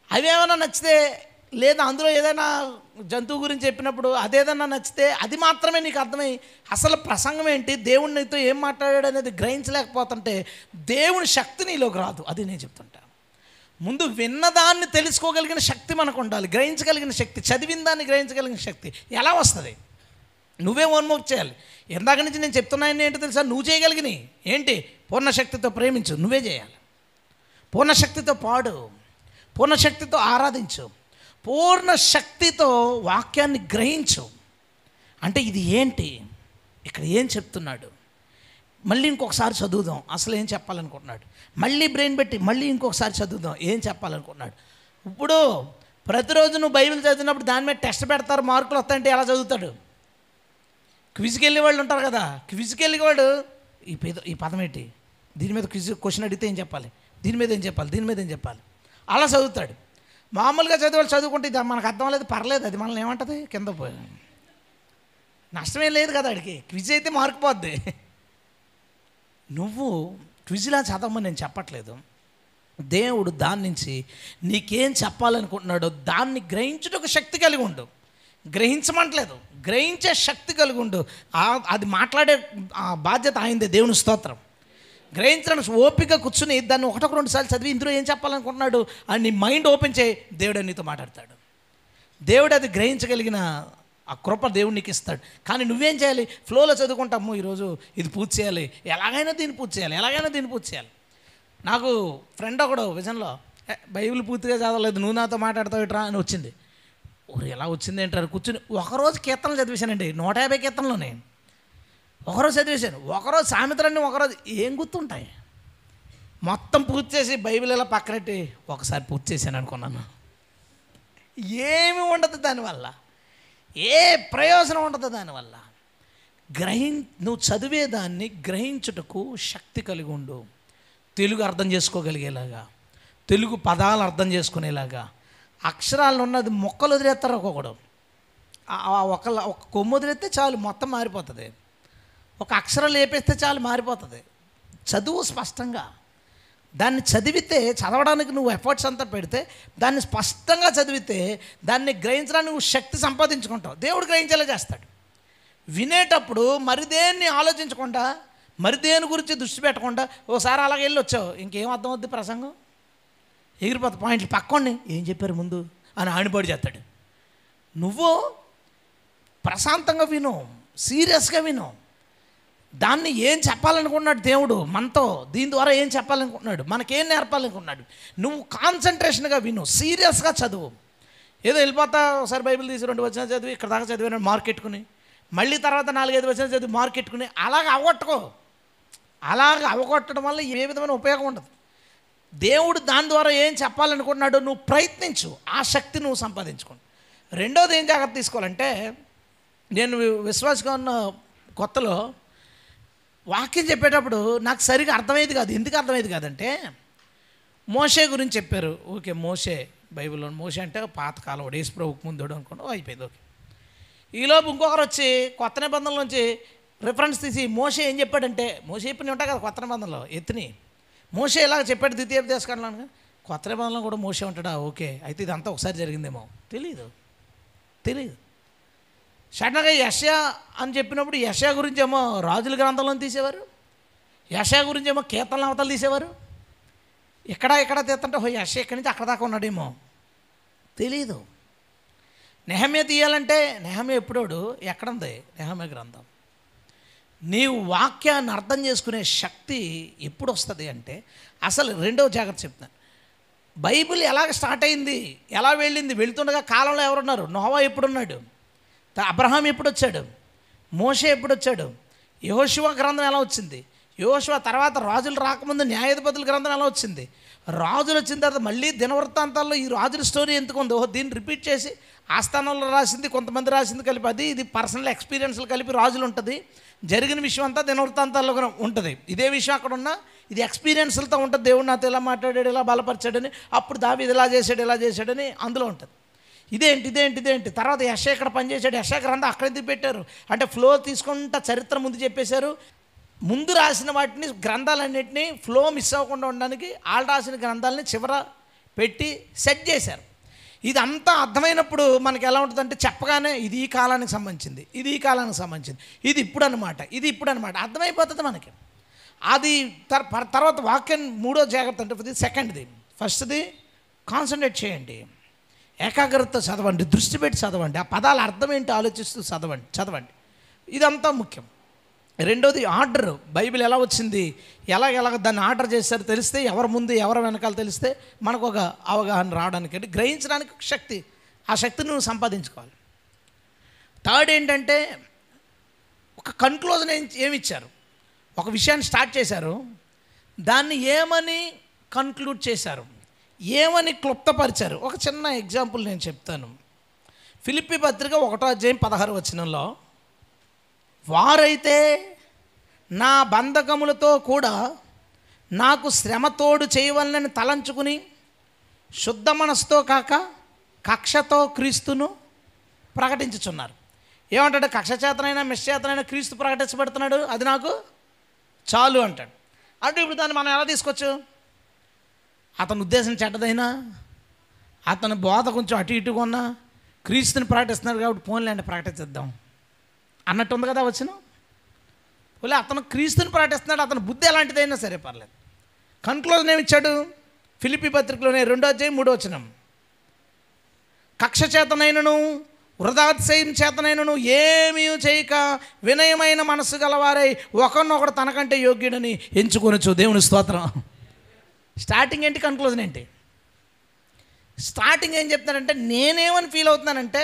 అవేమైనా నచ్చితే, లేదా అందులో ఏదైనా జంతువు గురించి చెప్పినప్పుడు అదేదైనా నచ్చితే అది మాత్రమే నీకు అర్థమై అసలు ప్రసంగం ఏంటి, దేవుడు నీతో ఏం మాట్లాడాడు అనేది గ్రహించలేకపోతుంటే దేవుని శక్తి నీలోకి రాదు. అది నేను చెప్తుంటా. ముందు విన్నదాన్ని తెలుసుకోగలిగిన శక్తి మనకు ఉండాలి, గ్రహించగలిగిన శక్తి, చదివిన దాన్ని గ్రహించగలిగిన శక్తి ఎలా వస్తుంది? నువ్వే హోంవర్క్ చేయాలి. ఇందాక నుంచి నేను చెప్తున్నాను ఏంటో తెలుసా? నువ్వు చేయగలిగినవి ఏంటి? పూర్ణ శక్తితో ప్రేమించు, నువ్వే చేయాలి. పూర్ణ శక్తితో పాడు, పూర్ణ శక్తితో ఆరాధించు, పూర్ణ శక్తితో వాక్యాన్ని గ్రహించు. అంటే ఇది ఏంటి, ఇక్కడ ఏం చెప్తున్నాడు, మళ్ళీ ఇంకొకసారి చదువుదాం, అసలు ఏం చెప్పాలనుకుంటున్నాడు, మళ్ళీ బ్రెయిన్ పెట్టి మళ్ళీ ఇంకొకసారి చదువుదాం, ఏం చెప్పాలనుకుంటున్నాడు. ఇప్పుడు ప్రతిరోజు నువ్వు బైబిల్ చదివినప్పుడు దాని మీద టెస్ట్ పెడతారు, మార్కులు వస్తాయంటే ఎలా చదువుతాడు? క్విజ్కి వెళ్ళే వాళ్ళు ఉంటారు కదా, క్విజ్కి వెళ్ళేవాడు ఈ పదం ఏంటి, దీని మీద క్వశ్చన్ అడిగితే ఏం చెప్పాలి, దీని మీద ఏం చెప్పాలి, దీని మీద ఏం చెప్పాలి, అలా చదువుతాడు. మామూలుగా చదివాళ్ళు చదువుకుంటే ఇది మనకు అర్థం లేదు, పర్లేదు, అది మనల్ని ఏమంటుంది, కింద పోయి నష్టమేం లేదు కదా అడిగి. క్విజ్ అయితే మార్కు పోద్ది. నువ్వు క్విజ్లా చదవమని నేను చెప్పట్లేదు. దేవుడు దాని నుంచి నీకేం చెప్పాలనుకుంటున్నాడో దాన్ని గ్రహించుటకు శక్తి కలిగి ఉండు. గ్రహించమంటలేదు, గ్రహించే శక్తి కలిగి ఉండు. అది మాట్లాడే బాధ్యత ఆయనదే, దేవుని స్తోత్రం. గ్రహించడానికి ఓపిక కూర్చుని దాన్ని 1-2 సార్లు చదివి ఇందులో ఏం చెప్పాలనుకుంటున్నాడు అని నీ మైండ్ ఓపెన్ చేయి, దేవుడు నీతో మాట్లాడతాడు. దేవుడు అది గ్రహించగలిగిన ఆ కృప దేవుడు నీకు ఇస్తాడు. కానీ నువ్వేం చేయాలి? ఫ్లోలో చదువుకుంటాము, ఈరోజు ఇది పూర్తి చేయాలి, ఎలాగైనా దీన్ని పూర్తి చేయాలి, ఎలాగైనా దీన్ని పూర్తి చేయాలి. నాకు ఫ్రెండ్ ఒకడు విజన్లో బైబిల్ పూర్తిగా చదవలేదు, నువ్వు నాతో మాట్లాడతావు ఇట్రా అని వచ్చింది. ఎలా వచ్చింది ఏంటారు? కూర్చుని ఒకరోజు కీర్తనలు చదివేశానండి, 150 కీర్తనలోనే ఒకరోజు చదివేశాను. ఒకరోజు సామెతలన్నీ ఒకరోజు ఏం గుర్తుంటాయి. మొత్తం పూర్తి చేసి బైబిల్ ఎలా పక్కనెట్టి ఒకసారి పూర్తి చేశాను అనుకున్నాను. ఏమి ఉండదు దానివల్ల, ఏ ప్రయోజనం ఉండదు దానివల్ల. నువ్వు చదివేదాన్ని గ్రహించుటకు శక్తి కలిగి ఉండు. తెలుగు అర్థం చేసుకోగలిగేలాగా, తెలుగు పదాలు అర్థం చేసుకునేలాగా. అక్షరాలు ఉన్నది మొక్కలు వదిలేస్తారు ఒక్కొక్కడు. ఒక కొమ్ము వదిలేస్తే చాలు మొత్తం మారిపోతుంది, ఒక అక్షరం లేపేస్తే చాలు మారిపోతుంది. చదువు స్పష్టంగా, దాన్ని చదివితే, చదవడానికి నువ్వు ఎఫర్ట్స్ అంతా పెడితే, దాన్ని స్పష్టంగా చదివితే దాన్ని గ్రహించడానికి నువ్వు శక్తి సంపాదించుకుంటావు. దేవుడు గ్రహించేలా చేస్తాడు. వినేటప్పుడు మరిదేన్ని ఆలోచించకుండా, మరిదేని గురించి దృష్టి పెట్టకుండా ఓసారి అలాగే వెళ్ళి వచ్చావు, ఇంకేం అర్థం అవుద్ది ప్రసంగం, ఎగిరిపోతా పాయింట్లు పక్కోండి ఏం చెప్పారు ముందు అని ఆడిపాడు చేస్తాడు. నువ్వు ప్రశాంతంగా విను, సీరియస్గా విను. దాన్ని ఏం చెప్పాలనుకున్నాడు దేవుడు మనతో, దీని ద్వారా ఏం చెప్పాలనుకుంటున్నాడు, మనకేం నేర్పాలనుకున్నాడు. నువ్వు కాన్సన్ట్రేషన్గా విను, సీరియస్గా చదువు. ఏదో వెళ్ళిపోతా, ఒకసారి బైబిల్ తీసి 2 వచనాలు చదివి ఇక్కడ దాకా చదివాను మార్క్ ఎట్టుకుని, మళ్ళీ తర్వాత 4-5 వచనాలు చదివి మార్క్ ఎట్టుకుని అలాగ అవగొట్టుకో. అలాగ అవగొట్టడం వల్ల ఏ విధమైన ఉపయోగం ఉండదు. దేవుడు దాని ద్వారా ఏం చెప్పాలనుకున్నాడో నువ్వు ప్రయత్నించు, ఆ శక్తి నువ్వు సంపాదించుకోండి. రెండోది ఏం జాగ్రత్త తీసుకోవాలంటే, నేను విశ్వాసంగా ఉన్న కొత్తలో వాక్యం చెప్పేటప్పుడు నాకు సరిగా అర్థమయ్యేది కాదు. ఎందుకు అర్థమయ్యేది కాదంటే, మోషే గురించి చెప్పారు. ఓకే, మోషే బైబిల్లో మోషే అంటే పాతకాలం యేసు ప్రభువుకు ముందుడు అనుకోండి, అయిపోయింది. ఓకే, ఈలోపు ఇంకొకరు వచ్చి కొత్త నిబంధనలోంచి రిఫరెన్స్ తీసి మోషే ఏం చెప్పాడంటే, మోషే చెప్పినవి ఉంటాయి కదా కొత్త నిబంధనలో ఎత్తుని, మోషే ఇలాగ చెప్పాడు ద్వితీయోపదేశకాండంలో, కొత్త నిబంధనలో కూడా మోషే ఉంటాడా? ఓకే, అయితే ఇదంతా ఒకసారి జరిగిందేమో, తెలీదు. సడన్గా యెషయా అని చెప్పినప్పుడు యెషయా గురించి ఏమో రాజుల గ్రంథంలో తీసేవారు, యెషయా గురించి ఏమో కీర్తనల అవతలు తీసేవారు. ఇక్కడ తీస్తుంటే యెషయా ఇక్కడి నుంచి అక్కడ దాకా ఉన్నాడేమో తెలీదు. నెహమ్యా తీయాలంటే నెహమ్యా ఎప్పుడోడు ఎక్కడుంది నెహమ్యా గ్రంథం. నీవు వాక్యాన్ని అర్థం చేసుకునే శక్తి ఎప్పుడు వస్తుంది అంటే, అసలు రెండవ జాగ్రత్త చెప్తాను. బైబిల్ ఎలాగ స్టార్ట్ అయింది, ఎలా వెళ్ళింది, వెళుతుండగా కాలంలో ఎవరున్నారు? నోవా ఎప్పుడున్నాడు, అబ్రహాం ఎప్పుడు వచ్చాడు, మోషే ఎప్పుడు వచ్చాడు, యెహోషువ గ్రంథం ఎలా వచ్చింది, యెహోషువ తర్వాత రాజులు రాకముందు న్యాయాధిపతుల గ్రంథం ఎలా వచ్చింది, రాజులు వచ్చిన తర్వాత మళ్ళీ దినవృత్తాంతాల్లో ఈ రాజుల స్టోరీ ఎందుకు ఉందో దీన్ని రిపీట్ చేసి ఆస్థానంలో రాసింది కొంతమంది రాసింది కలిపి, అది ఇది పర్సనల్ ఎక్స్పీరియన్స్లు కలిపి రాజులు ఉంటుంది. జరిగిన విషయం అంతా దినవృత్తాంతాల్లో ఉంటుంది. ఇదే విషయం అక్కడ ఉన్నా ఇది ఎక్స్పీరియన్స్లతో ఉంటుంది. దేవుడు నాతో ఇలా మాట్లాడాడు, ఇలా బలపరిచాడని, అప్పుడు దావీదు ఇలా చేశాడని అందులో ఉంటుంది. ఇదేంటి తర్వాత యెషయా ఇక్కడ పనిచేశాడు, యెషయా గ్రంథం అక్కడ ఎందుకు పెట్టారు అంటే, ఫ్లో తీసుకుంటా చరిత్ర ముందు చెప్పేశారు. ముందు రాసిన వాటిని గ్రంథాలన్నింటినీ ఫ్లో మిస్ అవ్వకుండా ఉండడానికి వాళ్ళు రాసిన గ్రంథాలని చివర పెట్టి సెట్ చేశారు. ఇదంతా అర్థమైనప్పుడు మనకి ఎలా ఉంటుందంటే, చెప్పగానే ఇది ఈ కాలానికి సంబంధించింది, ఇది ఈ కాలానికి సంబంధించింది, ఇది ఇప్పుడు అనమాట అర్థమైపోతుంది మనకి. అది తర్వాత వాక్యం మూడో జాగ్రత్త అంటే, సెకండ్ది, ఫస్ట్ది కాన్సన్ట్రేట్ చేయండి, ఏకాగ్రతతో చదవండి, దృష్టి పెట్టి చదవండి, ఆ పదాల అర్థం ఏంటి ఆలోచిస్తూ చదవండి. ఇదంతా ముఖ్యం. రెండోది ఆర్డర్. బైబిల్ ఎలా వచ్చింది, ఎలాగ దాన్ని ఆర్డర్ చేశారో తెలిస్తే, ఎవరి ముందు ఎవరి వెనకాల తెలిస్తే మనకు ఒక అవగాహన రావడానికి, అంటే గ్రహించడానికి శక్తి, ఆ శక్తిని నువ్వు సంపాదించుకోవాలి. థర్డ్ ఏంటంటే ఒక కన్క్లూజన్ ఏమి ఇచ్చారు, ఒక విషయాన్ని స్టార్ట్ చేశారు, దాన్ని ఏమని కన్క్లూడ్ చేశారు, ఏమని క్లుప్తపరిచారు. ఒక చిన్న ఎగ్జాంపుల్ నేను చెప్తాను. ఫిలిప్పీ పత్రిక 1:16 వారైతే నా బంధకములతో కూడా నాకు శ్రమతోడు చేయవలనని తలంచుకుని శుద్ధ మనసుతో కాక కక్షతో క్రీస్తును ప్రకటించుచున్నారు. ఏమంటాడు? కక్ష చేతనైనా మిశ్చేతనైనా క్రీస్తు ప్రకటించబడుతున్నాడు, అది నాకు చాలు అంటాడు. అంటే ఇప్పుడు దాన్ని మనం ఎలా తీసుకోవచ్చు? అతని ఉద్దేశం చెడ్డదైనా, అతని బోధ కొంచెం అటు ఇటుగా ఉన్నా క్రీస్తుని ప్రకటిస్తున్నాడు కాబట్టి పోన్లేండి ప్రకటించేద్దాం అన్నట్టు ఉంది కదా వచ్చిన. పోలే అతను క్రీస్తుని ప్రకటిస్తున్నాడు, అతని బుద్ధి ఎలాంటిదైనా సరే పర్లేదు. కన్క్లూజన్ ఏమిచ్చాడు? ఫిలిప్పీ పత్రికలోనే 2:3 కక్ష చేతనైనను వృధాతిశయం చేతనైనను ఏమీ చేయక వినయమైన మనస్సు గలవారై ఒకరినొకడు తనకంటే యోగ్యుడని ఎంచుకొనొచ్చు. దేవుని స్తోత్రం. స్టార్టింగ్ ఏంటి, కన్క్లూజన్ ఏంటి? స్టార్టింగ్ ఏం చెప్తానంటే, నేనేమని ఫీల్ అవుతున్నానంటే,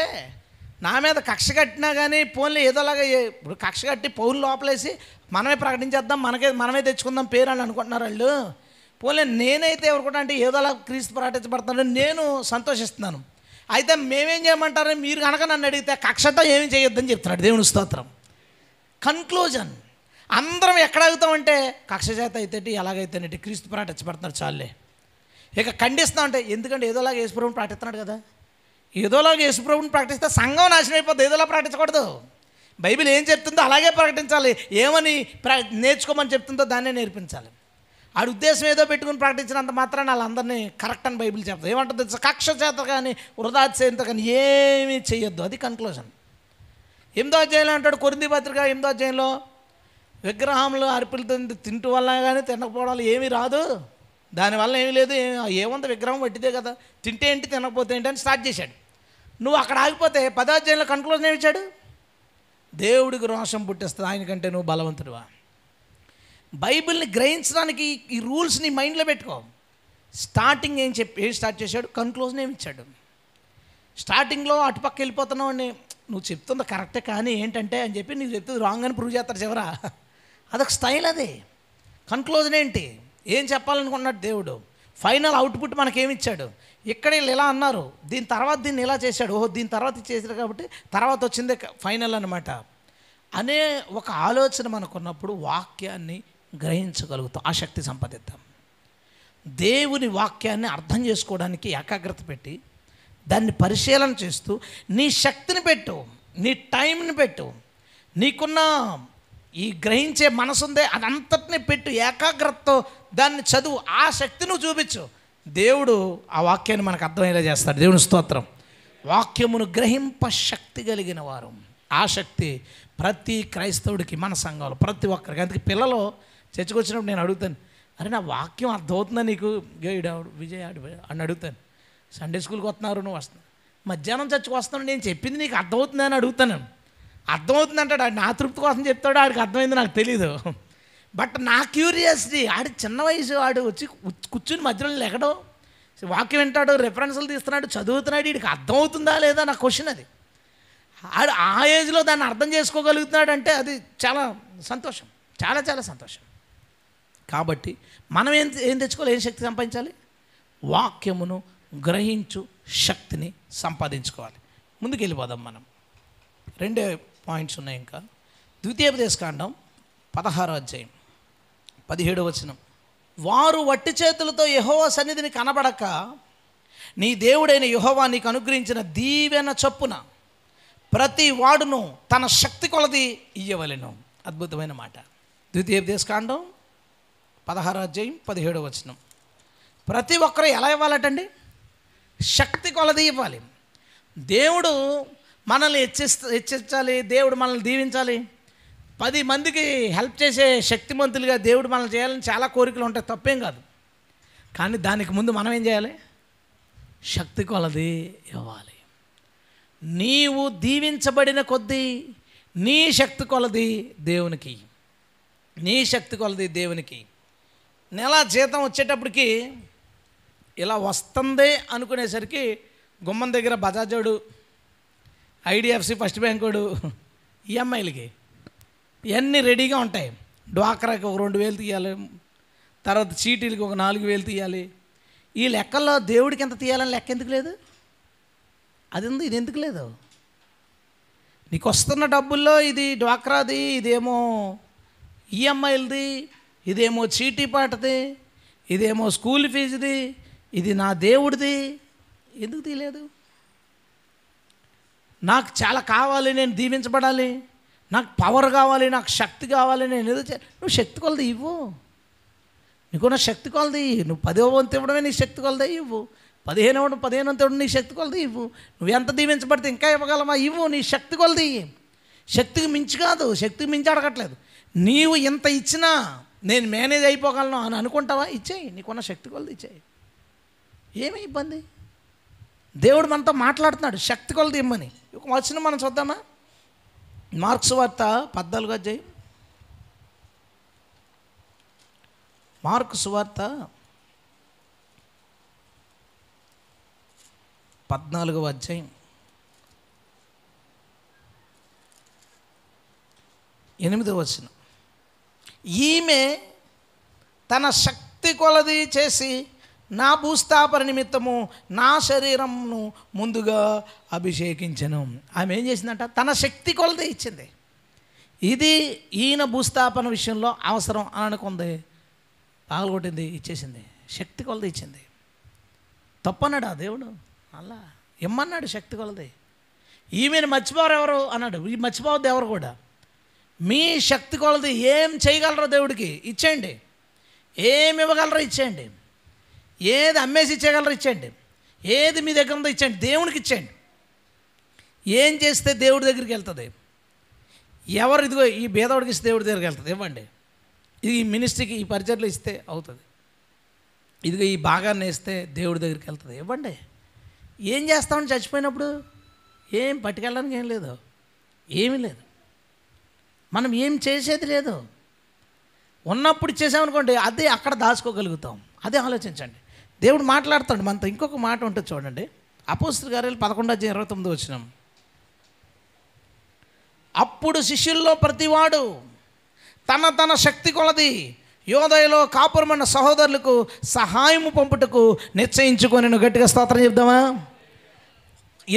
నా మీద కక్ష కట్టినా కానీ పోన్లే ఏదోలాగా, ఇప్పుడు కక్ష కట్టి పౌరులు లోపలేసి మనమే ప్రకటించేద్దాం, మనమే తెచ్చుకుందాం పేరు అని అనుకుంటున్నారు వాళ్ళు. పోన్లే నేనైతే ఎవరుకుంటా అంటే ఏదోలా క్రీస్తు ప్రకటించబడుతున్నాడు, నేను సంతోషిస్తున్నాను. అయితే మేమేం చేయమంటారు, మీరు కనుక నన్ను అడిగితే కక్షతో ఏమీ చేయొద్దని చెప్తున్నాడు. దేవుని స్తోత్రం. కన్క్లూజన్. అందరం ఎక్కడ ఆగుతామంటే కక్ష చేత అయితే ఎలాగైతేనంటే క్రీస్తు ప్రకటించబడుతున్నాడు చాలే. ఇక ఖండిస్తా అంటే ఎందుకంటే ఏదోలాగా యేసుప్రభుని ప్రకటిస్తున్నాడు కదా, ఏదోలాగా యేసుప్రభుని ప్రకటిస్తే సంఘం నాశనం అయిపోద్ది. ఏదోలా ప్రకటించకూడదు. బైబిల్ ఏం చెప్తుందో అలాగే ప్రకటించాలి, ఏమని నేర్చుకోమని చెప్తుందో దాన్నే నేర్పించాలి. ఆడి ఉద్దేశం ఏదో పెట్టుకుని ప్రకటించినంత మాత్రాన వాళ్ళందరినీ కరెక్ట్ అని బైబిల్ చెప్తుంది. ఏమంటుంది? కక్ష చేత కానీ వృధాతిశయంతో కానీ ఏమీ చేయొద్దు. అది కన్క్లూజన్. 8వ అంటాడు కొరింథీ పత్రిక 8వ విగ్రహంలో అర్పిలతో తింటూ వల్ల కానీ తినకపోవడం ఏమీ రాదు, దానివల్ల ఏమీ లేదు, ఏముంది విగ్రహం వట్టిదే కదా, తింటే ఏంటి తినకపోతే ఏంటి అని స్టార్ట్ చేశాడు. నువ్వు అక్కడ ఆగిపోతే 10వ కన్క్లూజన్ ఏమి ఇచ్చాడు? దేవుడికి రోషం పుట్టిస్తుంది, ఆయనకంటే నువ్వు బలవంతుడువా. బైబిల్ని గ్రహించడానికి ఈ రూల్స్ నీ మైండ్లో పెట్టుకో. స్టార్టింగ్ ఏం స్టార్ట్ చేశాడు, కన్క్లూజన్ ఏమి ఇచ్చాడు. స్టార్టింగ్లో అటుపక్క వెళ్ళిపోతున్నావు అని నువ్వు చెప్తుంది కరెక్టే కానీ ఏంటంటే అని చెప్పి నీకు చెప్తుంది రాంగ్ అని ప్రూవ్ చేస్తారు చివరా. అదొక స్టైల్. అది కన్క్లూజన్ ఏంటి, ఏం చెప్పాలనుకున్నాడు దేవుడు, ఫైనల్ అవుట్పుట్ మనకేమిచ్చాడు. ఇక్కడ వీళ్ళు ఇలా అన్నారు, దీని తర్వాత దీన్ని ఇలా చేశాడు, ఓహో దీని తర్వాత చేశాడు కాబట్టి తర్వాత వచ్చిందే ఫైనల్ అనమాట అనే ఒక ఆలోచన మనకున్నప్పుడు వాక్యాన్ని గ్రహించగలుగుతాం, ఆ శక్తి సంపాదిద్దాం. దేవుని వాక్యాన్ని అర్థం చేసుకోవడానికి ఏకాగ్రత పెట్టి దాన్ని పరిశీలన చేస్తూ నీ శక్తిని పెట్టు, నీ టైంని పెట్టు, నీకున్న ఈ గ్రహించే మనసుందే అదంతటిని పెట్టు, ఏకాగ్రతతో దాన్ని చదువు, ఆ శక్తి నువ్వు చూపించు. దేవుడు ఆ వాక్యాన్ని మనకు అర్థమయ్యేలా చేస్తాడు. దేవుని స్తోత్రం. వాక్యమును గ్రహింప శక్తి కలిగిన వారు, ఆ శక్తి ప్రతి క్రైస్తవుడికి మన సంఘంలో ప్రతి ఒక్కరికి. అందుకే పిల్లలు చర్చకు వచ్చినప్పుడు నేను అడుగుతాను, అరే నా వాక్యం అర్థమవుతుందా నీకు, ఈడాడు విజయ్ ఆడు అని అడుగుతాను. సండే స్కూల్కి వస్తున్నారు, నువ్వు వస్తున్నావు, మధ్యాహ్నం చర్చకు వస్తున్నావు, నేను చెప్పింది నీకు అర్థమవుతుందా అని అడుగుతాను. అర్థమవుతుంది అంటాడు, ఆడు నా తృప్తి కోసం చెప్తాడు, ఆడికి అర్థమైంది నాకు తెలీదు. బట్ నా క్యూరియాసిటీ, ఆడి చిన్న వయసు, ఆడు వచ్చి కూర్చుని మధ్యలో లెగడం, వాక్యం వింటాడు, రెఫరెన్స్లు తీస్తున్నాడు, చదువుతున్నాడు, వీడికి అర్థమవుతుందా లేదా నా క్వశ్చన్. అది ఆడు ఆ ఏజ్లో దాన్ని అర్థం చేసుకోగలుగుతున్నాడు అంటే అది చాలా సంతోషం, చాలా చాలా సంతోషం. కాబట్టి మనం ఏం తెచ్చుకోవాలి, ఏం శక్తి సంపాదించాలి? వాక్యమును గ్రహించు శక్తిని సంపాదించుకోవాలి. ముందుకు వెళ్ళిపోదాం మనం. 2 పాయింట్స్ ఉన్నాయి ఇంకా. ద్వితీయోపదేశకాండం 16:17 వారు వట్టి చేతులతో యెహోవా సన్నిధిని కనబడక నీ దేవుడైన యెహోవా నీకు అనుగ్రహించిన దీవెన చొప్పున ప్రతి వాడును తన శక్తి కొలది ఇయ్యవలెను. అద్భుతమైన మాట. ద్వితీయోపదేశకాండం 16:17 ప్రతి ఒక్కరు ఎలా ఇవ్వాలటండి? శక్తి కొలది ఇవ్వాలి. దేవుడు మనల్ని హెచ్చించాలి, దేవుడు మనల్ని దీవించాలి, 10 మందికి హెల్ప్ చేసే శక్తిమంతులుగా దేవుడు మనల్ని చేయాలని చాలా కోరికలు ఉంటాయి, తప్పేం కాదు. కానీ దానికి ముందు మనం ఏం చేయాలి? శక్తి కొలది ఇవ్వాలి. నీవు దీవించబడిన కొద్దీ నీ శక్తి కొలది దేవునికి, నీ శక్తి కొలది దేవునికి. నెల జీతం వచ్చేటప్పటికి ఇలా వస్తుంది అనుకునేసరికి గుమ్మం దగ్గర బజాజోడు, ఐడిఎఫ్సి ఫస్ట్ బ్యాంకోడు ఈఎంఐలకి ఇవన్నీ రెడీగా ఉంటాయి. డ్వాక్రాకి ఒక 2,000 తీయాలి, తర్వాత చీటీలకి ఒక 4,000 తీయాలి. ఈ లెక్కల్లో దేవుడికి ఎంత తీయాలని లెక్క ఎందుకు లేదు? అది ఉంది, ఇది ఎందుకు లేదు? నీకు వస్తున్న డబ్బుల్లో ఇది డ్వాక్రాది, ఇదేమో ఈఎంఐలది, ఇదేమో చీటీ పాటది, ఇదేమో స్కూల్ ఫీజుది, ఇది నా దేవుడిది, ఎందుకు తీయలేదు? నాకు చాలా కావాలి, నేను దీవించబడాలి, నాకు పవర్ కావాలి, నాకు శక్తి కావాలి, నేను ఏదో నువ్వు శక్తి కొలది ఇవ్వు. నీకున్న శక్తి కొలది నువ్వు 10వ వంతు ఇవ్వడమే నీ శక్తి కొలదే ఇవ్వు. 15 వంతు ఇవ్వడం నీ శక్తి కొలది ఇవ్వు. నువ్వు ఎంత దీవించబడితే ఇంకా ఇవ్వగలమా? ఇవ్వు. నీ శక్తి కొలది, శక్తికి మించి కాదు, శక్తికి మించి అడగట్లేదు. నీవు ఇంత ఇచ్చినా నేను మేనేజ్ అయిపోగలను అని అనుకుంటావా? ఇచ్చేయి, నీకున్న శక్తి కొలది ఇచ్చేయి, ఏమి ఇబ్బంది? దేవుడు మనతో మాట్లాడుతున్నాడు, శక్తి కొలది ఇమ్మని. ఒక వచనం మనం చూద్దామా? మార్క్స్ వార్త 14వ అధ్యాయం, మార్కు సువార్త 14వ అధ్యాయం 8వ వచనం. ఈమె తన శక్తి కొలది చేసి నా భూస్థాపన నిమిత్తము నా శరీరమును ముందుగా అభిషేకించను. ఆమె ఏం చేసిందంట? తన శక్తి కొలది ఇచ్చింది. ఇది ఈయన భూస్థాపన విషయంలో అవసరం అని అనుకుంది, పాల్గొట్టింది, ఇచ్చేసింది. శక్తి కొలది ఇచ్చింది. తప్పన్నాడు ఆ దేవుడు? అలా ఇమ్మన్నాడు శక్తి కొలది. ఈమెను మర్చిపోరు ఎవరు అన్నాడు. ఈ మర్చిపోవద్దు ఎవరు కూడా. మీ శక్తి కొలది ఏం చేయగలరో దేవుడికి ఇచ్చేయండి. ఏమి ఇవ్వగలరో ఇచ్చేయండి. ఏది అమ్మేసి ఇచ్చేయగలరో ఇచ్చేయండి. ఏది మీ దగ్గర ఉందో ఇచ్చేయండి, దేవునికి ఇచ్చేయండి. ఏం చేస్తే దేవుడి దగ్గరికి వెళ్తుంది? ఎవరు ఇదిగో ఈ భేదవాడికి ఇస్తే దేవుడి దగ్గరికి వెళ్తుంది, ఇవ్వండి. ఇది ఈ మినిస్ట్రీకి, ఈ పరిచర్లు ఇస్తే అవుతుంది. ఇదిగో ఈ భాగాన్ని వేస్తే దేవుడి దగ్గరికి వెళ్తుంది, ఇవ్వండి. ఏం చేస్తామని చచ్చిపోయినప్పుడు ఏం పట్టుకెళ్ళడానికి ఏం లేదు, ఏమీ లేదు. మనం ఏం చేసేది లేదు. ఉన్నప్పుడు ఇచ్చేసామనుకోండి, అదే అక్కడ దాచుకోగలుగుతాం. అదే ఆలోచించండి. దేవుడు మాట్లాడుతాడు మనతో. ఇంకొక మాట ఉంటుంది చూడండి, అపోస్తలుల కార్యాలు 11:29 వచనం. అప్పుడు శిష్యుల్లో ప్రతివాడు తన తన శక్తి కొలది యోదయలో కాపురమైన సహోదరులకు సహాయము పంపుటకు నిశ్చయించుకొని, గట్టిగా స్తోత్రం చెప్దామా?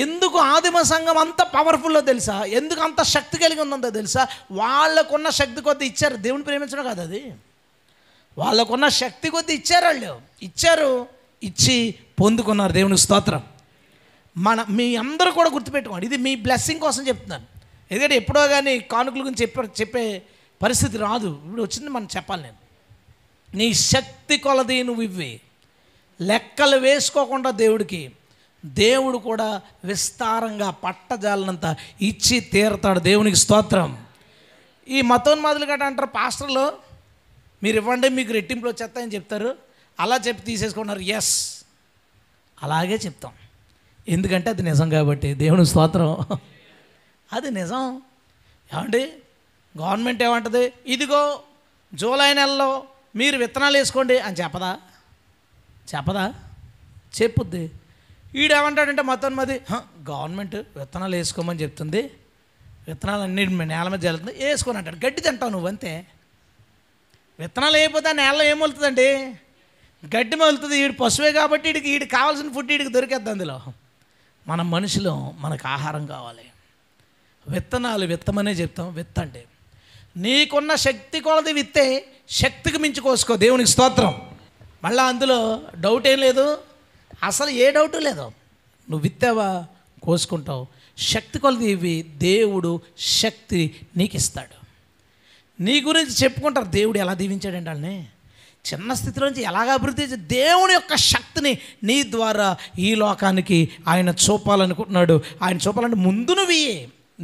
ఎందుకు ఆదిమ సంఘం అంత పవర్ఫుల్లో తెలుసా? ఎందుకు అంత శక్తి కలిగి ఉందో తెలుసా? వాళ్ళకున్న శక్తి కొద్ది ఇచ్చారు. దేవుని ప్రేమించడం కాదు అది, వాళ్ళకున్న శక్తి కొద్ది ఇచ్చారు. వాళ్ళు ఇచ్చారు, ఇచ్చి పొందుకున్నారు. దేవునికి స్తోత్రం. మీ అందరూ కూడా గుర్తుపెట్టుకోండి, ఇది మీ బ్లెస్సింగ్ కోసం చెప్తున్నాను. ఎందుకంటే ఎప్పుడో కానీ కానుకల గురించి చెప్పే పరిస్థితి రాదు. ఇప్పుడు వచ్చింది మనం చెప్పాలి. నేను నీ శక్తి కొలది నువ్వు ఇవ్వి. లెక్కలు వేసుకోకుండా దేవుడు కూడా విస్తారంగా పట్టజాలనంత ఇచ్చి తీరతాడు. దేవునికి స్తోత్రం. ఈ మతోన్మాదులు గట్రా అంటారు, పాస్టర్లు మీరు ఇవ్వండి మీకు రెట్టింపులు వచ్చేస్తాయని చెప్తారు. అలా చెప్పి తీసేసుకున్నారు. ఎస్, అలాగే చెప్తాం. ఎందుకంటే అది నిజం కాబట్టి. దేవునికి స్తోత్రం. అది నిజం. ఏమండి, గవర్నమెంట్ ఏమంటుంది? ఇదిగో జూలై నెలలో మీరు విత్తనాలు వేసుకోండి అని చెప్పదా? చెప్పుద్ది. ఈడేమంటాడంటే మొత్తం గవర్నమెంట్ విత్తనాలు వేసుకోమని చెప్తుంది, విత్తనాలు అన్ని నేల మీద జల్లుతుంది, వేసుకొని అంటాడు. గడ్డి తింటావు నువ్వు అంతే. విత్తనాలు వేయకపోతే ఆ నేలలో ఏం మొలుతుందండి? గడ్డి మొలుతుంది. వీడు పశువే కాబట్టి వీడికి కావాల్సిన ఫుడ్ వీడికి దొరికేద్ది. అందులో మన మనుషులు, మనకు ఆహారం కావాలి. విత్తనాలు విత్తమనే చెప్తాం. విత్తండి. నీకున్న శక్తి కొలది విత్తే, శక్తికి మించి కోసుకో. దేవునికి స్తోత్రం. మళ్ళీ అందులో డౌట్ ఏం లేదు, అసలు ఏ డౌటు లేదు. నువ్వు విత్తావా, కోసుకుంటావు. శక్తి కొలది ఇవి, దేవుడు శక్తి నీకు ఇస్తాడు. నీ గురించి చెప్పుకుంటారు, దేవుడు ఎలా దీవించాడండి వాళ్ళని. చిన్న స్థితిలోంచి ఎలాగ అభివృద్ధి చేసి దేవుని యొక్క శక్తిని నీ ద్వారా ఈ లోకానికి ఆయన చూపాలనుకుంటున్నాడు. ఆయన చూపాలంటే ముందు నువ్వు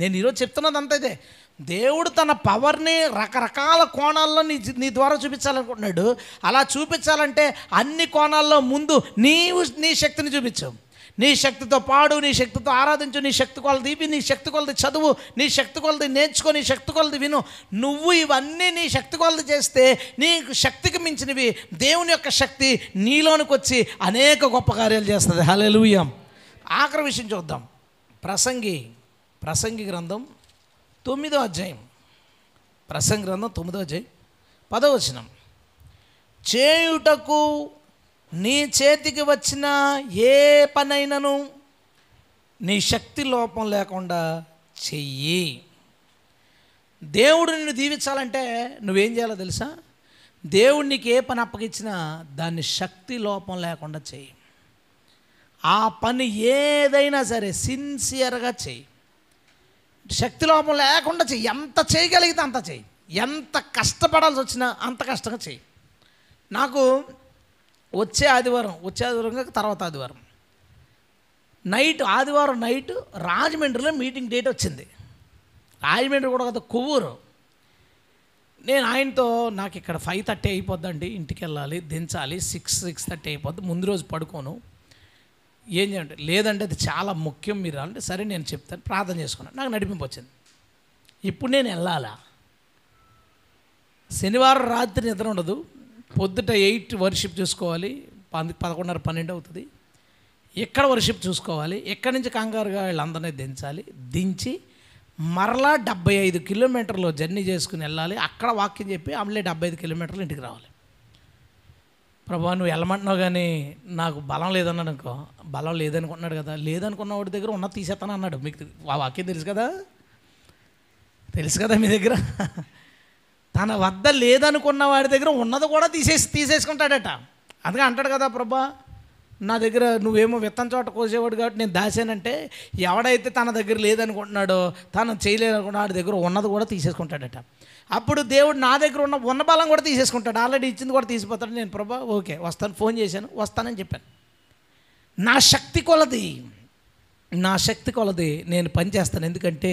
నేను ఈరోజు చెప్తున్నది అంతా ఇదే. దేవుడు తన పవర్ని రకరకాల కోణాల్లో నీ ద్వారా చూపించాలనుకుంటున్నాడు. అలా చూపించాలంటే అన్ని కోణాల్లో ముందు నీ శక్తిని చూపించావు. నీ శక్తితో పాడు, నీ శక్తితో ఆరాధించు, నీ శక్తి కొలది ఇవి, నీ శక్తి కొలది చదువు, నీ శక్తి కొలది నేర్చుకో, నీ శక్తి కొలది విను. నువ్వు ఇవన్నీ నీ శక్తి కొలది చేస్తే నీకు శక్తికి మించినవి దేవుని యొక్క శక్తి నీలోనికి వచ్చి అనేక గొప్ప కార్యాలు చేస్తుంది. హల్లెలూయా. ఆఖరి విషయం చూద్దాం. ప్రసంగి గ్రంథం 9వ అధ్యాయం. ప్రసంగి గ్రంథం 9వ అధ్యాయం 10వ వచనం. చేయుటకు నీ చేతికి వచ్చిన ఏ పనైనను నీ శక్తి లోపం లేకుండా చెయ్యి. దేవుడు నిన్ను దీవించాలంటే నువ్వేం చేయాలో తెలుసా? దేవుడు నీకు ఏ పని అప్పగించినా దాన్ని శక్తి లోపం లేకుండా చెయ్యి. ఆ పని ఏదైనా సరే సిన్సియర్గా చెయ్యి, శక్తి లోపం లేకుండా చెయ్యి. ఎంత చేయగలిగితే అంత చెయ్యి, ఎంత కష్టపడాల్సి వచ్చినా అంత కష్టంగా చెయ్యి. నాకు వచ్చే ఆదివారం తర్వాత ఆదివారం నైట్ రాజమండ్రిలో మీటింగ్ డేట్ వచ్చింది. రాజమండ్రి కూడా కదా, కొవ్వూరు. నేను ఆయనతో నాకు ఇక్కడ 5:30 అయిపోద్దండి, ఇంటికి వెళ్ళాలి, దించాలి, 6:30 అయిపోద్ది, ముందు రోజు పడుకోను, ఏం చేయండి. లేదంటే అది చాలా ముఖ్యం, మీరు అంటే సరే నేను చెప్తాను, ప్రార్థన చేసుకున్నాను. నాకు నడిపింపు వచ్చింది. ఇప్పుడు నేను వెళ్ళాలా? శనివారం రాత్రి నిద్ర ఉండదు, పొద్దుట 8 వర్షిప్ చూసుకోవాలి, 11:30 12 అవుతుంది. ఎక్కడ వర్షిప్ చూసుకోవాలి, ఎక్కడి నుంచి కంగారుగా వీళ్ళందరినీ దించి మరలా 75 కిలోమీటర్లు జర్నీ చేసుకుని వెళ్ళాలి. అక్కడ వాక్యం చెప్పి మళ్ళీ 75 కిలోమీటర్లు ఇంటికి రావాలి. ప్రభా నువ్వు వెళ్ళమంటున్నావు కానీ నాకు బలం లేదన్నాడు అనుకో. బలం లేదనుకుంటున్నాడు కదా, లేదనుకున్న వాడి దగ్గర ఉన్నది తీసేస్తాను అన్నాడు. మీకు ఆ వాక్యం తెలుసు కదా మీ దగ్గర. తన వద్ద లేదనుకున్న వాడి దగ్గర ఉన్నది కూడా తీసేసుకుంటాడట. అందుకే అంటాడు కదా, ప్రభా నా దగ్గర నువ్వేమో విత్తన చోట కోసేవాడు కాబట్టి నేను దాచానంటే, ఎవడైతే తన దగ్గర లేదనుకుంటున్నాడో, తను చేయలేదనుకున్నా వాడి దగ్గర ఉన్నది కూడా తీసేసుకుంటాడట. అప్పుడు దేవుడు నా దగ్గర ఉన్న బలం కూడా తీసేసుకుంటాడు, ఆల్రెడీ ఇచ్చింది కూడా తీసిపోతాడు. నేను ప్రభా ఓకే వస్తాను, ఫోన్ చేశాను, వస్తానని చెప్పాను. నా శక్తి కొలది నేను పనిచేస్తాను. ఎందుకంటే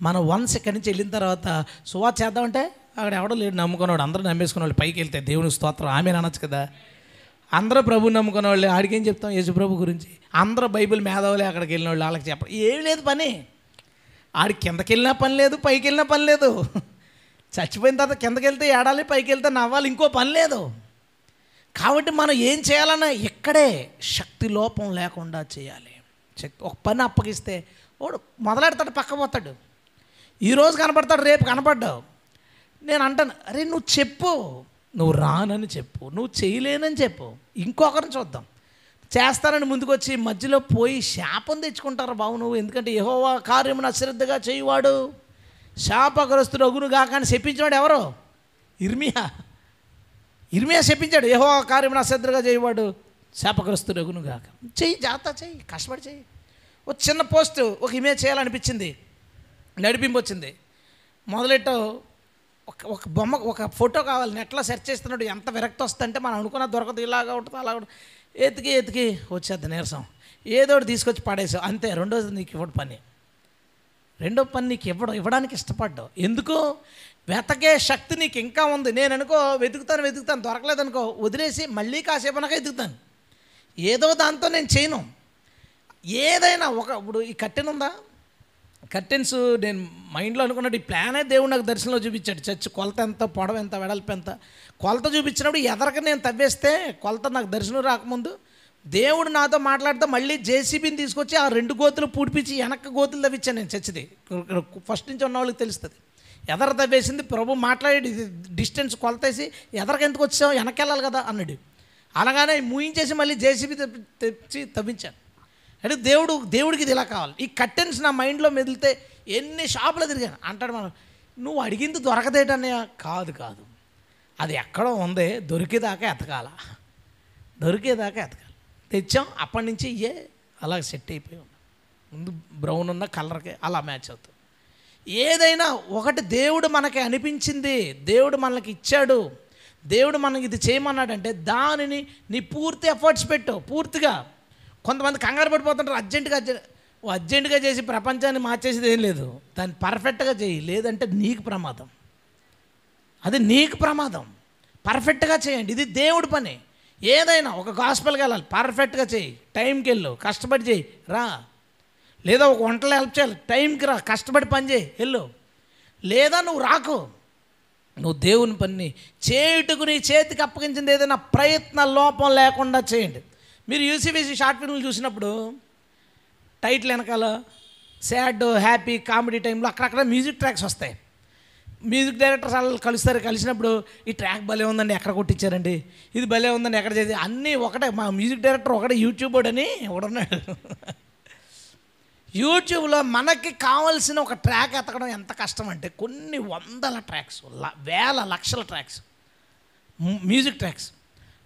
మనం వన్స్ ఇక్కడి నుంచి వెళ్ళిన తర్వాత సువార్త చేద్దామంటే అక్కడ ఎవడో లేడు నమ్ముకున్నాడు, అందరూ నమ్మేసుకునేవాళ్ళు. పైకి వెళ్తే దేవుని స్తోత్రం ఆమె అనొచ్చు కదా. అందరూ ప్రభుని నమ్ముకునే వాళ్ళు ఆడికేం చెప్తాం యేసు ప్రభు గురించి. అందరూ బైబిల్ మేధావులే అక్కడికి వెళ్ళిన వాళ్ళు, వాళ్ళకి చెప్పడం ఏం లేదు పని. ఆడికి కిందకి వెళ్ళినా పని లేదు, పైకి వెళ్ళినా పని లేదు. చచ్చిపోయిన తర్వాత కిందకి వెళ్తే ఏడాలి, పైకి వెళ్తే నవ్వాలి, ఇంకో పని లేదు. కాబట్టి మనం ఏం చేయాలన్నా ఇక్కడే శక్తి లోపం లేకుండా చేయాలి. ఒక పని అప్పగిస్తే వాడు మొదలెడతాడు, పక్క పోతాడు. ఈరోజు కనపడతాడు, రేపు కనపడ్డావు. నేను అంటాను, అరే నువ్వు చెప్పు, నువ్వు రానని చెప్పు, నువ్వు చేయలేనని చెప్పు, ఇంకొకరిని చూద్దాం. చేస్తానని ముందుకొచ్చి మధ్యలో పోయి శాపం తెచ్చుకుంటారు బావు నువ్వు. ఎందుకంటే యెహోవా కార్యమును అశ్రద్ధగా చేయువాడు శాపగ్రస్తుడు అగునుగా. కానీ చెప్పించాడు ఎవరో? ఇర్మియా చెప్పించాడు, యెహోవా కార్యమును అశ్రద్ధగా చేయువాడు శాపగ్రస్తుడు అగునుగా. చెయ్యి, జాగ్రత్త చెయ్యి, కష్టపడి చెయ్యి. ఒక చిన్న పోస్ట్, ఒక ఇమేజ్ చేయాలనిపించింది, నడిపింపు వచ్చింది. మొదలెట్టావు, ఒక బొమ్మ, ఒక ఫోటో కావాలి, నెట్లో సెర్చ్ చేస్తున్నాడు. ఎంత విరక్తి వస్తుందంటే మనం అనుకున్న దొరకదు, ఇలాగా ఉంటుంది అలాగా ఉంటుంది. ఎతికి వచ్చేద్ది నీరసం, ఏదోటి తీసుకొచ్చి పడేసావు అంతే. రెండో పని నీకు ఇవ్వడానికి ఇష్టపడ్డావు. ఎందుకు? వెతకే శక్తి నీకు ఇంకా ఉంది. నేను అనుకో వెతుకుతాను, దొరకలేదనుకో వదిలేసి మళ్ళీ కాసేపు అనక వెతుకుతాను. ఏదో దాంతో నేను చేయను. ఏదైనా ఇప్పుడు ఈ కర్టెన్ ఉందా, కర్టెన్స్ నేను మైండ్లో అనుకున్నాడు, ఈ ప్లానే దేవుడు నాకు దర్శనంలో చూపించాడు. చర్చ్ కొలత ఎంత, పొడవు ఎంత, వెడల్పు ఎంత, కొలత చూపించినప్పుడు ఎదరక నేను తవ్వేస్తే కొలత నాకు దర్శనం రాకముందు దేవుడు నాతో మాట్లాడితే మళ్ళీ జేసీబీని తీసుకొచ్చి ఆ 2 గోతులు పూడిపించి వెనక్కి గోతులు తవ్వించాను నేను. చర్చిది ఫస్ట్ నుంచి ఉన్న వాళ్ళకి తెలుస్తుంది. ఎదర తవ్వేసింది ప్రభు మాట్లాడి డిస్టెన్స్ కొలతేసి ఎదరకు ఎందుకు వచ్చావు, వెనక్కి వెళ్ళాలి కదా అన్నాడు. అలాగానే మూయించేసి మళ్ళీ జేసీబీ తెచ్చి తవ్వించాను. అంటే దేవుడికి ఇది ఇలా కావాలి. ఈ కర్టెన్స్ నా మైండ్లో మెదిలితే ఎన్ని షాపులు తిరిగాను. అంటాడు మనం, నువ్వు అడిగింది దొరకదేటన్నయ్య. కాదు, అది ఎక్కడో ఉందే, దొరికేదాకా ఎతకాల. తెచ్చాం, అప్పటి నుంచి అలా సెట్ అయిపోయి ఉన్నాం. ముందు బ్రౌన్ ఉన్న కలర్కి అలా మ్యాచ్ అవుతుంది. ఏదైనా ఒకటి దేవుడు మనకి అనిపించింది, దేవుడు మనకి ఇచ్చాడు, దేవుడు మనకి ఇది చేయమన్నాడంటే దానిని నీ పూర్తి ఎఫర్ట్స్ పెట్టు. పూర్తిగా. కొంతమంది కంగారు పడిపోతుంటారు, అర్జెంటుగా చేసి ప్రపంచాన్ని మార్చేసేది ఏం లేదు. దాన్ని పర్ఫెక్ట్గా చేయి, లేదంటే నీకు ప్రమాదం. అది నీకు ప్రమాదం. పర్ఫెక్ట్గా చేయండి, ఇది దేవుడి పని. ఏదైనా ఒక గాస్పెల్కి వెళ్ళాలి, పర్ఫెక్ట్గా చేయి, టైంకి వెళ్ళు, కష్టపడి చేయి రా. లేదా ఒక వంటలో హెల్ప్ చేయాలి, టైంకి రా, కష్టపడి పని చేయి వెళ్ళు. లేదా నువ్వు రాకు, నువ్వు దేవుని పని చేయుటకు నీ చేతికి అప్పగించింది ఏదైనా ప్రయత్న లోపం లేకుండా చేయండి. మీరు యూసీబీసీ షార్ట్ ఫిల్మ్లు చూసినప్పుడు టైటిల్ వెనకాల సాడ్, హ్యాపీ, కామెడీ టైంలో అక్కడక్కడ మ్యూజిక్ ట్రాక్స్ వస్తాయి. మ్యూజిక్ డైరెక్టర్స్ వాళ్ళు కలిసినప్పుడు ఈ ట్రాక్ భలే ఉందండి, ఎక్కడ కొట్టించారండి, ఇది భలే ఉందండి, ఎక్కడ చేసి, అన్నీ ఒకటే. మా మ్యూజిక్ డైరెక్టర్ ఒకటే యూట్యూబర్ అని ఒకడున్నాడు. యూట్యూబ్లో మనకి కావాల్సిన ఒక ట్రాక్ ఎతకడం ఎంత కష్టం అంటే కొన్ని వందల ట్రాక్స్, వేల లక్షల ట్రాక్స్, మ్యూజిక్ ట్రాక్స్.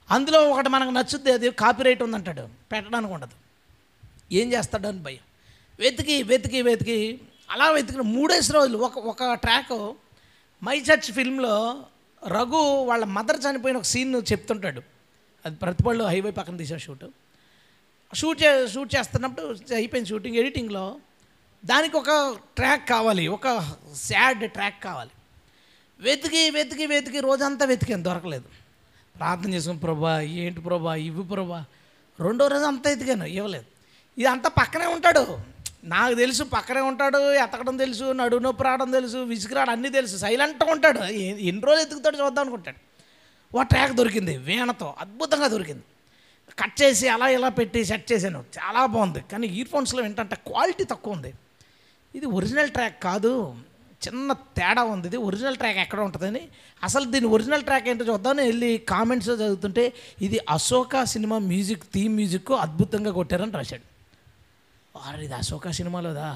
అందులో ఒకటి మనకు నచ్చుద్ది, అది కాపీరైట్ ఉందంటాడు, పెట్టడానికి ఉండదు. ఏం చేస్తాడు అని భయం. వెతికి అలా వెతికిన 3 రోజులు ఒక ట్రాక్. మై చర్చ్ ఫిల్మ్లో రఘు వాళ్ళ మదర్ చనిపోయిన ఒక సీన్ చెప్తుంటాడు. అది ప్రతిపళ్ళు హైవే పక్కన తీసే షూట్ చేస్తున్నప్పుడు అయిపోయింది షూటింగ్. ఎడిటింగ్లో దానికి ఒక ట్రాక్ కావాలి, ఒక సాడ్ ట్రాక్ కావాలి. వెతికి రోజంతా వెతికాను, దొరకలేదు. ప్రార్థన చేసుకుని, ప్రభా ఏంటి ప్రభా ఇవ్వు ప్రభా. 2వ రోజు అంతా వెతికాను, ఇవ్వలేదు. ఇది అంతా పక్కనే ఉంటాడు, నాకు తెలుసు, పక్కనే ఉంటాడు, ఎతకడం తెలుసు, నడువు నొప్పి రావడం తెలుసు, విసుకురాడు అన్నీ తెలుసు, సైలెంట్గా ఉంటాడు. ఎన్ని రోజులు ఎతుకుతాడు చూద్దాం అనుకుంటాడు. ఓ ట్రాక్ దొరికింది, వీణతో అద్భుతంగా దొరికింది. కట్ చేసి అలా ఇలా పెట్టి సెట్ చేశాను, చాలా బాగుంది. కానీ ఇయర్ ఫోన్స్లో ఏంటంటే క్వాలిటీ తక్కువ ఉంది. ఇది ఒరిజినల్ ట్రాక్ కాదు, చిన్న తేడా ఉంది, ఇది ఒరిజినల్ ట్రాక్ ఎక్కడ ఉంటుందని. అసలు దీని ఒరిజినల్ ట్రాక్ ఏంటో చూద్దామని వెళ్ళి కామెంట్స్లో చదువుతుంటే ఇది Ashoka cinema music, theme music అద్భుతంగా కొట్టారని రాశాడు. వారు ఇది అశోక సినిమాలోదా,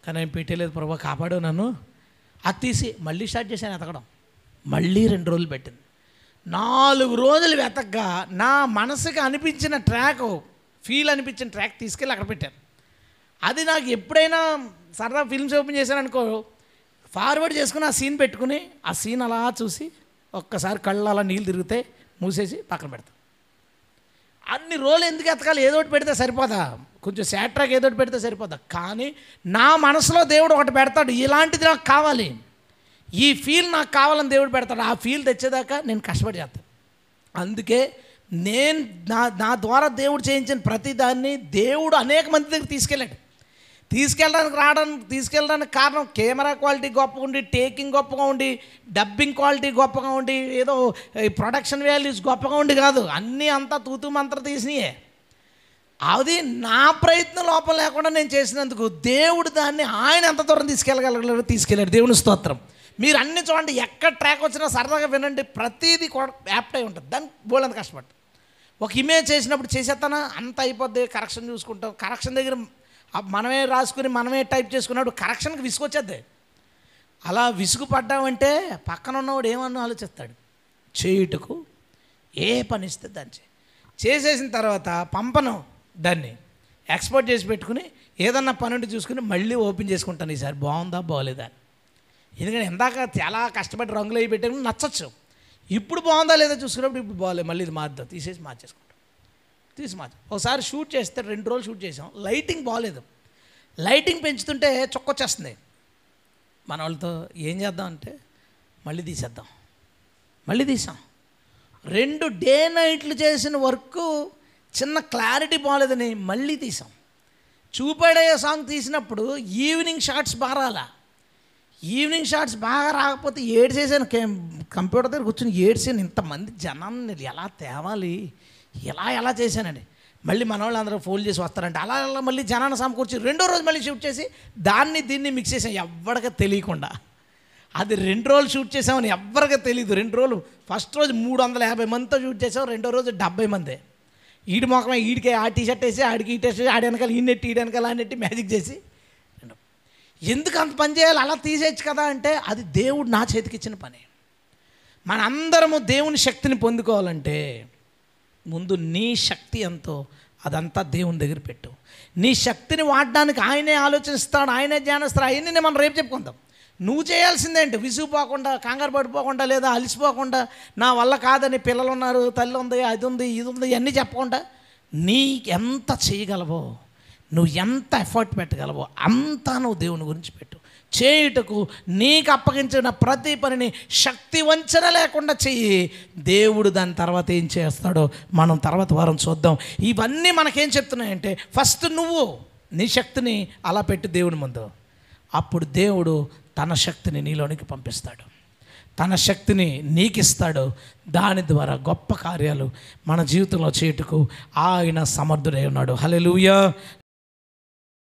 కానీ ఏం పెట్టలేదు ప్రభా, కాపాడు నన్ను. అది తీసి మళ్ళీ స్టార్ట్ చేశాను ఎతకడం. మళ్ళీ 2 రోజులు పెట్టింది. 4 రోజులు వెతకగా నా మనసుకి అనిపించిన ట్రాక్, ఫీల్ అనిపించిన ట్రాక్ తీసుకెళ్ళి అక్కడ పెట్టాను. అది నాకు ఎప్పుడైనా సరదా ఫిల్మ్స్ ఓపెన్ చేశాను అనుకో, ఫార్వర్డ్ చేసుకుని ఆ సీన్ పెట్టుకుని ఆ సీన్ అలా చూసి ఒక్కసారి కళ్ళు అలా నీళ్ళు తిరిగితే మూసేసి పక్కన పెడతాను. అన్ని రోజులు ఎందుకు ఎతకాలి, ఏదోటి పెడితే సరిపోదా, కొంచెం సాడ్ ట్రాక్ ఏదోటి పెడితే సరిపోదా. కానీ నా మనసులో దేవుడు ఒకటి పెడతాడు, ఇలాంటిది నాకు కావాలి, ఈ ఫీల్ నాకు కావాలని దేవుడు పెడతాడు. ఆ ఫీల్ తెచ్చేదాకా నేను కష్టపడి చేస్తాను. అందుకే నేను నా ద్వారా దేవుడు చేయించిన ప్రతిదాన్ని దేవుడు అనేక మంది దగ్గర తీసుకెళ్ళడానికి కారణం కెమెరా క్వాలిటీ గొప్పగా ఉండి, టేకింగ్ గొప్పగా ఉండి, డబ్బింగ్ క్వాలిటీ గొప్పగా ఉండి, ఏదో ప్రొడక్షన్ వాల్యూస్ గొప్పగా ఉండి కాదు. అన్నీ అంతా తూతూ మంత్ర తీసినాయే. అది నా ప్రయత్నం లోపల లేకుండా నేను చేసినందుకు దేవుడు దాన్ని ఆయన ఎంత దూరం తీసుకెళ్ళాడు. దేవుని స్తోత్రం. మీరు అన్ని చూడండి, ఎక్కడ ట్రాక్ వచ్చినా సరదాగా వినండి, ప్రతిదీ యాప్ట్ అయి ఉంటుంది. దాన్ని బోల్డంత కష్టపడ్డా. ఒక ఇమేజ్ చేసినప్పుడు చేసేస్తానా అంత అయిపోద్ది, కరెక్షన్ చూసుకుంటాం. కరెక్షన్ దగ్గర మనమే రాసుకుని మనమే టైప్ చేసుకున్నప్పుడు కరెక్షన్కి విసుగొచ్చేద్ది. అలా విసుగు పడ్డామంటే పక్కన ఉన్నవాడు ఏమన్నా ఆలోచిస్తాడు. చేయుటకు ఏ పని ఇస్తే దాన్ని చేసేసిన తర్వాత పంపను, దాన్ని ఎక్స్పోర్ట్ చేసి పెట్టుకుని ఏదన్నా పని ఉంటే చూసుకుని మళ్ళీ ఓపెన్ చేసుకుంటాను, ఈసారి బాగుందా బాగోలేదా అని. ఎందుకంటే ఇందాక చాలా కష్టపడి రంగులు అవి పెట్టాను, నచ్చచ్చు. ఇప్పుడు బాగుందా లేదా చూసుకున్నప్పుడు ఇప్పుడు బాగోలేదు, మళ్ళీ ఇది మార్చుదాం, తీసేసి మార్చేసుకుంటాం. ఒకసారి షూట్ చేస్తే 2 రోజులు షూట్ చేసాం, లైటింగ్ బాగోలేదు. లైటింగ్ పెంచుతుంటే చొక్కొచ్చేస్తుంది. మన వాళ్ళతో ఏం చేద్దాం అంటే మళ్ళీ తీసేద్దాం, మళ్ళీ తీసాం. 2 డే నైట్లు చేసిన వర్క్ చిన్న క్లారిటీ బాగోలేదని మళ్ళీ తీసాం. చూపాడయ్యే సాంగ్ తీసినప్పుడు ఈవినింగ్ షాట్స్ బాగా రాలా. ఈవినింగ్ షాట్స్ బాగా రాకపోతే ఏడ్చేసాను, కంప్యూటర్ దగ్గర కూర్చొని ఏడ్చాను. ఇంతమంది జనాన్ని ఎలా తేవాలి, ఎలా చేశానండి. మళ్ళీ మన వాళ్ళు అందరూ ఫోన్ చేసి వస్తారంటే అలా మళ్ళీ జనాన్ని సమకూర్చి 2వ రోజు మళ్ళీ షూట్ చేసి దీన్ని మిక్స్ చేసాం ఎవ్వడికి తెలియకుండా. అది 2 రోజులు షూట్ చేసామని ఎవ్వరికి తెలియదు. 2 రోజులు, ఫస్ట్ రోజు 350 మందితో షూట్ చేసాం, 2వ రోజు 70 మంది. ఈడి మొఖమే ఈడికి ఆ టీషర్ట్ వేసి ఆడికి ఈ టీషర్ట్, ఆడి వెనకాల ఈ నెట్టి, ఈడి వెనకాల ఆ నెట్టి మ్యాజిక్ చేసి ఎందుకు అంత పని చేయాలి, అలా తీసేయచ్చు కదా అంటే అది దేవుడు నా చేతికి ఇచ్చిన పని. మనందరము దేవుని శక్తిని పొందుకోవాలంటే ముందు నీ శక్తి ఎంతో అదంతా దేవుని దగ్గర పెట్టు. నీ శక్తిని వాడడానికి ఆయనే ఆలోచిస్తాడు, ఆయనే ధ్యానిస్తాడు. అవన్నీ మనం రేపు చెప్పుకుందాం. నువ్వు చేయాల్సిందేంటి, విసుగుపోకుండా, కంగారు పడిపోకుండా, లేదా అలసిపోకుండా, నా వల్ల కాదని, పిల్లలు ఉన్నారు, తల్లి ఉంది, అది ఉంది, ఇది ఉంది, ఇవన్నీ చెప్పకుండా నీ ఎంత చేయగలవో, నువ్వు ఎంత ఎఫర్ట్ పెట్టగలవో అంతా నువ్వు దేవుని గురించి పెట్టు. చేయుటకు నీకు అప్పగించిన ప్రతి పనిని శక్తి వంచన లేకుండా చెయ్యి. దేవుడు దాని తర్వాత ఏం చేస్తాడో మనం తర్వాత వారం చూద్దాం. ఇవన్నీ మనకేం చెప్తున్నాయంటే, ఫస్ట్ నువ్వు నీ శక్తిని అలా పెట్టి దేవుని ముందు, అప్పుడు దేవుడు తన శక్తిని నీలోనికి పంపిస్తాడు, తన శక్తిని నీకు ఇస్తాడు. దాని ద్వారా గొప్ప కార్యాలు మన జీవితంలో చేయుటకు ఆయన సమర్థుడై ఉన్నాడు. హల్లెలూయా.